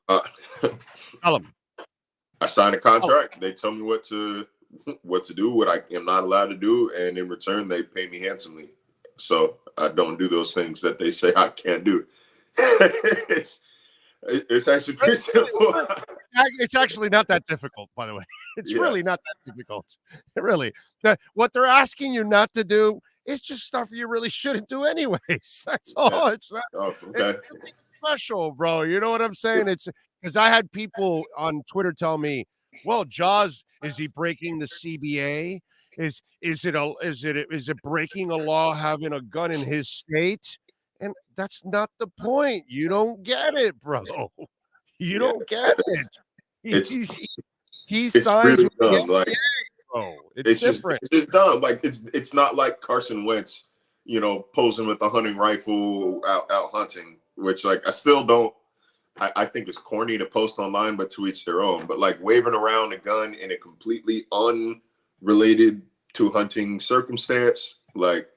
I signed a contract. They tell me what to do, what I am not allowed to do, and in return, they pay me handsomely. So I don't do those things that they say I can't do. It's actually pretty simple. It's actually not that difficult, by the way. It's really not that difficult. Really. What they're asking you not to do, it's just stuff you really shouldn't do anyways. That's all. Yeah. It's not. Oh, okay. It's special, bro. You know what I'm saying? It's because I had people on Twitter tell me, "Well, Jaws, is he breaking the CBA? Is it breaking a law having a gun in his state?" And that's not the point. You don't get it, bro. You don't get it. He signs really dumb. Like, it's different. It's just dumb. Like it's not like Carson Wentz, posing with a hunting rifle out hunting, which like I still don't. I think it's corny to post online, but to each their own. But like waving around a gun in a completely unrelated to hunting circumstance, like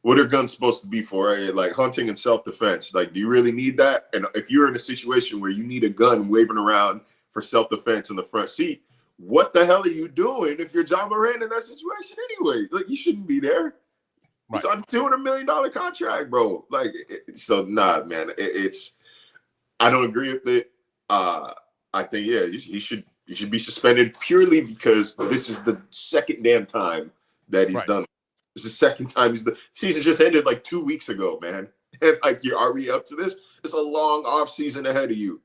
what are guns supposed to be for? Right? Like hunting and self-defense. Like, do you really need that? And if you're in a situation where you need a gun waving around for self-defense in the front seat, what the hell are you doing if you're John Moran in that situation anyway? Like, you shouldn't be there. It's on a $200 million contract, bro. Like, so nah, man. I don't agree with it. I think he should be suspended purely because this is the second damn time that he's done it. This is the second time the season just ended like 2 weeks ago, man. And like you're already up to this. It's a long off season ahead of you.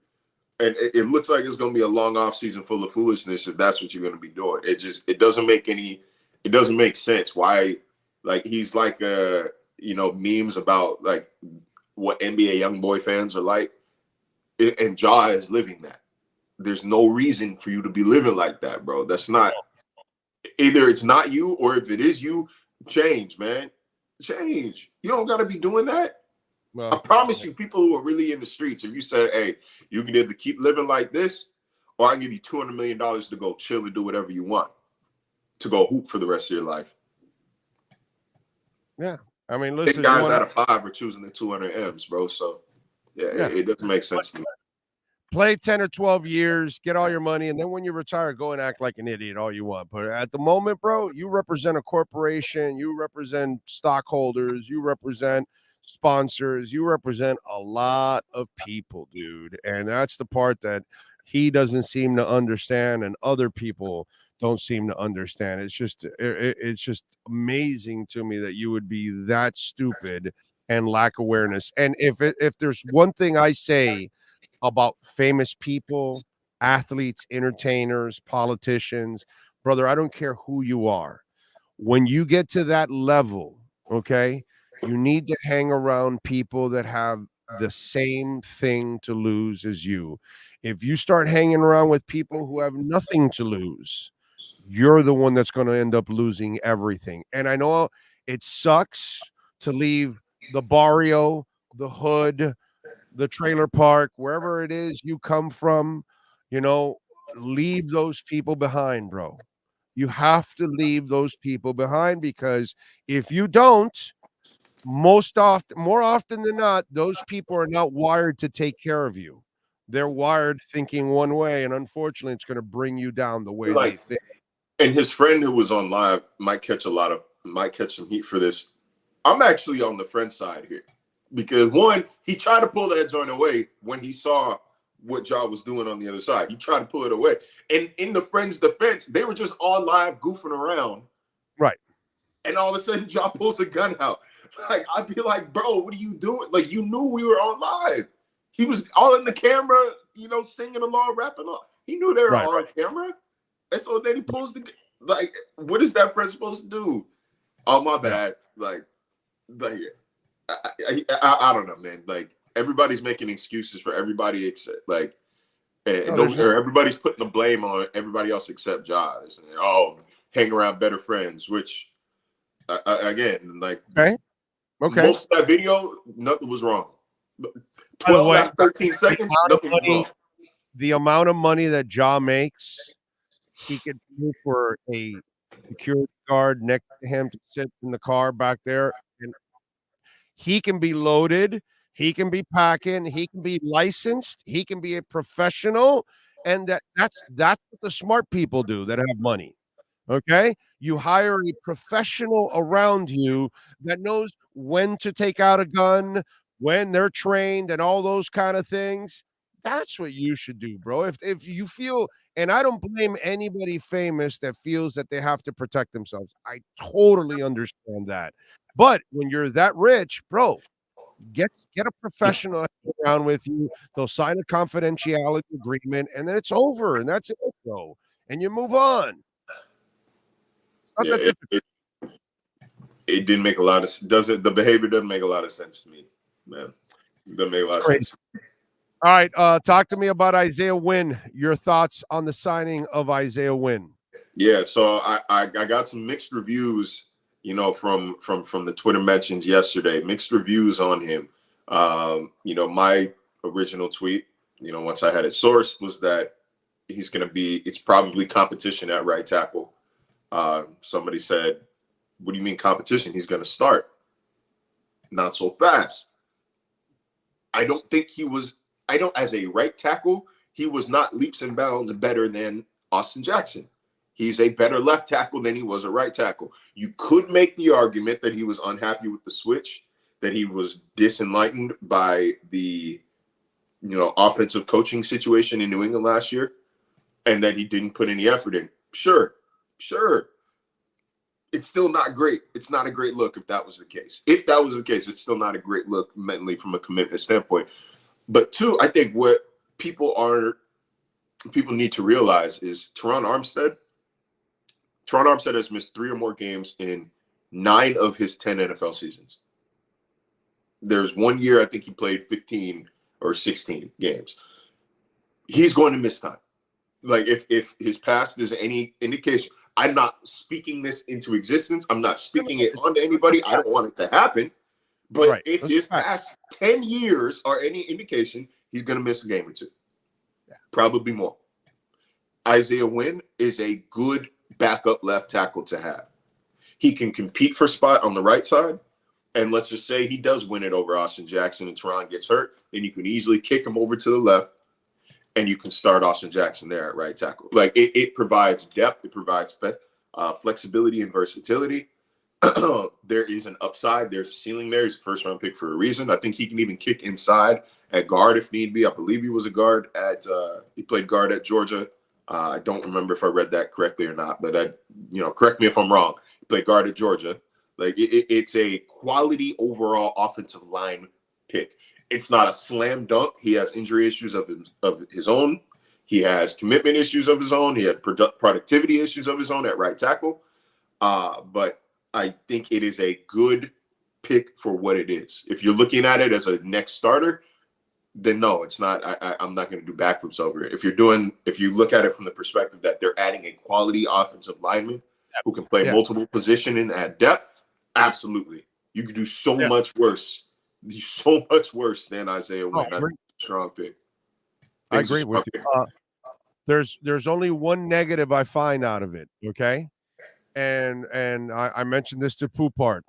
And it looks like it's going to be a long off season full of foolishness if that's what you're going to be doing. It doesn't make sense why, like, he's like, memes about like what NBA YoungBoy fans are like. And Ja is living that. There's no reason for you to be living like that, bro. That's not, either it's not you, or if it is you, change, man. Change. You don't got to be doing that. Well, I promise you, people who are really in the streets, if you said, hey, you can either keep living like this, or I can give you $200 million to go chill and do whatever you want, to go hoop for the rest of your life. Yeah. I mean, listen. Guys out of 5 are choosing the 200 M's, bro. So, it doesn't make sense to me. Play 10 or 12 years, get all your money, and then when you retire, go and act like an idiot all you want. But at the moment, bro, you represent a corporation, you represent stockholders, you represent sponsors, you represent a lot of people, dude. And that's the part that he doesn't seem to understand, and other people don't seem to understand. It's just amazing to me that you would be that stupid and lack awareness. And if there's one thing I say about famous people, athletes, entertainers, politicians, brother, I don't care who you are. When you get to that level, okay, you need to hang around people that have the same thing to lose as you. If you start hanging around with people who have nothing to lose, you're the one that's going to end up losing everything. And I know it sucks to leave the barrio, the hood, the trailer park, wherever it is you come from, you know, leave those people behind, bro. You have to leave those people behind, because if you don't, more often than not, those people are not wired to take care of you. They're wired thinking one way, and unfortunately, it's going to bring you down the way they think. And his friend who was on live might catch some heat for this. I'm actually on the friend side here, because one, he tried to pull that joint away when he saw what Ja was doing on the other side. He tried to pull it away. And in the friend's defense, they were just on live goofing around. Right. And all of a sudden, Ja pulls a gun out. Like, I'd be like, bro, what are you doing? Like, you knew we were on live. He was all in the camera, you know, singing along, rapping on. He knew they were all on camera. And so then he pulls the, like, what is that friend supposed to do? Oh, my bad. Like I don't know, man. Like, everybody's making excuses for everybody except, like, or everybody's putting the blame on everybody else except Ja. And, hang around better friends, which, again, like, okay. Most of that video, nothing was wrong. 12 out of 13 seconds, nothing was wrong. The amount of money that Ja makes, he could pay for a security guard next to him to sit in the car back there, and he can be loaded, he can be packing, he can be licensed, he can be a professional, and that's what the smart people do that have money. Okay, you hire a professional around you that knows when to take out a gun, when they're trained, and all those kind of things. That's what you should do, bro. If you feel, and I don't blame anybody famous that feels that they have to protect themselves. I totally understand that. But when you're that rich, bro, get a professional around with you. They'll sign a confidentiality agreement, and then it's over, and that's it, bro. And you move on. Yeah, it didn't make a lot of the behavior doesn't make a lot of sense to me, man. It doesn't make a lot of sense. All right, talk to me about Isaiah Wynn. Your thoughts on the signing of Isaiah Wynn? Yeah, so I got some mixed reviews, you know, from the Twitter mentions yesterday. Mixed reviews on him. You know, my original tweet, you know, once I had it sourced, was that it's probably competition at right tackle. Somebody said, what do you mean competition? He's going to start. Not so fast. I don't think as a right tackle, he was not leaps and bounds better than Austin Jackson. He's a better left tackle than he was a right tackle. You could make the argument that he was unhappy with the switch, that he was disenlightened by the, you know, offensive coaching situation in New England last year, and that he didn't put any effort in. Sure. It's still not great. It's not a great look if that was the case. If that was the case, it's still not a great look mentally from a commitment standpoint. But two, I think what people need to realize is Teron Armstead has missed 3 or more games in 9 of his 10 NFL seasons. There's 1 year I think he played 15 or 16 games. He's going to miss time. Like, if his past is any indication, I'm not speaking this into existence. I'm not speaking it onto anybody. I don't want it to happen. But if his past 10 years are any indication, he's going to miss a game or 2. Yeah. Probably more. Isaiah Wynn is a good backup left tackle to have. He can compete for spot on the right side. And let's just say he does win it over Austin Jackson and Teron gets hurt. Then you can easily kick him over to the left. And you can start Austin Jackson there at right tackle. Like, it provides depth. It provides flexibility and versatility. There is an upside. There's a ceiling there. He's a first-round pick for a reason. I think he can even kick inside at guard if need be. I believe he was a guard he played guard at Georgia I don't remember if I read that correctly or not, but correct me if I'm wrong. He played guard at Georgia. Like it's a quality overall offensive line pick. It's not a slam dunk. He has injury issues of his own. He has commitment issues of his own. He had productivity issues of his own at right tackle. But I think it is a good pick for what it is. If you're looking at it as a next starter, then no, it's not. I'm not going to do backflips over it. If you look at it from the perspective that they're adding a quality offensive lineman who can play multiple positions and add depth, absolutely. You could do so much worse. So much worse than Isaiah Wynn. That's a strong pick. I agree with you. There's only one negative I find out of it. Okay, and I mentioned this to Poupart.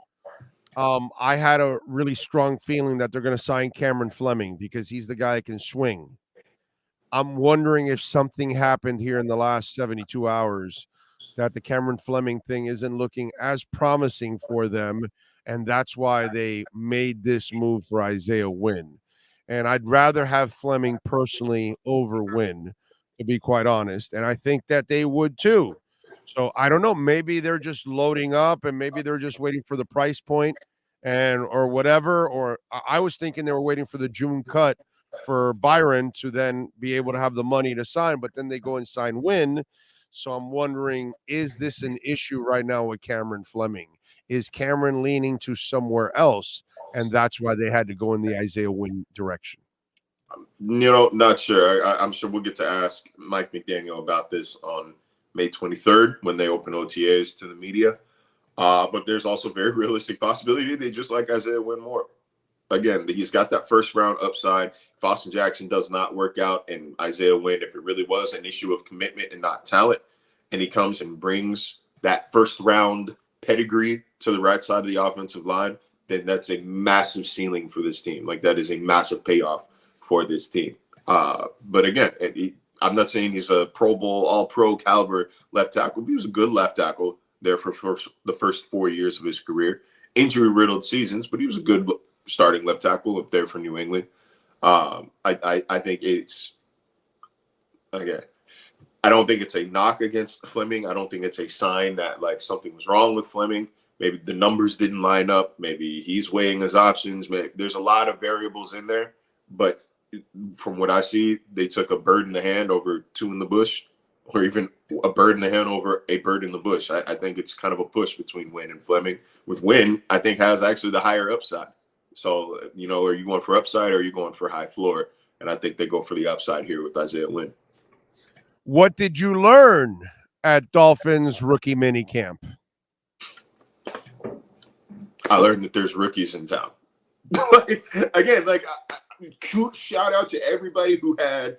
I had a really strong feeling that they're going to sign Cameron Fleming because he's the guy that can swing. I'm wondering if something happened here in the last 72 hours that the Cameron Fleming thing isn't looking as promising for them, and that's why they made this move for Isaiah Wynn. And I'd rather have Fleming personally over Wynn, to be quite honest, and I think that they would too. So I don't know. Maybe they're just loading up, and maybe they're just waiting for the price point, or whatever. Or I was thinking they were waiting for the June cut for Byron to then be able to have the money to sign. But then they go and sign Wynn. So I'm wondering, is this an issue right now with Cameron Fleming? Is Cameron leaning to somewhere else, and that's why they had to go in the Isaiah Wynn direction? Not sure. I'm sure we'll get to ask Mike McDaniel about this on May 23rd when they open OTAs to the media. But there's also a very realistic possibility they just like Isaiah Wynn more. Again, he's got that first round upside. If Austin Jackson does not work out and Isaiah Wynn, if it really was an issue of commitment and not talent, and he comes and brings that first round pedigree to the right side of the offensive line, then that's a massive ceiling for this team. Like, that is a massive payoff for this team. But again, I'm not saying he's a Pro Bowl, all-pro caliber left tackle. He was a good left tackle there for the first 4 years of his career. Injury-riddled seasons, but he was a good starting left tackle up there for New England. I think it's – again, I don't think it's a knock against Fleming. I don't think it's a sign that, like, something was wrong with Fleming. Maybe the numbers didn't line up. Maybe he's weighing his options. There's a lot of variables in there. But from what I see, they took a bird in the hand over two in the bush, or even a bird in the hand over a bird in the bush. I think it's kind of a push between Wynn and Fleming. With Wynn, I think has actually the higher upside. So, are you going for upside or are you going for high floor? And I think they go for the upside here with Isaiah Wynn. What did you learn at Dolphins rookie mini camp? I learned that there's rookies in town. Shout out to everybody who had,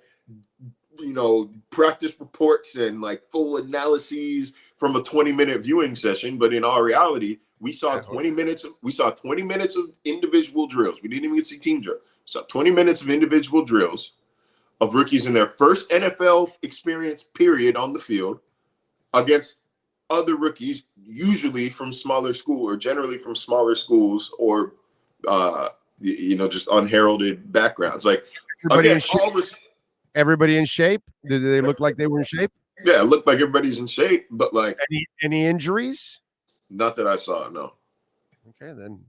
practice reports and like full analyses from a 20-minute viewing session. But in all reality, we saw 20 minutes. We saw 20 minutes of individual drills. We didn't even see team drill. We saw 20 minutes of individual drills of rookies in their first NFL experience period on the field against other rookies, usually from smaller school or generally from smaller schools or, just unheralded backgrounds. Like, everybody in shape? Did they look like they were in shape? Yeah, it looked like everybody's in shape, but like any injuries? Not that I saw, no. Okay, then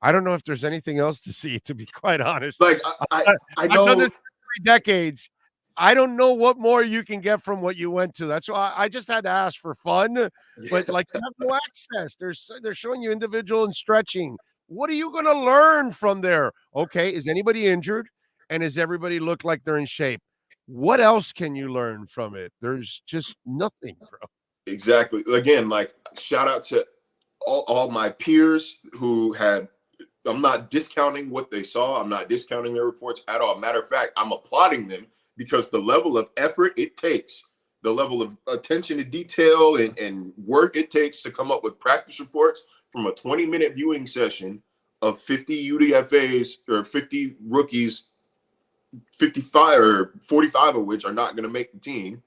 I don't know if there's anything else to see, to be quite honest. Like I know I've done this for 3 decades. I don't know what more you can get from what you went to. That's why I just had to ask for fun. But like, you have no access. They're showing you individual and stretching. What are you going to learn from there? Okay, is anybody injured? And does everybody look like they're in shape? What else can you learn from it? There's just nothing, bro. Exactly. Again, like, shout out to all my peers who had. I'm not discounting what they saw. I'm not discounting their reports at all. Matter of fact, I'm applauding them because the level of effort it takes, the level of attention to detail and work it takes to come up with practice reports from a 20-minute viewing session of 50 UDFAs or 50 rookies, 55 or 45 of which are not going to make the team.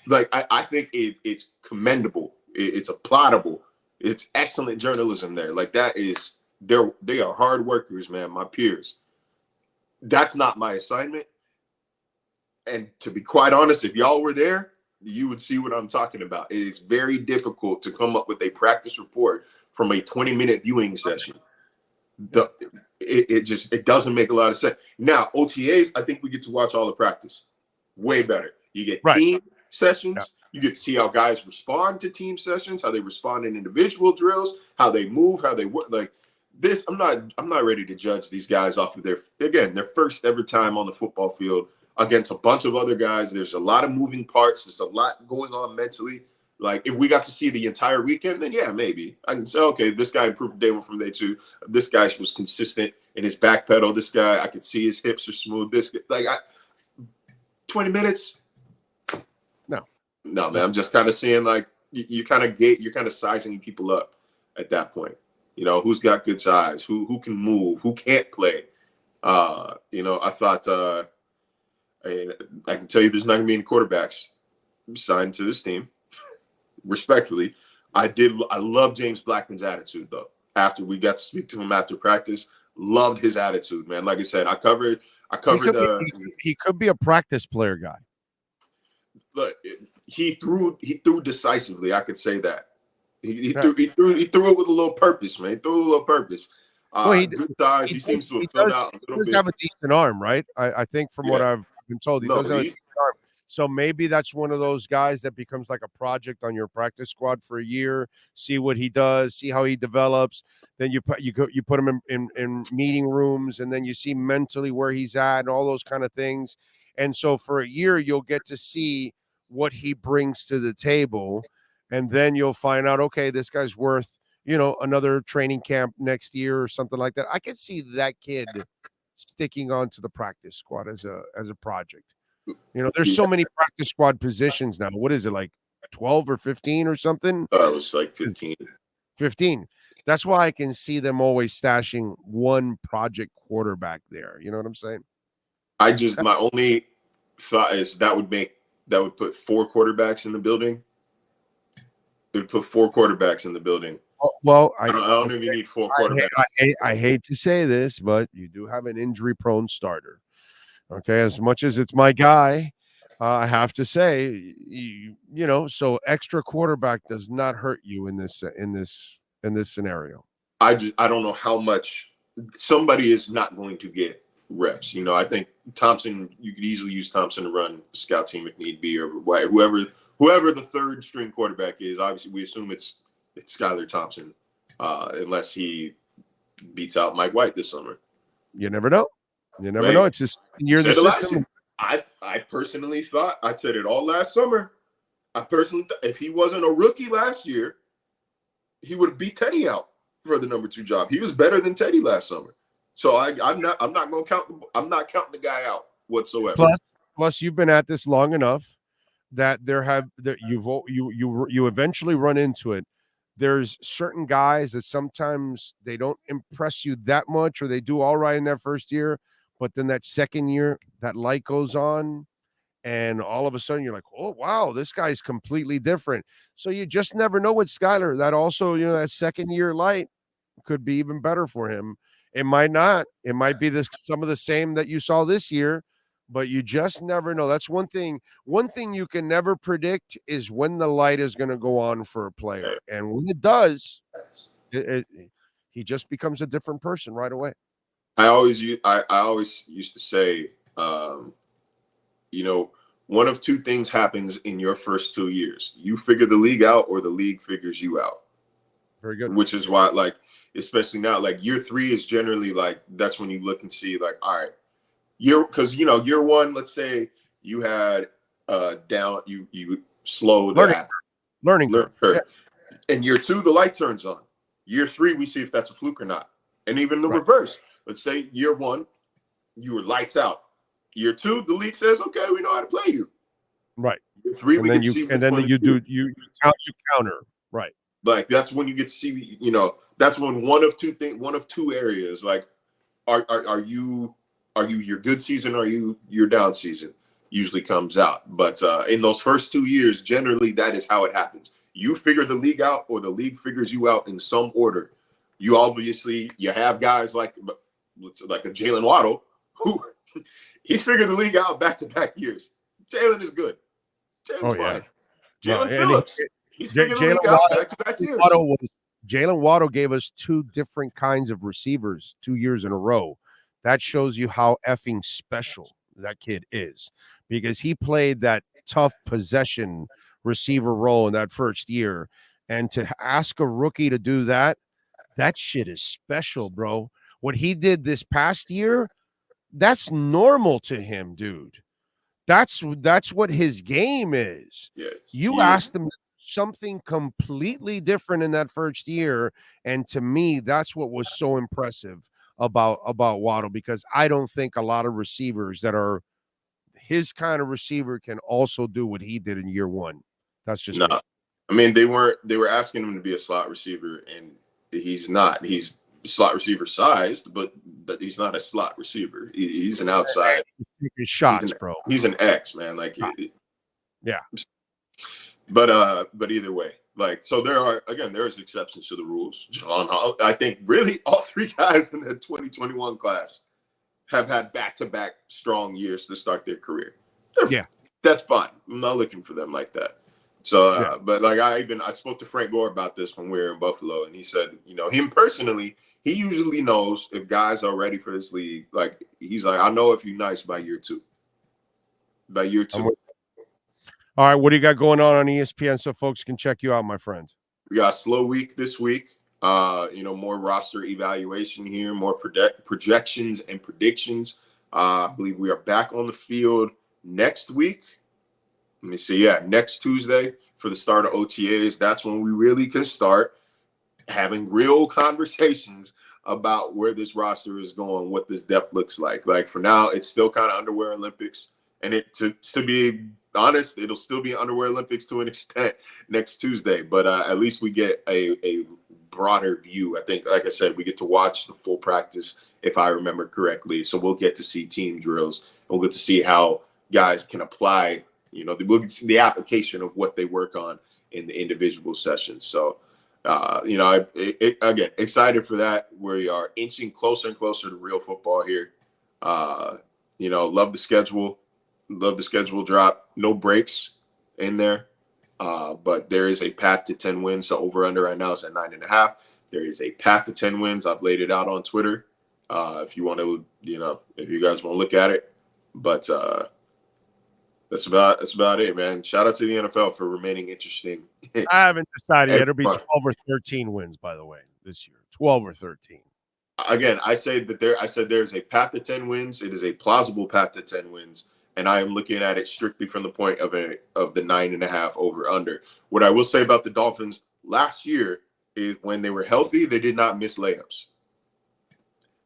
Like, I think it's commendable. It's applaudable. It's excellent journalism there. Like, that is, they are hard workers, man, my peers. That's not my assignment. And to be quite honest, if y'all were there, you would see what I'm talking about. It is very difficult to come up with a practice report from a 20-minute viewing session. It doesn't make a lot of sense. Now, OTAs, I think we get to watch all the practice. Way better. You get team sessions. Yeah. You get to see how guys respond to team sessions, how they respond in individual drills, how they move, how they work. Like this, I'm not ready to judge these guys off of their first ever time on the football field against a bunch of other guys. There's a lot of moving parts. There's a lot going on mentally. Like, if we got to see the entire weekend, then yeah, maybe. I can say, okay, this guy improved day one from day two. This guy was consistent in his back pedal. This guy, I could see his hips are smooth. 20 minutes? No, man. I'm just kind of seeing, like, you're kind of sizing people up at that point. You know, who's got good size, who can move, who can't play. I thought I can tell you there's not going to be any quarterbacks signed to this team. Respectfully, I love James Blackman's attitude, though. After we got to speak to him after practice, loved his attitude, man. Like I said, I covered he could be a practice player guy. Look, he threw decisively. I could say that. He threw it with a little purpose, man. He threw a little purpose. Good size. He seems to have filled out a little bit. He does have a decent arm, right? I think from what I've been told, he does have a decent arm. So maybe that's one of those guys that becomes like a project on your practice squad for a year. See what he does, see how he develops. Then you put him in meeting rooms, and then you see mentally where he's at and all those kind of things. And so for a year, you'll get to see what he brings to the table, and then you'll find out, okay, this guy's worth, another training camp next year or something like that. I could see that kid sticking on to the practice squad as a project. There's so many practice squad positions now. What is it, like 12 or 15 or something? It was like 15. 15. That's why I can see them always stashing one project quarterback there. You know what I'm saying? My only thought is that would put 4 quarterbacks in the building. It would put 4 quarterbacks in the building. Well, I don't even need 4 quarterbacks. I hate to say this, but you do have an injury-prone starter. Okay, as much as it's my guy, I have to say, so extra quarterback does not hurt you in this scenario. I don't know how much somebody is not going to get reps. I think Thompson, you could easily use Thompson to run scout team if need be, or whoever the third string quarterback is. Obviously, we assume it's Skylar Thompson, unless he beats out Mike White this summer. You never know. You never know. It's just you're the system. I personally thought, I said it all last summer. I personally thought if he wasn't a rookie last year, he would have beat Teddy out for the number 2 job. He was better than Teddy last summer. So I'm not counting the guy out whatsoever. Plus you've been at this long enough that you eventually run into it. There's certain guys that sometimes they don't impress you that much, or they do all right in their first year, but then that second year, that light goes on, and all of a sudden you're like, oh, wow, this guy's completely different. So you just never know with Skylar. That also, that second year light could be even better for him. It might not. It might be some of the same that you saw this year, but you just never know. That's one thing. One thing you can never predict is when the light is going to go on for a player. And when it does, he just becomes a different person right away. I always used to say, one of 2 things happens in your first 2 years. You figure the league out, or the league figures you out. Very good. Which is why, like, especially now, like year 3 is generally like, that's when you look and see, like, all right, year 1, let's say you had you slowed learning curve. Yeah. And year 2, the light turns on. Year 3, we see if that's a fluke or not. And even the reverse. Let's say year 1, you were lights out. Year 2, the league says, okay, we know how to play you. Right. Year 3, and we then get to see. And then you counter. Right. Like, that's when you get to see. That's when one of 2 areas. Like, are you your good season, or are you your down season? Usually comes out. But in those first 2 years, generally that is how it happens. You figure the league out, or the league figures you out in some order. You have guys like a Jalen Waddle, who he's figured the league out back-to-back years. Jalen is good. Tatum's fine. No, Jalen Phillips, he's figured the Jalen league out back-to-back years. Jalen Waddle gave us two different kinds of receivers 2 years in a row. That shows you how effing special that kid is, because he played that tough possession receiver role in that first year. And to ask a rookie to do that shit is special, bro. What he did this past year, that's normal to him, dude. That's what his game is. Yeah, you asked him something completely different in that first year, and to me, that's what was so impressive about Waddle, because I don't think a lot of receivers that are his kind of receiver can also do what he did in year one. That's just me. I mean, they were asking him to be a slot receiver, and he's not. He's slot receiver sized, but he's not a slot receiver. He's an outside. Taking shots, bro. He's an X, man. Like, yeah. But either way, like, so there's exceptions to the rules. I think really all three guys in the 2021 class have had back-to-back strong years to start their career. That's fine. I'm not looking for them like that. So, but like I spoke to Frank Gore about this when we were in Buffalo, and he said, him personally, he usually knows if guys are ready for this league. Like, he's like, I know if you're nice by year two. By year two. All right, what do you got going on ESPN so folks can check you out, my friend? We got a slow week this week. More roster evaluation here, more projections and predictions. I believe we are back on the field next week. Let me see. Yeah, next Tuesday for the start of OTAs. That's when we really can start having real conversations about where this roster is going, what this depth looks like. Like, for now, it's still kind of underwear Olympics. And to be honest, it'll still be underwear Olympics to an extent next Tuesday. But at least we get a broader view. I think, like I said, we get to watch the full practice, if I remember correctly. So we'll get to see team drills. And we'll get to see how guys can apply, we'll get to see the application of what they work on in the individual sessions. So, again, excited for that. We are inching closer and closer to real football here. Love the schedule. Love the schedule drop. No breaks in there. But there is a path to 10 wins. The over-under right now is at 9.5. There is a path to 10 wins. I've laid it out on Twitter. If you want to, if you guys want to look at it. But that's about it, man. Shout out to the NFL for remaining interesting. I haven't decided yet. It'll be 12 or 13 wins, by the way, this year. 12 or 13. Again, I said there's a path to 10 wins. It is a plausible path to 10 wins. And I am looking at it strictly from the point of the 9.5 over under. What I will say about the Dolphins last year is when they were healthy, they did not miss layups.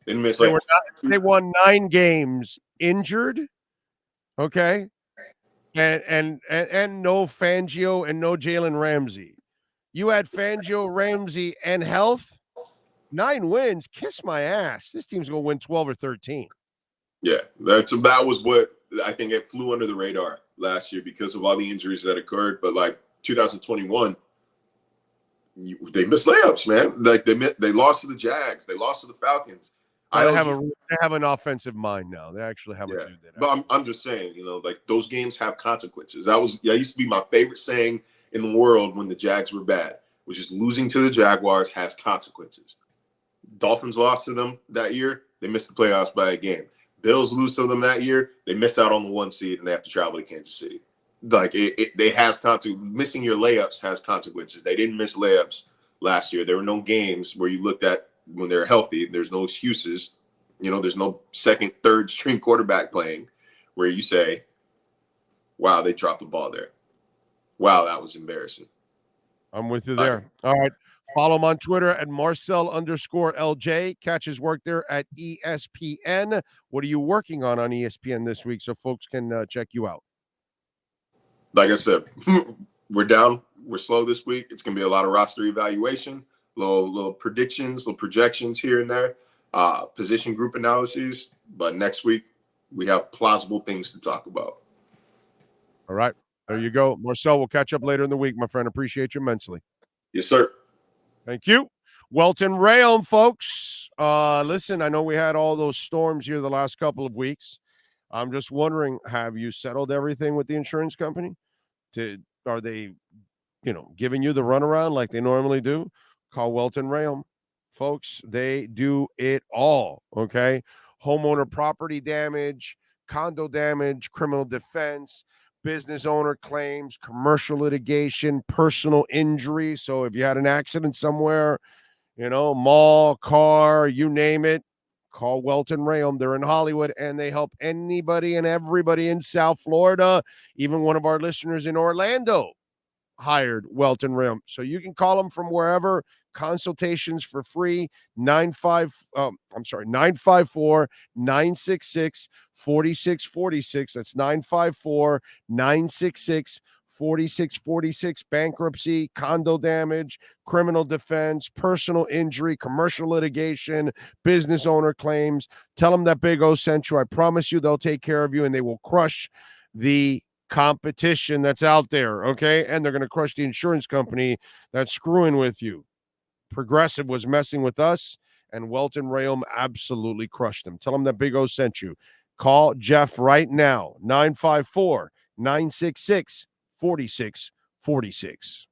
They won 9 games injured. Okay. And no Fangio and no Jalen Ramsey. You had Fangio, Ramsey, and health. 9 wins. Kiss my ass. This team's gonna win 12 or 13. Yeah, that was what I think it flew under the radar last year because of all the injuries that occurred. But like 2021, they missed layups, man. Like they lost to the Jags, they lost to the Falcons. They have an offensive mind now. They actually have a dude that. But I'm just saying, like those games have consequences. That used to be my favorite saying in the world when the Jags were bad, which is losing to the Jaguars has consequences. Dolphins lost to them that year. They missed the playoffs by a game. Bills lose to them that year. They miss out on the 1 seed and they have to travel to Kansas City. Like it has consequences. Missing your layups has consequences. They didn't miss layups last year. There were no games where you looked at when they're healthy. There's no excuses. There's no second, third string quarterback playing where you say, wow, they dropped the ball there. Wow, that was embarrassing. I'm with you there. All right. Follow him on Twitter at Marcel_LJ. Catch his work there at ESPN. What are you working on ESPN this week so folks can check you out? Like I said, we're down. We're slow this week. It's going to be a lot of roster evaluation, little predictions, little projections here and there, position group analyses. But next week, we have plausible things to talk about. All right. There you go. Marcel, we'll catch up later in the week, my friend. Appreciate you immensely. Yes, sir. Thank you. Welton Rayom, folks. Listen, I know we had all those storms here the last couple of weeks. I'm just wondering, have you settled everything with the insurance company? Are they, giving you the runaround like they normally do? Call Welton Rayom. Folks, they do it all, okay? Homeowner property damage, condo damage, criminal defense, business owner claims, commercial litigation, personal injury. So if you had an accident somewhere, mall, car, you name it, call Welton Rayom. They're in Hollywood, and they help anybody and everybody in South Florida. Even one of our listeners in Orlando hired Welton Rayom. So you can call them from wherever. Consultations for free. 954-966-4646. That's 954-966-4646. Bankruptcy, condo damage, criminal defense, personal injury, commercial litigation, business owner claims. Tell them that Big O sent you. I promise you they'll take care of you, and they will crush the competition that's out there, okay? And they're going to crush the insurance company that's screwing with you. Progressive was messing with us, and Welton Rayom absolutely crushed them. Tell them that Big O sent you. Call Jeff right now, 954-966-4646.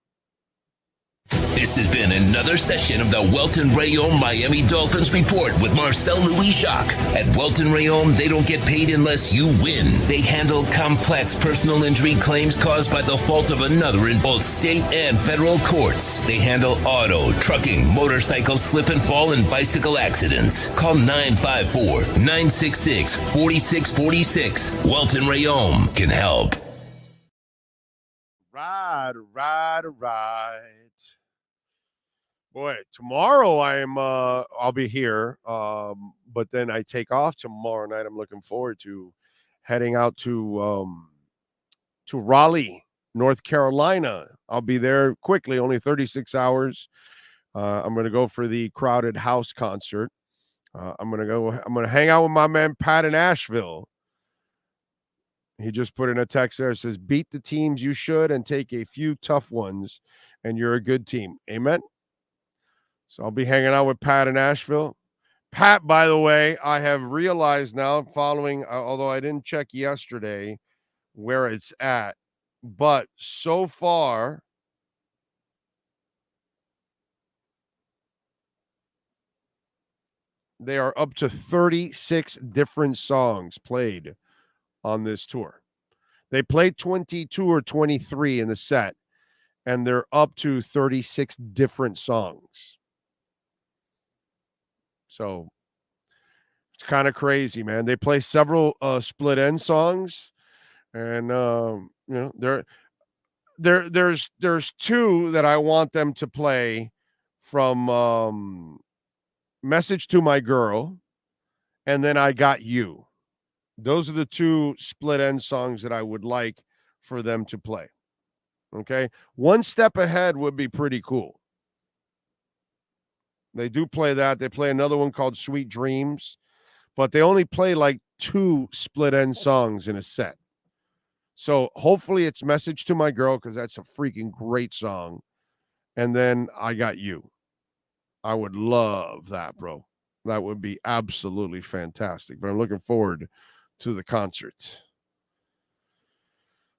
This has been another session of the Welton Rayom Miami Dolphins Report with Marcel Louis-Jacques. At Welton Rayom, they don't get paid unless you win. They handle complex personal injury claims caused by the fault of another in both state and federal courts. They handle auto, trucking, motorcycle slip and fall, and bicycle accidents. Call 954-966-4646. Welton Rayom can help. Right. Boy, tomorrow I'll be here, but then I take off tomorrow night. I'm looking forward to heading out to Raleigh, North Carolina. I'll be there quickly, only 36 hours. I'm going to go for the Crowded House concert. I'm going to hang out with my man Pat in Asheville. He just put in a text there. It says, beat the teams you should and take a few tough ones, and you're a good team. Amen. So I'll be hanging out with Pat in Asheville. Pat, by the way, I have realized now, following, although I didn't check yesterday where it's at, but so far, they are up to 36 different songs played on this tour. They played 22 or 23 in the set, and they're up to 36 different songs. So it's kind of crazy, man. They play several split end songs, and there's two that I want them to play from Message to My Girl, and then I Got You. Those are the two split end songs that I would like for them to play. Okay? One Step Ahead would be pretty cool. They do play that. They play another one called Sweet Dreams, but they only play like two split end songs in a set. So hopefully it's Message to My Girl, because that's a freaking great song. And then I Got You. I would love that, bro. That would be absolutely fantastic. But I'm looking forward to the concert.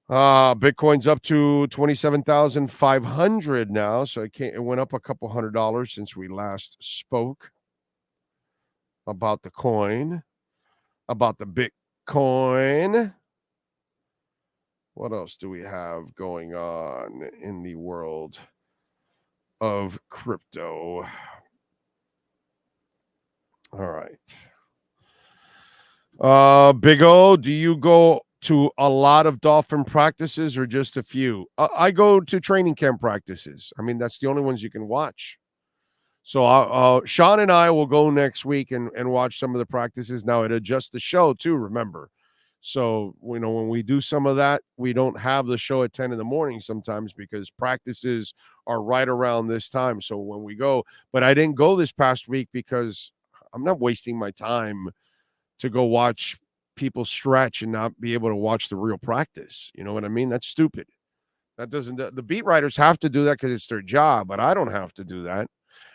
Bitcoin's up to 27,500 now, so it went up a couple $100 since we last spoke about the coin, about the Bitcoin. What else do we have going on in the world of crypto? All right. Big O, do you go to a lot of Dolphin practices or just a few? I go to training camp practices. I mean, that's the only ones you can watch. So Sean and I will go next week and watch some of the practices. Now, it adjusts the show too, remember. So, when we do some of that, we don't have the show at 10 in the morning sometimes because practices are right around this time. So when we go, but I didn't go this past week because I'm not wasting my time to go watch people stretch and not be able to watch the real practice. You know what I mean? That's stupid. The beat writers have to do that because it's their job, but I don't have to do that.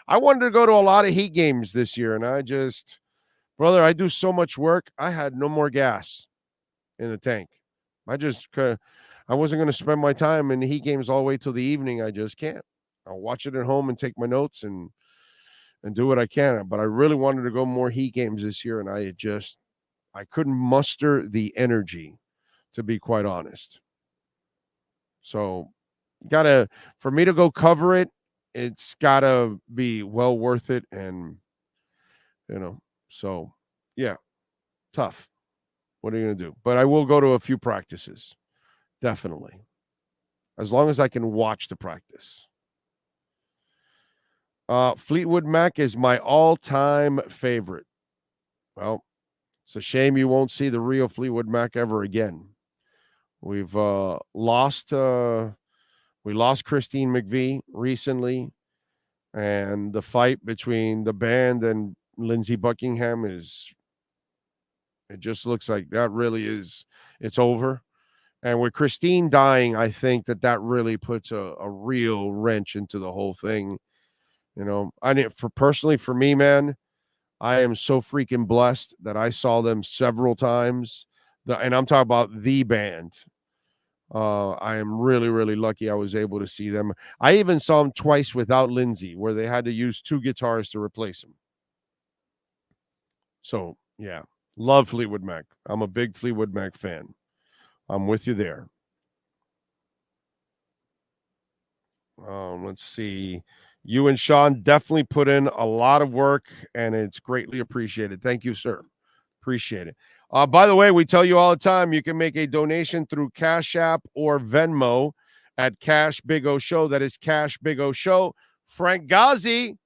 I wanted to go to a lot of Heat games this year, and I do so much work. I had no more gas in the tank. I wasn't going to spend my time in the Heat games all the way till the evening. I just can't. I'll watch it at home and take my notes and do what I can. But I really wanted to go more Heat games this year, and I couldn't muster the energy, to be quite honest. So, for me to go cover it, it's gotta be well worth it, and so yeah, tough. What are you gonna do? But I will go to a few practices, definitely, as long as I can watch the practice. Fleetwood Mac is my all-time favorite. Well, it's a shame you won't see the real Fleetwood Mac ever again. We've lost Christine McVie recently, and the fight between the band and Lindsey Buckingham it just looks like that really it's over. And with Christine dying, I think that really puts a real wrench into the whole thing. Personally for me, man, I am so freaking blessed that I saw them several times. And I'm talking about the band. I am really, really lucky I was able to see them. I even saw them twice without Lindsay, where they had to use 2 guitars to replace him. So, yeah, love Fleetwood Mac. I'm a big Fleetwood Mac fan. I'm with you there. Let's see. You and Sean definitely put in a lot of work, and it's greatly appreciated. Thank you, sir. Appreciate it. By the way, we tell you all the time, you can make a donation through Cash App or Venmo at Cash Big O Show. That is Cash Big O Show. Frank Ghazi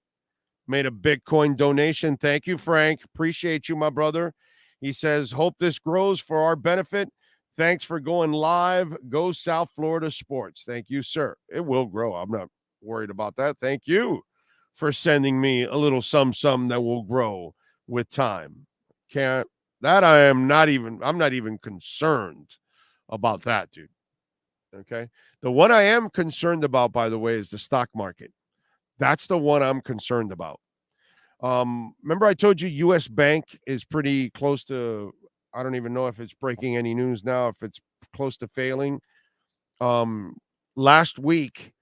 made a Bitcoin donation. Thank you, Frank. Appreciate you, my brother. He says, hope this grows for our benefit. Thanks for going live. Go South Florida Sports. Thank you, sir. It will grow. I'm not worried about that. Thank you for sending me a little sum that will grow with time. I'm not even concerned about that, dude. Okay. The one I am concerned about, by the way, is the stock market. That's the one I'm concerned about. Remember I told you US Bank is pretty close to, I don't even know if it's breaking any news now, if it's close to failing. Last week,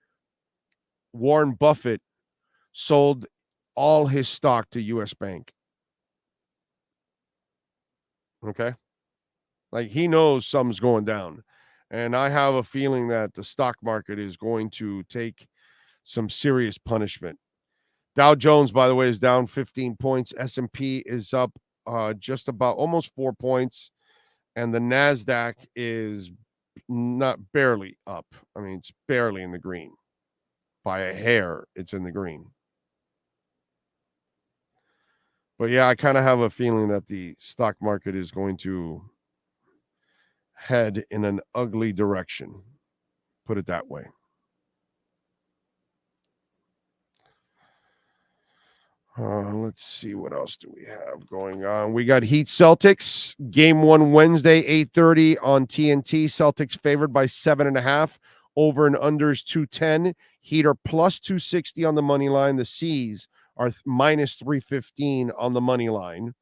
Warren Buffett sold all his stock to US Bank. Okay. Like, he knows something's going down. And I have a feeling that the stock market is going to take some serious punishment. Dow Jones, by the way, is down 15 points. S&P is up just about almost 4 points. And the NASDAQ is not barely up. I mean, it's barely in the green. By a hair, it's in the green. But yeah, I kind of have a feeling that the stock market is going to head in an ugly direction. Put it that way. Let's see, what else do we have going on? We got Heat Celtics, game 1 Wednesday, 8:30 on TNT. Celtics favored by 7.5. Over and unders 210. Heat are plus 260 on the money line. The C's are minus 315 on the money line.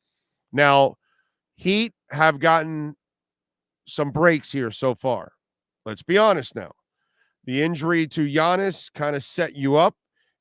Now, Heat have gotten some breaks here so far. Let's be honest now. The injury to Giannis kind of set you up,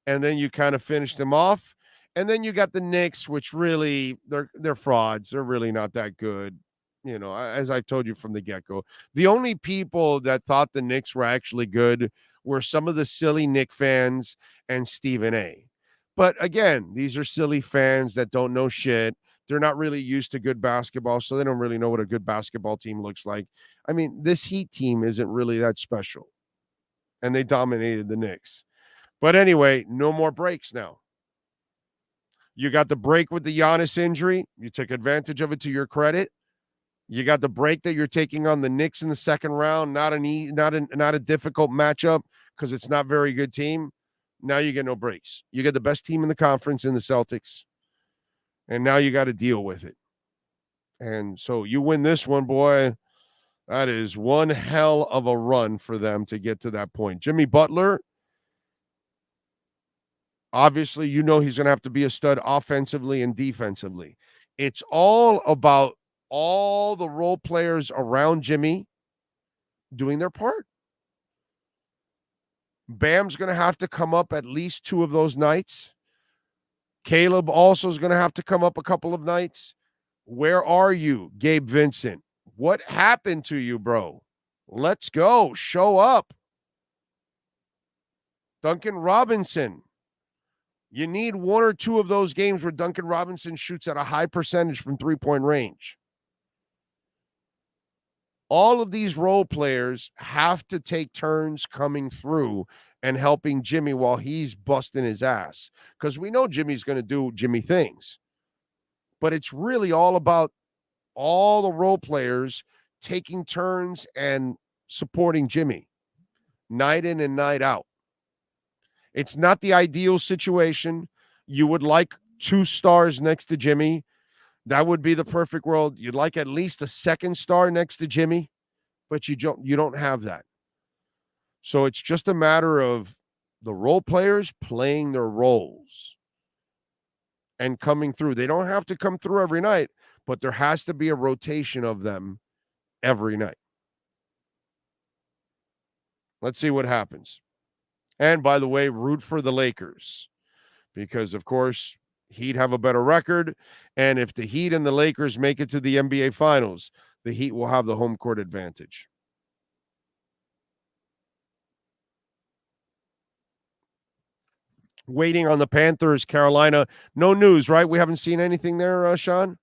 and then you kind of finished them off. And then you got the Knicks, which really, they're frauds. They're really not that good. You know, as I told you from the get-go. The only people that thought the Knicks were actually good were some of the silly Knick fans and Stephen A. But again, these are silly fans that don't know shit. They're not really used to good basketball, so they don't really know what a good basketball team looks like. I mean, this Heat team isn't really that special. And they dominated the Knicks. But anyway, no more breaks now. You got the break with the Giannis injury. You took advantage of it to your credit. You got the break that you're taking on the Knicks in the second round. Not a difficult matchup because it's not a very good team. Now you get no breaks. You get the best team in the conference in the Celtics. And now you got to deal with it. And so you win this one, boy. That is one hell of a run for them to get to that point. Jimmy Butler, obviously, you know he's going to have to be a stud offensively and defensively. It's all about all the role players around Jimmy doing their part. Bam's going to have to come up at least 2 of those nights. Caleb also is going to have to come up a couple of nights. Where are you, Gabe Vincent? What happened to you, bro? Let's go. Show up. Duncan Robinson. You need 1 or 2 of those games where Duncan Robinson shoots at a high percentage from three-point range. All of these role players have to take turns coming through and helping Jimmy while he's busting his ass. Because we know Jimmy's going to do Jimmy things. But it's really all about all the role players taking turns and supporting Jimmy night in and night out. It's not the ideal situation. You would like 2 stars next to Jimmy. That would be the perfect world. You'd like at least a second star next to Jimmy, but you don't have that. So it's just a matter of the role players playing their roles and coming through. They don't have to come through every night, but there has to be a rotation of them every night. Let's see what happens. And by the way, root for the Lakers because, of course, Heat have a better record. And if the Heat and the Lakers make it to the NBA Finals, the Heat will have the home court advantage. Waiting on the Panthers, Carolina. No news, right? We haven't seen anything there, Sean?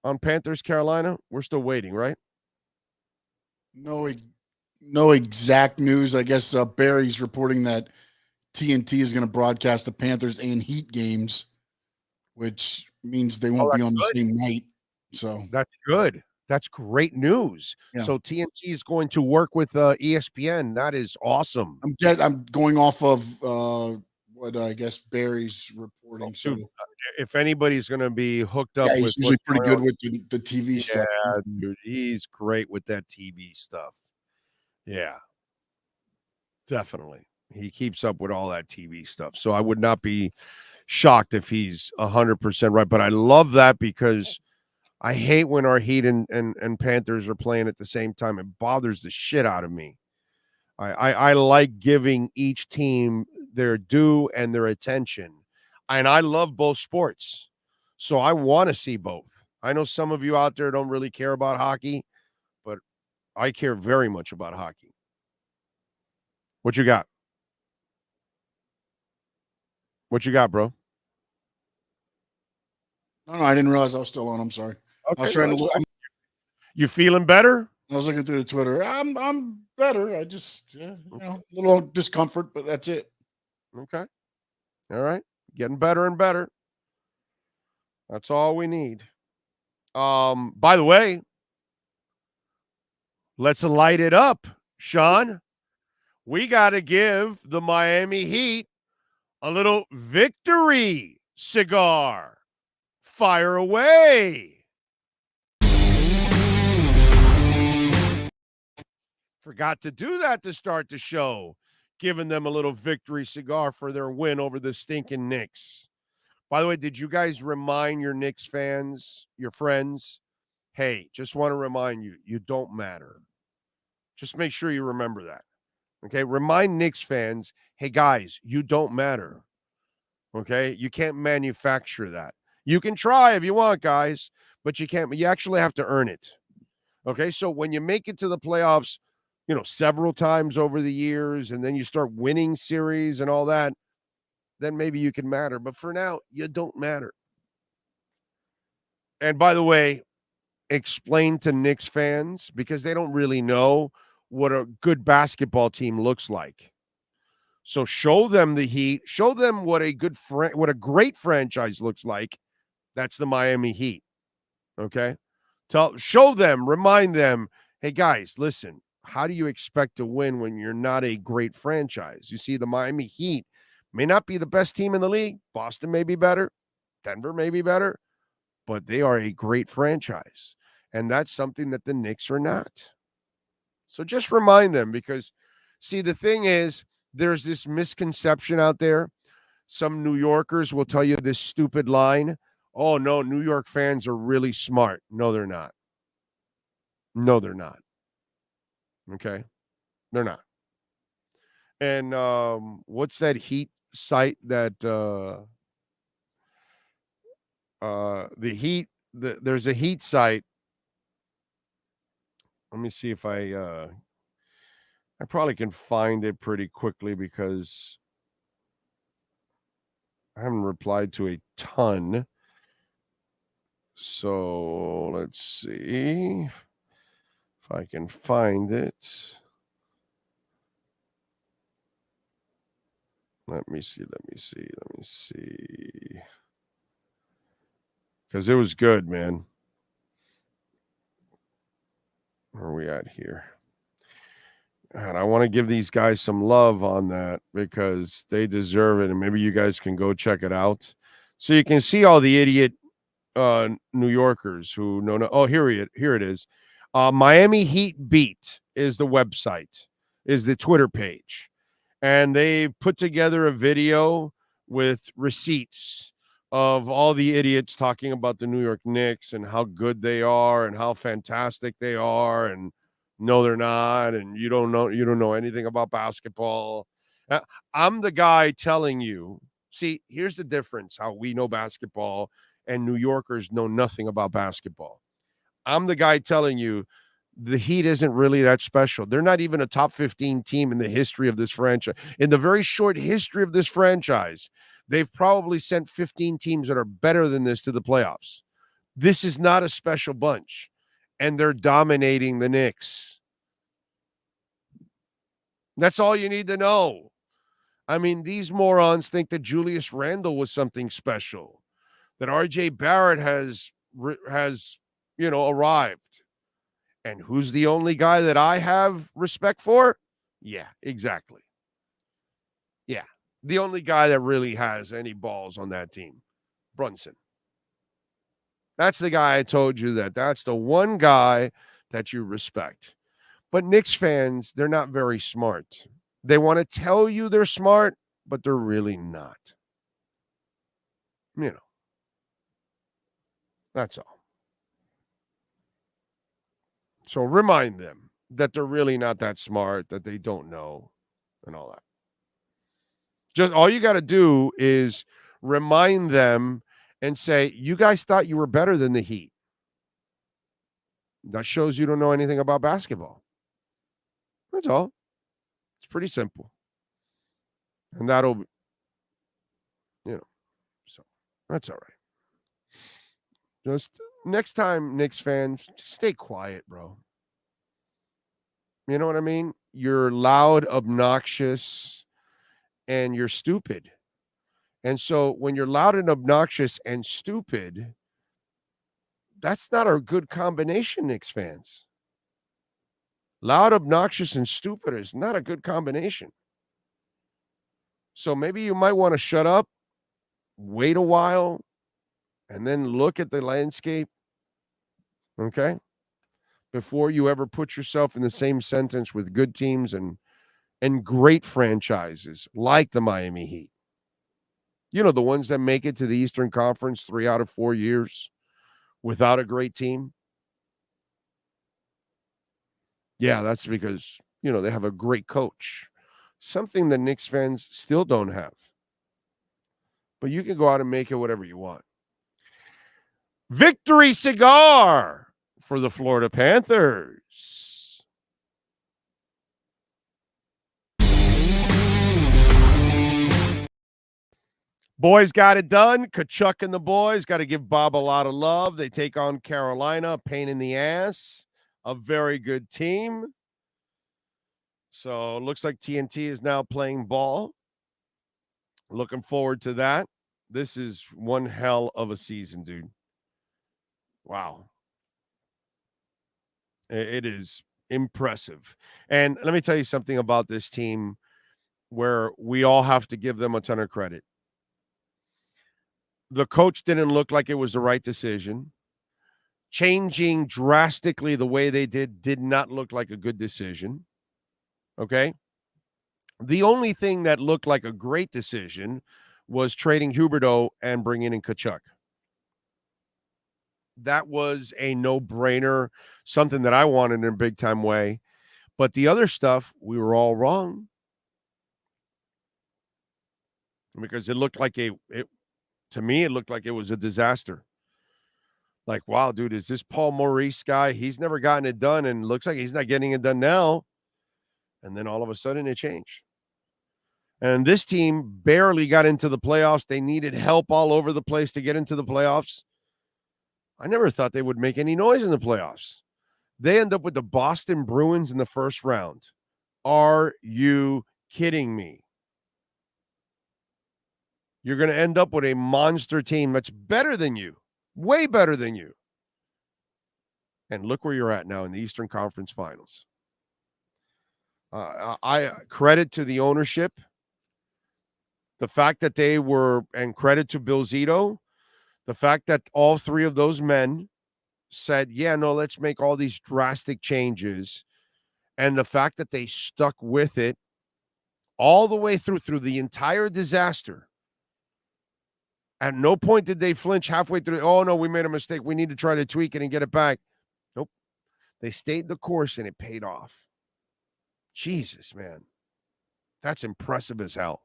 On Panthers, Carolina? We're still waiting, right? No exact news. I guess Barry's reporting that TNT is going to broadcast the Panthers and Heat games, which means they won't be on the same night. So that's good. That's great news. Yeah. So TNT is going to work with ESPN. That is awesome. I'm going off of what I guess Barry's reporting. So if anybody's going to be hooked up, he's usually pretty good with the TV stuff. Yeah, dude, he's great with that TV stuff. Yeah, definitely. He keeps up with all that TV stuff. So I would not be shocked if he's 100% right. But I love that because I hate when our Heat and Panthers are playing at the same time. It bothers the shit out of me. I like giving each team their due and their attention. And I love both sports. So I want to see both. I know some of you out there don't really care about hockey, but I care very much about hockey. What you got? What you got, bro? No, I didn't realize I was still on. I'm sorry. Okay, I was trying to look. You feeling better? I was looking through the Twitter. I'm better. I just a little discomfort, but that's it. Okay. All right. Getting better and better. That's all we need. By the way, let's light it up, Sean. We got to give the Miami Heat a little victory cigar. Fire away. Forgot to do that to start the show. Giving them a little victory cigar for their win over the stinking Knicks. By the way, did you guys remind your Knicks fans, your friends, hey, just want to remind you, you don't matter. Just make sure you remember that. Okay? Remind Knicks fans, hey, guys, you don't matter. Okay? You can't manufacture that. You can try if you want, guys, but you can't. You actually have to earn it. Okay? So when you make it to the playoffs, several times over the years, and then you start winning series and all that, then maybe you can matter. But for now, you don't matter. And by the way, explain to Knicks fans, because they don't really know what a good basketball team looks like. So show them the Heat. Show them what a great franchise looks like. That's the Miami Heat. Okay? Show them, remind them, hey, guys, listen. How do you expect to win when you're not a great franchise? You see, the Miami Heat may not be the best team in the league. Boston may be better. Denver may be better. But they are a great franchise. And that's something that the Knicks are not. So just remind them because, see, the thing is, there's this misconception out there. Some New Yorkers will tell you this stupid line. Oh, no, New York fans are really smart. No, they're not. No, they're not. Okay? They're not. And what's that Heat site that the Heat there's a Heat site. Let me see if I probably can find it pretty quickly because I haven't replied to a ton. So let's see if I can find it. Let me see. Because it was good, man. Where are we at here? And I want to give these guys some love on that because they deserve it. And maybe you guys can go check it out. So you can see all the idiot New Yorkers who know. Oh, here it is. Miami Heat Beat is the website, is the Twitter page. And they put together a video with receipts of all the idiots talking about the New York Knicks and how good they are and how fantastic they are. And no, they're not. And you don't know anything about basketball. I'm the guy telling you, see, here's the difference, how we know basketball and New Yorkers know nothing about basketball. I'm the guy telling you the Heat isn't really that special. They're not even a top 15 team in the history of this franchise. In the very short history of this franchise, they've probably sent 15 teams that are better than this to the playoffs. This is not a special bunch, and they're dominating the Knicks. That's all you need to know. I mean, these morons think that Julius Randle was something special, that R.J. Barrett has arrived. And who's the only guy that I have respect for? Yeah, exactly. Yeah, the only guy that really has any balls on that team, Brunson. That's the guy I told you that's the one guy that you respect. But Knicks fans, they're not very smart. They want to tell you they're smart, but they're really not. That's all. So remind them that they're really not that smart, that they don't know, and all that. Just all you got to do is remind them and say, you guys thought you were better than the Heat. That shows you don't know anything about basketball. That's all. It's pretty simple. And that'll, so that's all right. Just next time, Knicks fans, stay quiet, bro. You know what I mean? You're loud, obnoxious, and you're stupid. And so when you're loud and obnoxious and stupid, that's not a good combination, Knicks fans. Loud, obnoxious, and stupid is not a good combination. So maybe you might want to shut up, wait a while, and then look at the landscape, okay? Before you ever put yourself in the same sentence with good teams and great franchises like the Miami Heat. The ones that make it to the Eastern Conference 3 out of 4 years without a great team. Yeah, that's because, they have a great coach. Something that Knicks fans still don't have. But you can go out and make it whatever you want. Victory cigar for the Florida Panthers. Boys got it done. Kachuk and the boys got to give Bob a lot of love. They take on Carolina, pain in the ass. A very good team. So it looks like TNT is now playing ball. Looking forward to that. This is one hell of a season, dude. Wow. It is impressive. And let me tell you something about this team where we all have to give them a ton of credit. The coach didn't look like it was the right decision. Changing drastically the way they did not look like a good decision. Okay? The only thing that looked like a great decision was trading Huberdeau and bringing in Kachuk. That was a no-brainer, something that I wanted in a big-time way. But the other stuff, we were all wrong. Because it looked like to me, it looked like it was a disaster. Like, wow, dude, is this Paul Maurice guy? He's never gotten it done, and looks like he's not getting it done now. And then all of a sudden it changed. And this team barely got into the playoffs. They needed help all over the place to get into the playoffs. I never thought they would make any noise in the playoffs. They end up with the Boston Bruins in the first round. Are you kidding me? You're going to end up with a monster team that's better than you, way better than you. And look where you're at now in the Eastern Conference Finals. I credit to the ownership, the fact that they were, and credit to Bill Zito, the fact that all three of those men said, yeah, no, let's make all these drastic changes. And the fact that they stuck with it all the way through the entire disaster. At no point did they flinch halfway through. Oh, no, we made a mistake. We need to try to tweak it and get it back. Nope. They stayed the course and it paid off. Jesus, man. That's impressive as hell.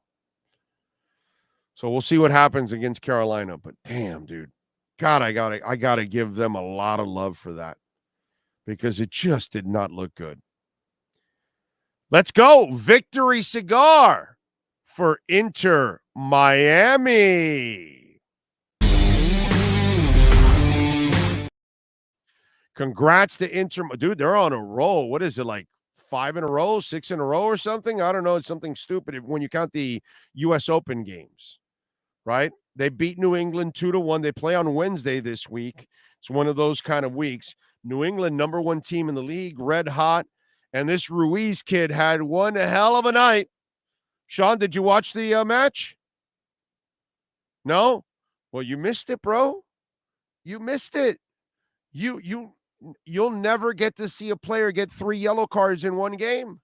So we'll see what happens against Carolina. But damn, dude. God, I gotta give them a lot of love for that. Because it just did not look good. Let's go. Victory cigar for Inter Miami. Congrats to Inter. Dude, they're on a roll. What is it, like 5 in a row, 6 in a row or something? I don't know. It's something stupid when you count the U.S. Open games, right? They beat New England 2-1. They play on Wednesday this week. It's one of those kind of weeks. New England, number 1 team in the league, red hot. And this Ruiz kid had one hell of a night. Sean, did you watch the match? No? Well, you missed it, bro. You missed it. You'll never get to see a player get 3 yellow cards in one game.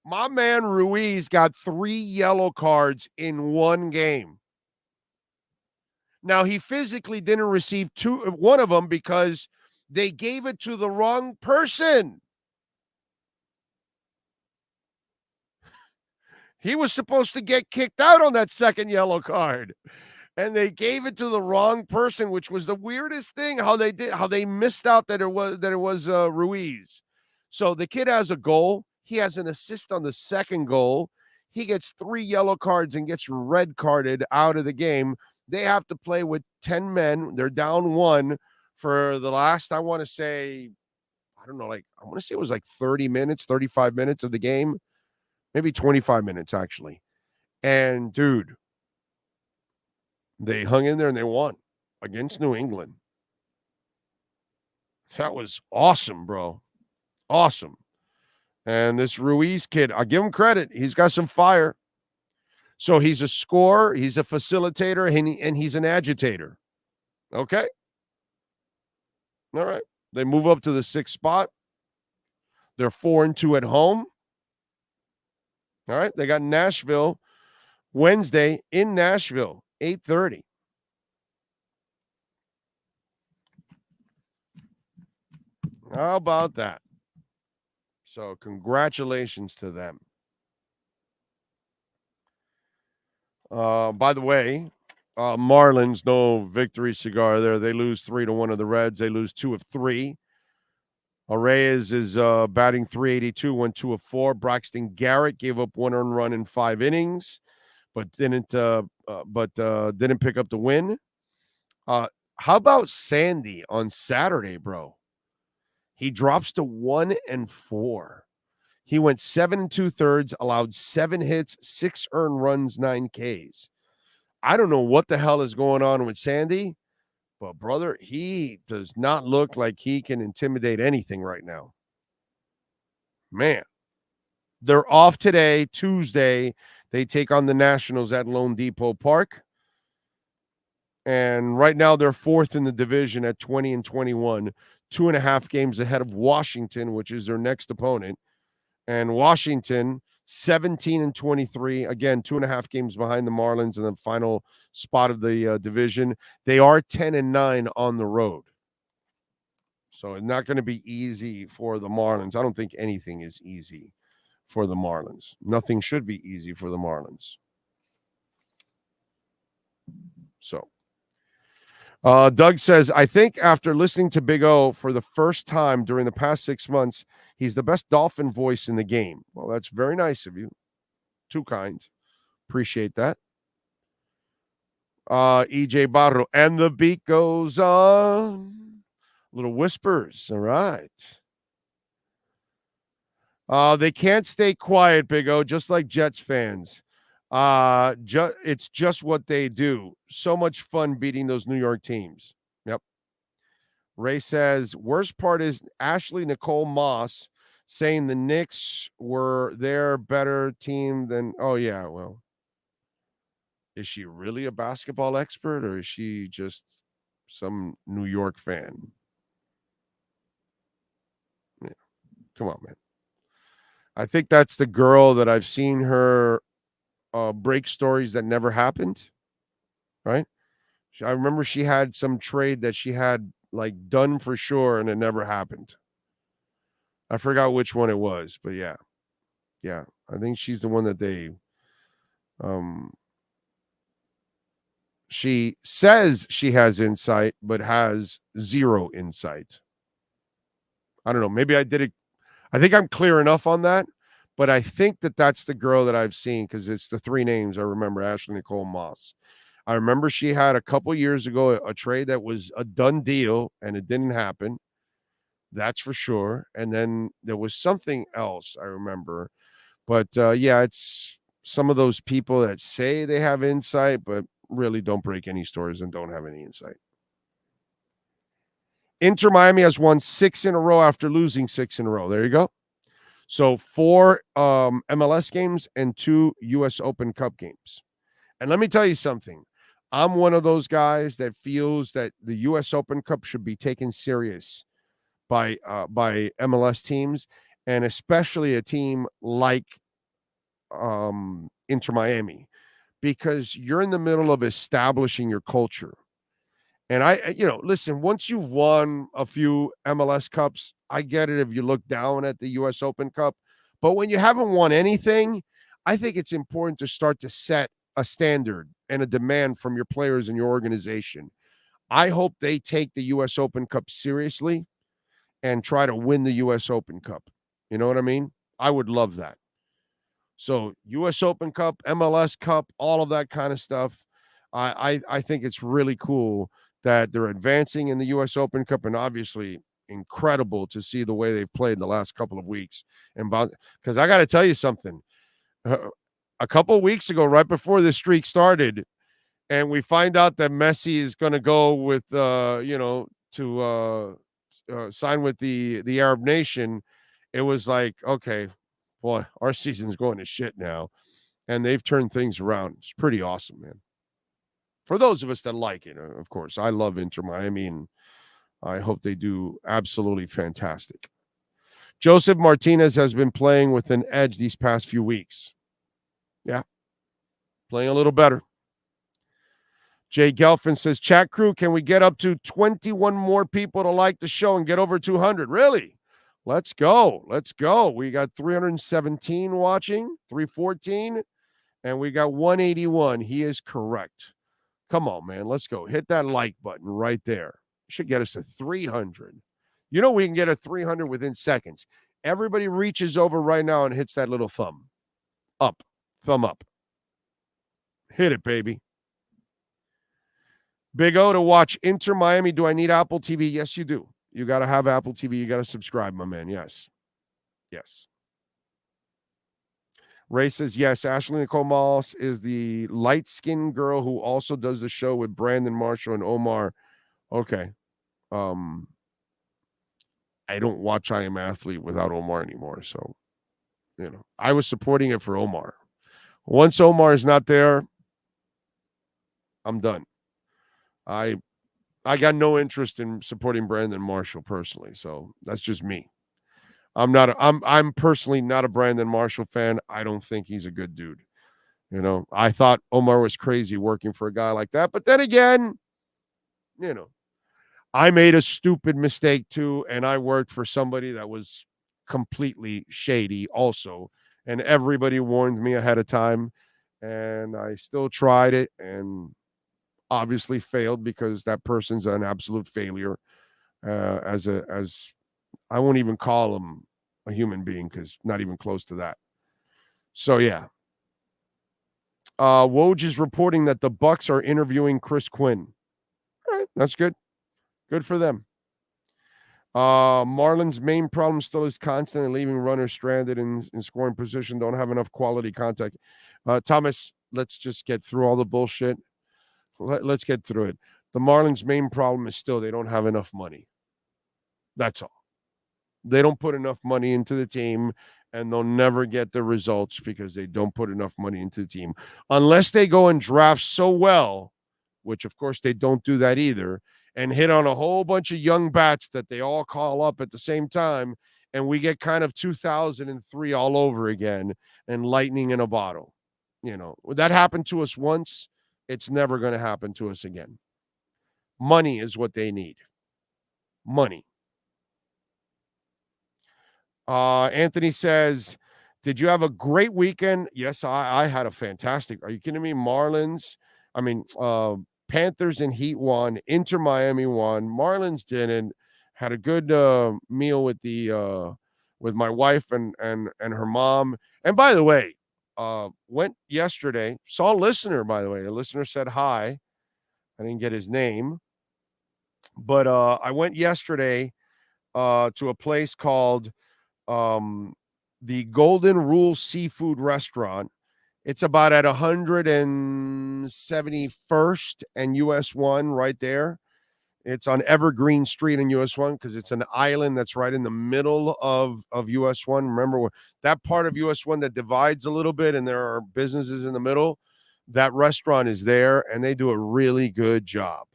My man Ruiz got 3 yellow cards in one game. Now, he physically didn't receive one of them because they gave it to the wrong person. He was supposed to get kicked out on that second yellow card. And they gave it to the wrong person, which was the weirdest thing, how they missed out that it was Ruiz. So the kid has a goal. He has an assist on the second goal. He gets 3 yellow cards and gets red carded out of the game. They have to play with 10 men. They're down 1 for the last, I want to say, I want to say it was like 30 minutes, 35 minutes of the game. Maybe 25 minutes, actually. And, dude, they hung in there and they won against New England. That was awesome, bro. Awesome. And this Ruiz kid, I give him credit. He's got some fire. So he's a scorer, he's a facilitator, and he's an agitator. Okay? All right. They move up to the 6th spot. They're 4-2 at home. All right. They got Nashville Wednesday in Nashville, 8:30. How about that? So congratulations to them. By the way, Marlins, no victory cigar there. They lose 3-1 of the Reds. They lose 2 of 3. Reyes is batting .382, won 2 of 4. Braxton Garrett gave up 1 earned run in 5 innings, but didn't pick up the win. How about Sandy on Saturday, bro? He drops to 1-4. He went 7 2/3, allowed 7 hits, 6 earned runs, 9 Ks. I don't know what the hell is going on with Sandy, but brother, he does not look like he can intimidate anything right now. Man, they're off today, Tuesday. They take on the Nationals at Lone Depot Park. And right now they're 4th in the division at 20-21, 2.5 games ahead of Washington, which is their next opponent. And Washington, 17-23, again, 2.5 games behind the Marlins in the final spot of the division. They are 10-9 on the road. So it's not going to be easy for the Marlins. I don't think anything is easy for the Marlins. Nothing should be easy for the Marlins. So Doug says, I think after listening to Big O for the first time during the past 6 months, he's the best Dolphin voice in the game. Well, that's very nice of you. Too kind. Appreciate that. EJ Barro. And the beat goes on. Little whispers. All right. They can't stay quiet, Big O, just like Jets fans. It's just what they do. So much fun beating those New York teams. Yep. Ray says, worst part is Ashley Nicole Moss saying the Knicks were their better team than, oh, yeah, well, is she really a basketball expert or is she just some New York fan? Yeah. Come on, man. I think that's the girl that I've seen her break stories that never happened, right? I remember she had some trade that she had like done for sure and it never happened. I forgot which one it was, but yeah. I think she's the one that they she says she has insight, but has zero insight. I don't know. Maybe I did it. I think I'm clear enough on that, but I think that that's the girl that I've seen because it's the three names I remember, Ashley Nicole Moss. I remember she had a couple years ago a trade that was a done deal and it didn't happen. That's for sure. And then there was something else I remember. But yeah, it's some of those people that say they have insight, but really don't break any stories and don't have any insight. Inter Miami has won 6 in a row after losing 6 in a row. There you go. So 4 MLS games and 2 U.S. Open Cup games. And let me tell you something. I'm one of those guys that feels that the U.S. Open Cup should be taken serious by MLS teams, and especially a team like Inter Miami, because you're in the middle of establishing your culture. And listen, once you've won a few MLS Cups, I get it if you look down at the U.S. Open Cup. But when you haven't won anything, I think it's important to start to set a standard and a demand from your players and your organization. I hope they take the U.S. Open Cup seriously and try to win the U.S. Open Cup. You know what I mean? I would love that. So U.S. Open Cup, MLS Cup, all of that kind of stuff. I think it's really cool that they're advancing in the U.S. Open Cup, and obviously incredible to see the way they've played the last couple of weeks. And because I got to tell you something, a couple of weeks ago, right before the streak started, and we find out that Messi is going to go with, sign with the Arab nation. It was like, okay, boy, our season's going to shit now. And they've turned things around. It's pretty awesome, man. For those of us that like it, of course. I love Inter Miami, and I hope they do absolutely fantastic. Joseph Martinez has been playing with an edge these past few weeks. Yeah, playing a little better. Jay Gelfin says, chat crew, can we get up to 21 more people to like the show and get over 200? Really? Let's go. We got 317 watching, 314, and we got 181. He is correct. Come on, man. Let's go. Hit that like button right there. Should get us to 300. You know we can get a 300 within seconds. Everybody reaches over right now and hits that little thumb up. Hit it, baby. Big O, to watch Inter Miami, do I need Apple TV? Yes, you do. You got to have Apple TV. You got to subscribe, my man. Yes. Ray says, yes, Ashley Nicole Moss is the light-skinned girl who also does the show with Brandon Marshall and Omar. Okay. I don't watch I Am Athlete without Omar anymore. So, I was supporting it for Omar. Once Omar is not there, I'm done. I got no interest in supporting Brandon Marshall personally. So that's just me. I'm personally not a Brandon Marshall fan. I don't think he's a good dude. I thought Omar was crazy working for a guy like that. But then again, I made a stupid mistake too, and I worked for somebody that was completely shady also. And everybody warned me ahead of time, and I still tried it and obviously failed because that person's an absolute failure. As I won't even call him a human being because not even close to that. So yeah. Woj is reporting that the Bucks are interviewing Chris Quinn. All right, that's good. Good for them. Marlins' main problem still is constantly leaving runners stranded in scoring position, don't have enough quality contact. Thomas, let's just get through all the bullshit. Let's get through it. The Marlins' main problem is still they don't have enough money. That's all. They don't put enough money into the team, and they'll never get the results because they don't put enough money into the team. Unless they go and draft so well, which of course they don't do that either, and hit on a whole bunch of young bats that they all call up at the same time, and we get kind of 2003 all over again and lightning in a bottle. You know, that happened to us once. It's never going to happen to us again. Money is what they need. Money. Anthony says, did you have a great weekend? Yes, I had a fantastic. Are you kidding me? Panthers and Heat won. Inter Miami won. Marlins didn't. Had a good meal with the with my wife and her mom. And by the way, went yesterday. Saw a listener. By the way, a listener said hi. I didn't get his name, but I went yesterday to a place called the Golden Rule Seafood Restaurant. It's about at 171st and US 1 right there. It's on Evergreen Street in US 1 because it's an island that's right in the middle of US 1. Remember that part of US 1 that divides a little bit and there are businesses in the middle? That restaurant is there and they do a really good job.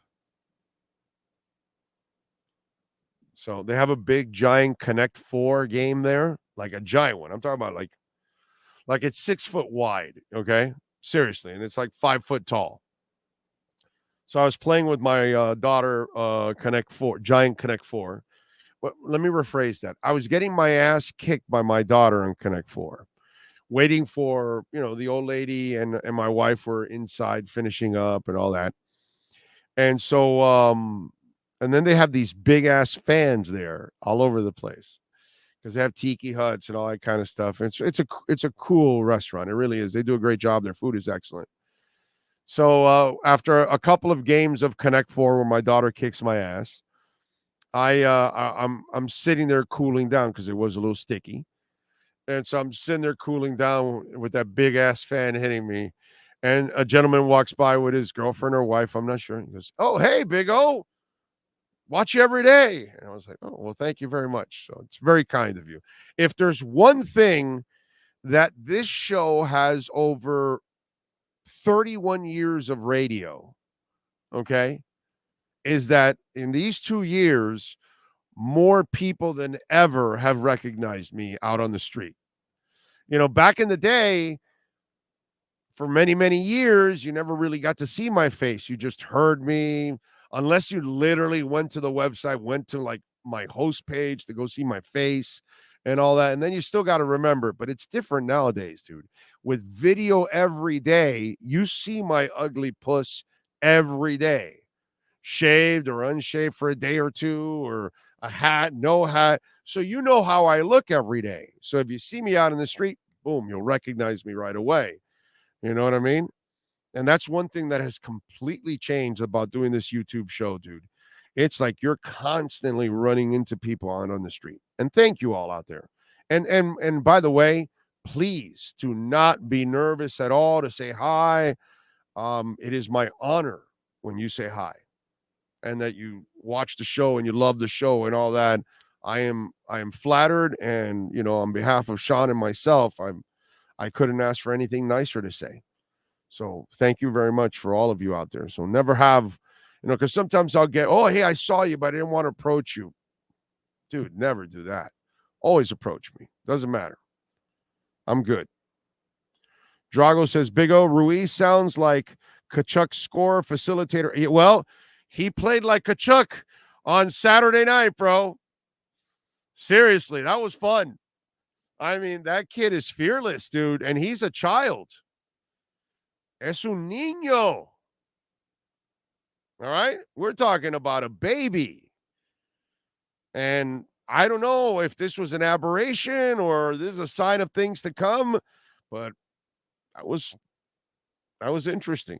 So they have a big giant Connect 4 game there, like a giant one. I'm talking about like it's 6 foot wide, okay? Seriously, and it's like 5 foot tall. So I was playing with my daughter, Connect 4, giant Connect 4. Well, let me rephrase that. I was getting my ass kicked by my daughter on Connect 4, waiting for, the old lady and my wife were inside finishing up and all that. And so, and then they have these big ass fans there all over the place because they have tiki huts and all that kind of stuff. And it's a cool restaurant. It really is. They do a great job. Their food is excellent. So after a couple of games of Connect 4 where my daughter kicks my ass, I'm sitting there cooling down because it was a little sticky. And so I'm sitting there cooling down with that big ass fan hitting me. And a gentleman walks by with his girlfriend or wife. I'm not sure. He goes, "Oh, hey, Big O. Watch you every day." And I was like, "Oh, well, thank you very much." So it's very kind of you. If there's one thing that this show has over 31 years of radio, okay, is that in these 2 years, more people than ever have recognized me out on the street. Back in the day, for many, many years, you never really got to see my face. You just heard me, unless you literally went to the website, went to like my host page to go see my face and all that. And then you still got to remember, but it's different nowadays, dude. With video every day, you see my ugly puss every day, shaved or unshaved for a day or two, or a hat, no hat. So you know how I look every day. So if you see me out in the street, boom, you'll recognize me right away. You know what I mean? And that's one thing that has completely changed about doing this YouTube show, dude. It's like you're constantly running into people out on the street. And thank you all out there. And by the way, please do not be nervous at all to say hi. It is my honor when you say hi and that you watch the show and you love the show and all that. I am flattered, and on behalf of Sean and myself, I couldn't ask for anything nicer to say. So thank you very much for all of you out there. So never have, because sometimes I'll get, "Oh, hey, I saw you, but I didn't want to approach you." Dude, never do that. Always approach me. Doesn't matter. I'm good. Drago says, "Big O, Ruiz sounds like Kachuk's score facilitator." Well, he played like Kachuk on Saturday night, bro. Seriously, that was fun. I mean, that kid is fearless, dude, and he's a child. Es un niño. All right? We're talking about a baby. And I don't know if this was an aberration or this is a sign of things to come, but that was interesting.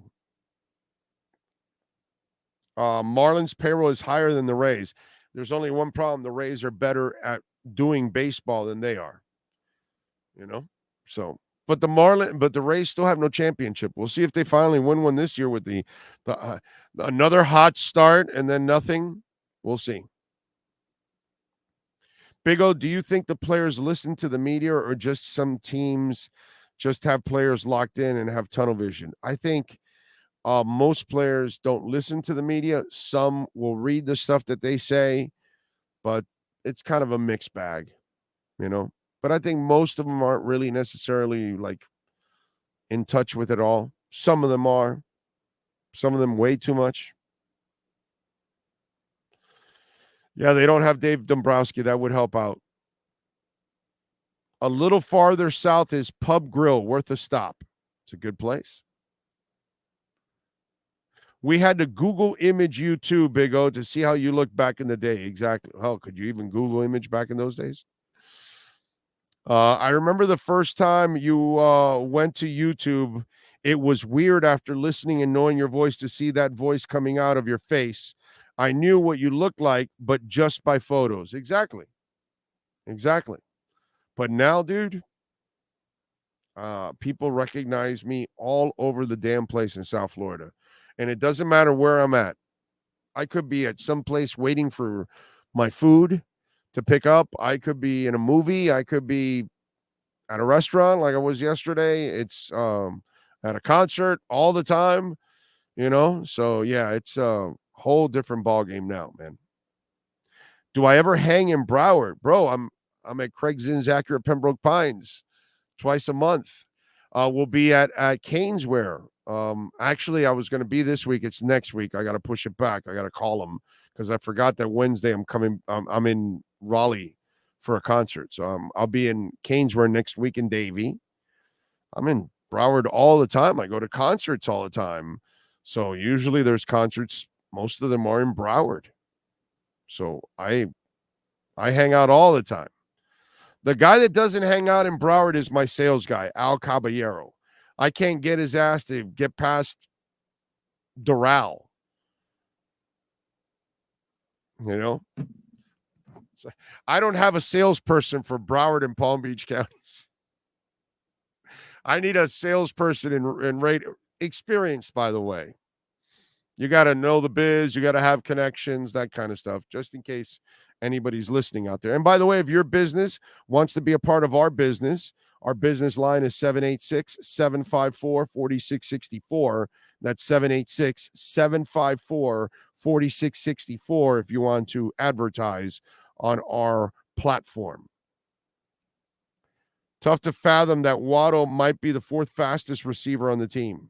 Marlins payroll is higher than the Rays. There's only one problem. The Rays are better at doing baseball than they are. You know? So, but the Rays still have no championship. We'll see if they finally win one this year with the another hot start and then nothing. We'll see. Big O, do you think the players listen to the media or just some teams just have players locked in and have tunnel vision? I think most players don't listen to the media. Some will read the stuff that they say, but it's kind of a mixed bag, you know? But I think most of them aren't really necessarily like in touch with it all. Some of them are. Some of them way too much. Yeah, they don't have Dave Dombrowski. That would help out. A little farther south is Pub Grill, worth a stop. It's a good place. We had to Google image you too, Big O, to see how you look back in the day. Exactly. Hell, could you even Google image back in those days? I remember the first time you went to YouTube. It was weird after listening and knowing your voice to see that voice coming out of your face. I knew what you looked like, but just by photos. Exactly. But now, dude, people recognize me all over the damn place in South Florida. And it doesn't matter where I'm at. I could be at some place waiting for my food to pick up. I could be in a movie. I could be at a restaurant like I was yesterday. It's at a concert all the time, you know? So, yeah, it's a whole different ballgame now, man. Do I ever hang in Broward? Bro, I'm at Craig Zinn's Accurate Pembroke Pines twice a month. We'll be at Caneswear. Actually, I was going to be this week. It's next week. I got to push it back. I got to call them because I forgot that Wednesday I'm coming. I'm in Raleigh for a concert. So I'll be in Caneswear next week in Davie. I'm in Broward all the time. I go to concerts all the time. So usually there's concerts. Most of them are in Broward. So I hang out all the time. The guy that doesn't hang out in Broward is my sales guy, Al Caballero. I can't get his ass to get past Doral. You know? So I don't have a salesperson for Broward and Palm Beach counties. I need a salesperson in rate experienced, by the way. You got to know the biz. You got to have connections, that kind of stuff, just in case anybody's listening out there. And by the way, if your business wants to be a part of our business line is 786-754-4664. That's 786-754-4664 if you want to advertise on our platform. Tough to fathom that Waddle might be the fourth fastest receiver on the team.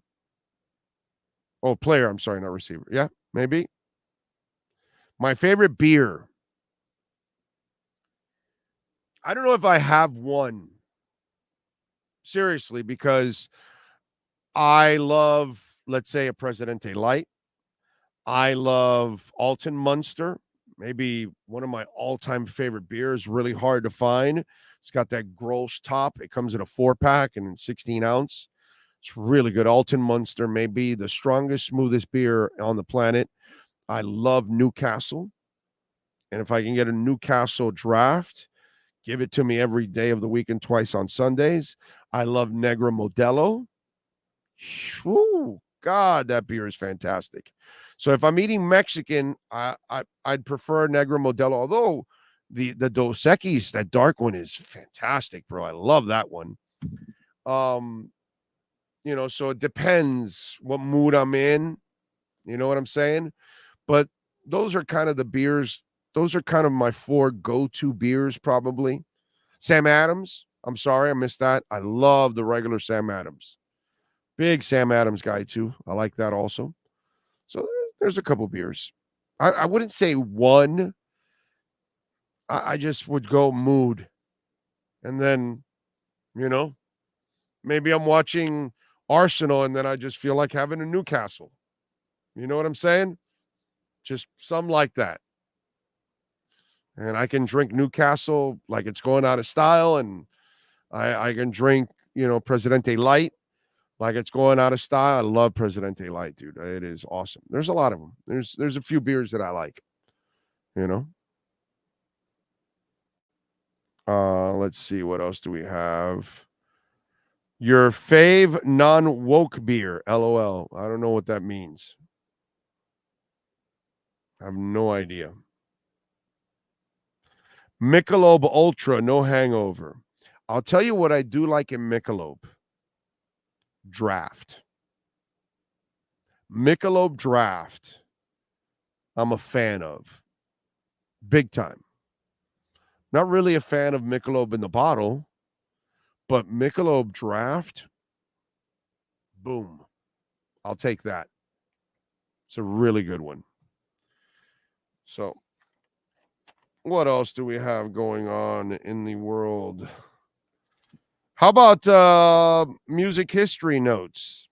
Oh, player. I'm sorry, not receiver. Yeah, maybe. My favorite beer. I don't know if I have one. Seriously, because I love, let's say, a Presidente Light. I love Alton Munster. Maybe one of my all-time favorite beers. Really hard to find. It's got that Grolsch top. It comes in a 4-pack and in 16 ounce. It's really good. Alton Munster may be the strongest, smoothest beer on the planet. I love Newcastle. And if I can get a Newcastle draft, give it to me every day of the week and twice on Sundays. I love Negra Modelo. Whew, God, that beer is fantastic. So if I'm eating Mexican, I'd prefer Negra Modelo. Although the Dos Equis, that dark one, is fantastic, bro. I love that one. You know, so it depends what mood I'm in. You know what I'm saying? But those are kind of the beers. Those are kind of my 4 go-to beers, probably. Sam Adams. I'm sorry, I missed that. I love the regular Sam Adams. Big Sam Adams guy, too. I like that also. So there's a couple beers. I wouldn't say one. I just would go mood. And then, maybe I'm watching Arsenal and then I just feel like having a Newcastle. You know what I'm saying? Just some like that. And I can drink Newcastle like it's going out of style. And I can drink, Presidente Light like it's going out of style. I love Presidente Light, dude. It is awesome. There's a lot of them. There's a few beers that I like, Let's see. What else do we have? Your fave non-woke beer, LOL. I don't know what that means. I have no idea. Michelob Ultra, no hangover. I'll tell you what I do like in Michelob. Draft. Michelob Draft, I'm a fan of. Big time. Not really a fan of Michelob in the bottle, but Michelob Draft, boom. I'll take that. It's a really good one. So, what else do we have going on in the world? How about music history notes?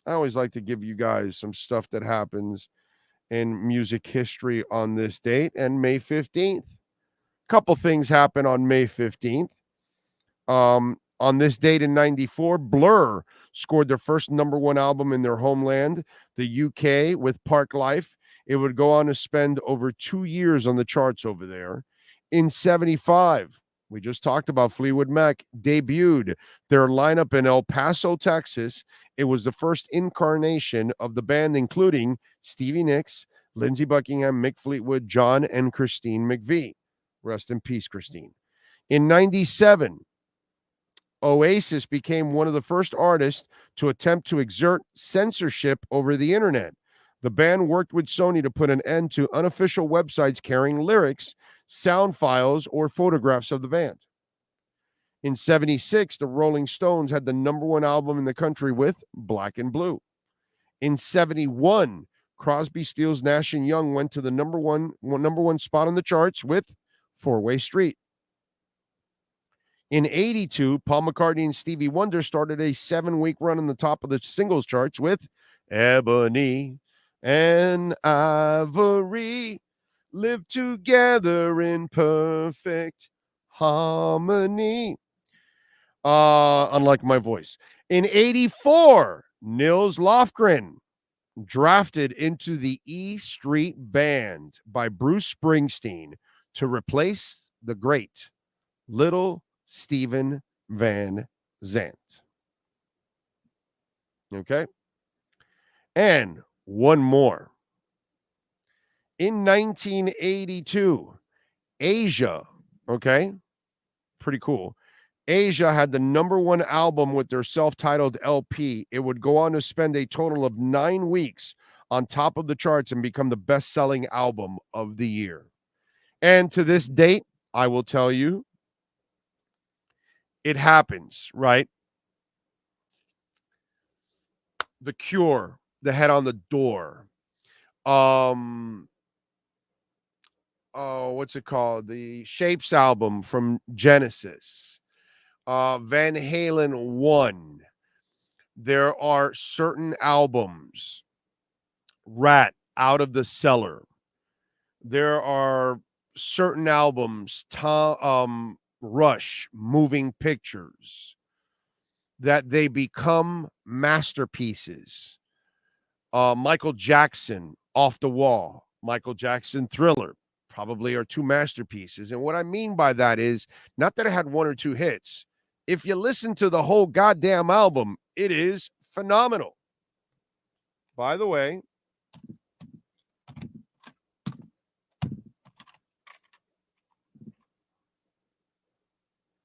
I always like to give you guys some stuff that happens in music history on this date and May 15th. Couple things happen on May 15th. On this date in 94, Blur scored their first number one album in their homeland, the UK, with Park Life. It would go on to spend over 2 years on the charts over there. In 75, we just talked about Fleetwood Mac, debuted their lineup in El Paso, Texas. It was the first incarnation of the band, including Stevie Nicks, Lindsey Buckingham, Mick Fleetwood, John, and Christine McVie. Rest in peace, Christine. In 97, Oasis became one of the first artists to attempt to exert censorship over the internet. The band worked with Sony to put an end to unofficial websites carrying lyrics, sound files, or photographs of the band. In 76, the Rolling Stones had the number one album in the country with Black and Blue. In 71, Crosby, Stills, Nash & Young went to the number one spot on the charts with Four-Way Street. In 82, Paul McCartney and Stevie Wonder started a 7-week run on the top of the singles charts with Ebony and Ivory live together in perfect harmony. Unlike my voice. In 84, Nils Lofgren drafted into the E Street Band by Bruce Springsteen to replace the great Little Steven Van Zandt. Okay. And one more. In 1982, Asia, okay, pretty cool. Asia had the number one album with their self-titled LP. It would go on to spend a total of 9 weeks on top of the charts and become the best-selling album of the year. And to this date, I will tell you, it happens, right? The Cure, The Head on the Door. What's it called? The Shapes album from Genesis. Van Halen 1. There are certain albums. Rat, Out of the Cellar. There are certain albums. Rush, Moving Pictures, that they become masterpieces. Michael Jackson, Off the Wall. Michael Jackson, Thriller, probably are 2 masterpieces. And what I mean by that is not that it had 1 or 2 hits. If you listen to the whole goddamn album, it is phenomenal. By the way,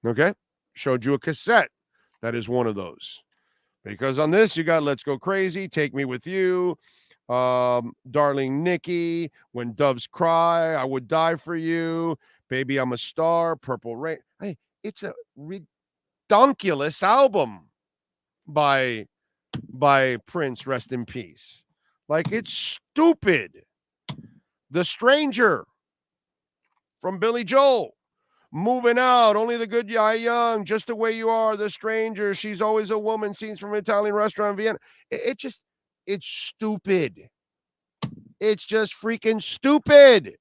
okay, showed you a cassette that is one of those. Because on this, you got Let's Go Crazy, Take Me With You, Darling Nikki, When Doves Cry, I Would Die For You, Baby I'm a Star, Purple Rain. Hey, it's a redonkulous album by Prince, rest in peace. Like, it's stupid. The Stranger from Billy Joel. Moving Out, Only the Good Die Young, Just the Way You Are, The Stranger, She's Always a Woman, Scenes from an Italian Restaurant in Vienna. It's stupid. It's just freaking stupid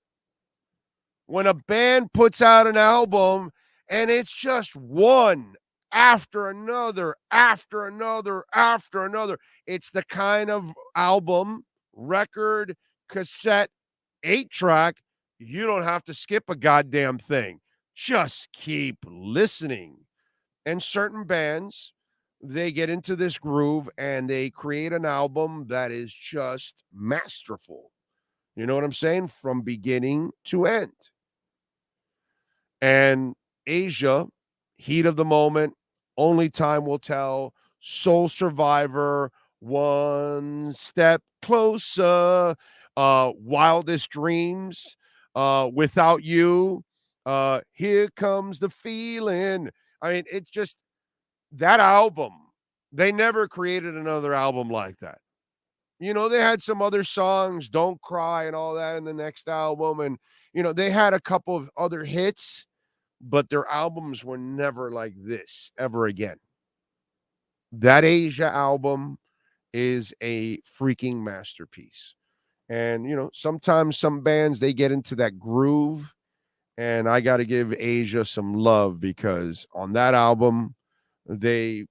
when a band puts out an album and it's just one after another, after another, after another. It's the kind of album, record, cassette, 8-track, you don't have to skip a goddamn thing. Just keep listening. And certain bands, they get into this groove and they create an album that is just masterful. You know what I'm saying? From beginning to end. And Asia, Heat of the Moment, Only Time Will Tell, Soul Survivor, One Step Closer, Wildest Dreams, Without You, Here Comes the Feeling. I mean, it's just that album. They never created another album like that. You know, they had some other songs, Don't Cry and all that in the next album. And, you know, they had a couple of other hits, but their albums were never like this ever again. That Asia album is a freaking masterpiece. And, you know, sometimes some bands, they get into that groove, and I got to give Asia some love because on that album, they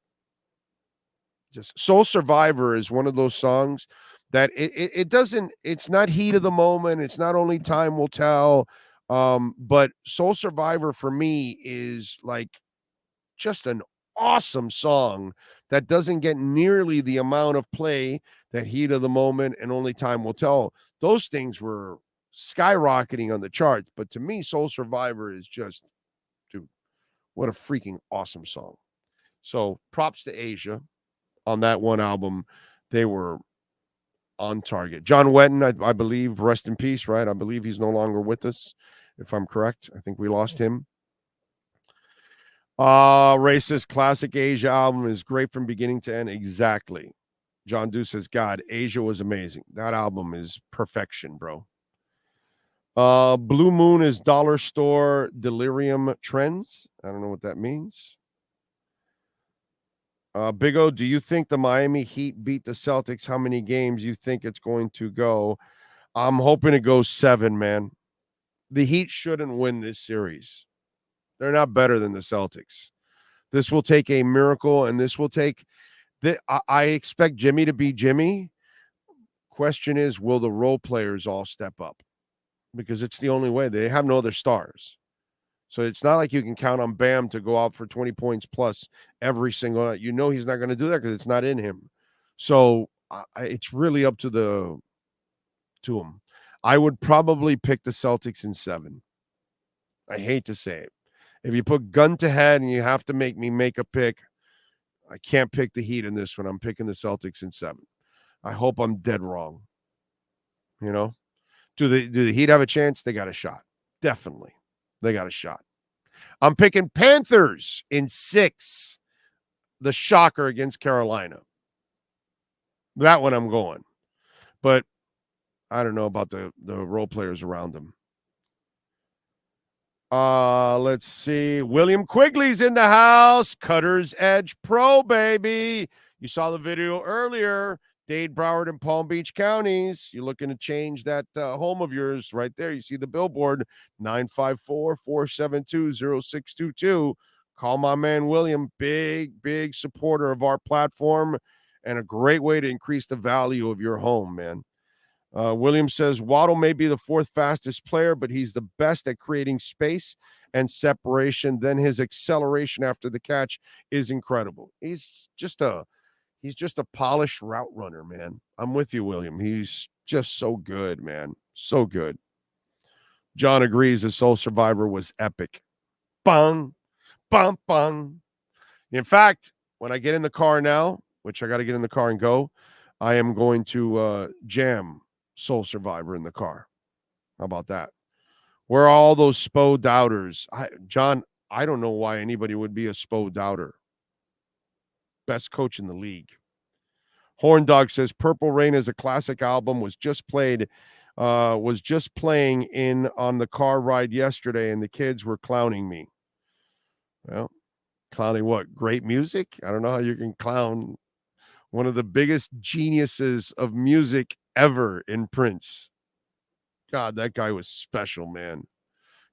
just, Soul Survivor is one of those songs that it doesn't, it's not Heat of the Moment. It's not Only Time Will Tell. But Soul Survivor for me is like just an awesome song that doesn't get nearly the amount of play that Heat of the Moment and Only Time Will Tell. Those things were skyrocketing on the charts. But to me, Soul Survivor is just, dude, what a freaking awesome song. So props to Asia on that one album. They were on target. John Wetton, I believe, rest in peace, right? I believe he's no longer with us, if I'm correct. I think we lost him. Racist classic Asia album is great from beginning to end. Exactly. John Dew says, God, Asia was amazing. That album is perfection, bro. Blue Moon is Dollar Store Delirium Trends. I don't know what that means. Big O, do you think the Miami Heat beat the Celtics? How many games you think it's going to go? I'm hoping it goes 7, man. The Heat shouldn't win this series. They're not better than the Celtics. This will take a miracle, and this will take I expect Jimmy to be Jimmy. Question is, will the role players all step up? Because it's the only way. They have no other stars. So it's not like you can count on Bam to go out for 20 points plus every single night. You know he's not going to do that because it's not in him. So it's really up to him. I would probably pick the Celtics in 7. I hate to say it. If you put gun to head and you have to make me make a pick, I can't pick the Heat in this one. I'm picking the Celtics in 7. I hope I'm dead wrong. You know, do the Heat have a chance? They got a shot. Definitely. They got a shot. I'm picking Panthers in 6. The shocker against Carolina. That one I'm going. But I don't know about the role players around them. Let's see. William Quigley's in the house. Cutter's Edge Pro, baby. You saw the video earlier. Dade, Broward, and Palm Beach counties. You're looking to change that home of yours right there. You see the billboard, 954-472-0622. Call my man William. Big supporter of our platform and a great way to increase the value of your home, man. William says, Waddle may be the 4th fastest player, but he's the best at creating space and separation. Then his acceleration after the catch is incredible. He's just a polished route runner, man. I'm with you, William. He's just so good, man. So good. John agrees the Soul Survivor was epic. Bang, bang, bang. In fact, when I get in the car now, which I got to get in the car and go, I am going to jam Soul Survivor in the car. How about that? Where are all those Spo doubters? John, I don't know why anybody would be a Spo doubter. Best coach in the league. Horn Dog says Purple Rain is a classic album, was just played was just playing on the car ride yesterday, and the kids were clowning me. Well, clowning what? Great music? I don't know how you can clown one of the biggest geniuses of music ever in Prince. God, that guy was special, man.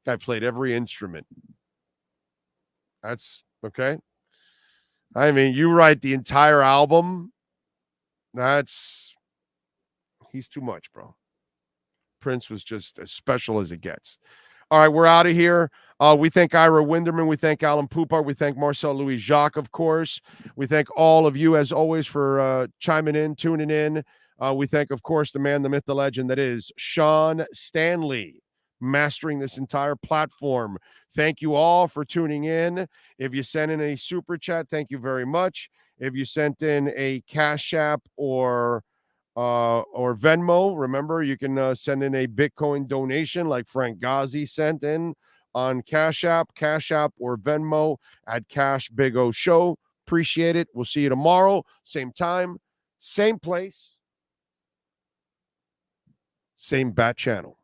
Guy played every instrument. That's okay. I mean, you write the entire album. He's too much, bro. Prince was just as special as it gets. All right, we're out of here. We thank Ira Winderman. We thank Alan Poupart. We thank Marcel Louis Jacques, of course. We thank all of you, as always, for chiming in, tuning in. We thank, of course, the man, the myth, the legend that is Sean Stanley, mastering this entire platform. Thank you all for tuning in. If you sent in a super chat, thank you very much. If you sent in a Cash App or Venmo, remember you can send in a Bitcoin donation like Frank Ghazi sent in on Cash App, or Venmo at Cash Big O Show. Appreciate it. We'll see you tomorrow, same time, same place, same bat channel.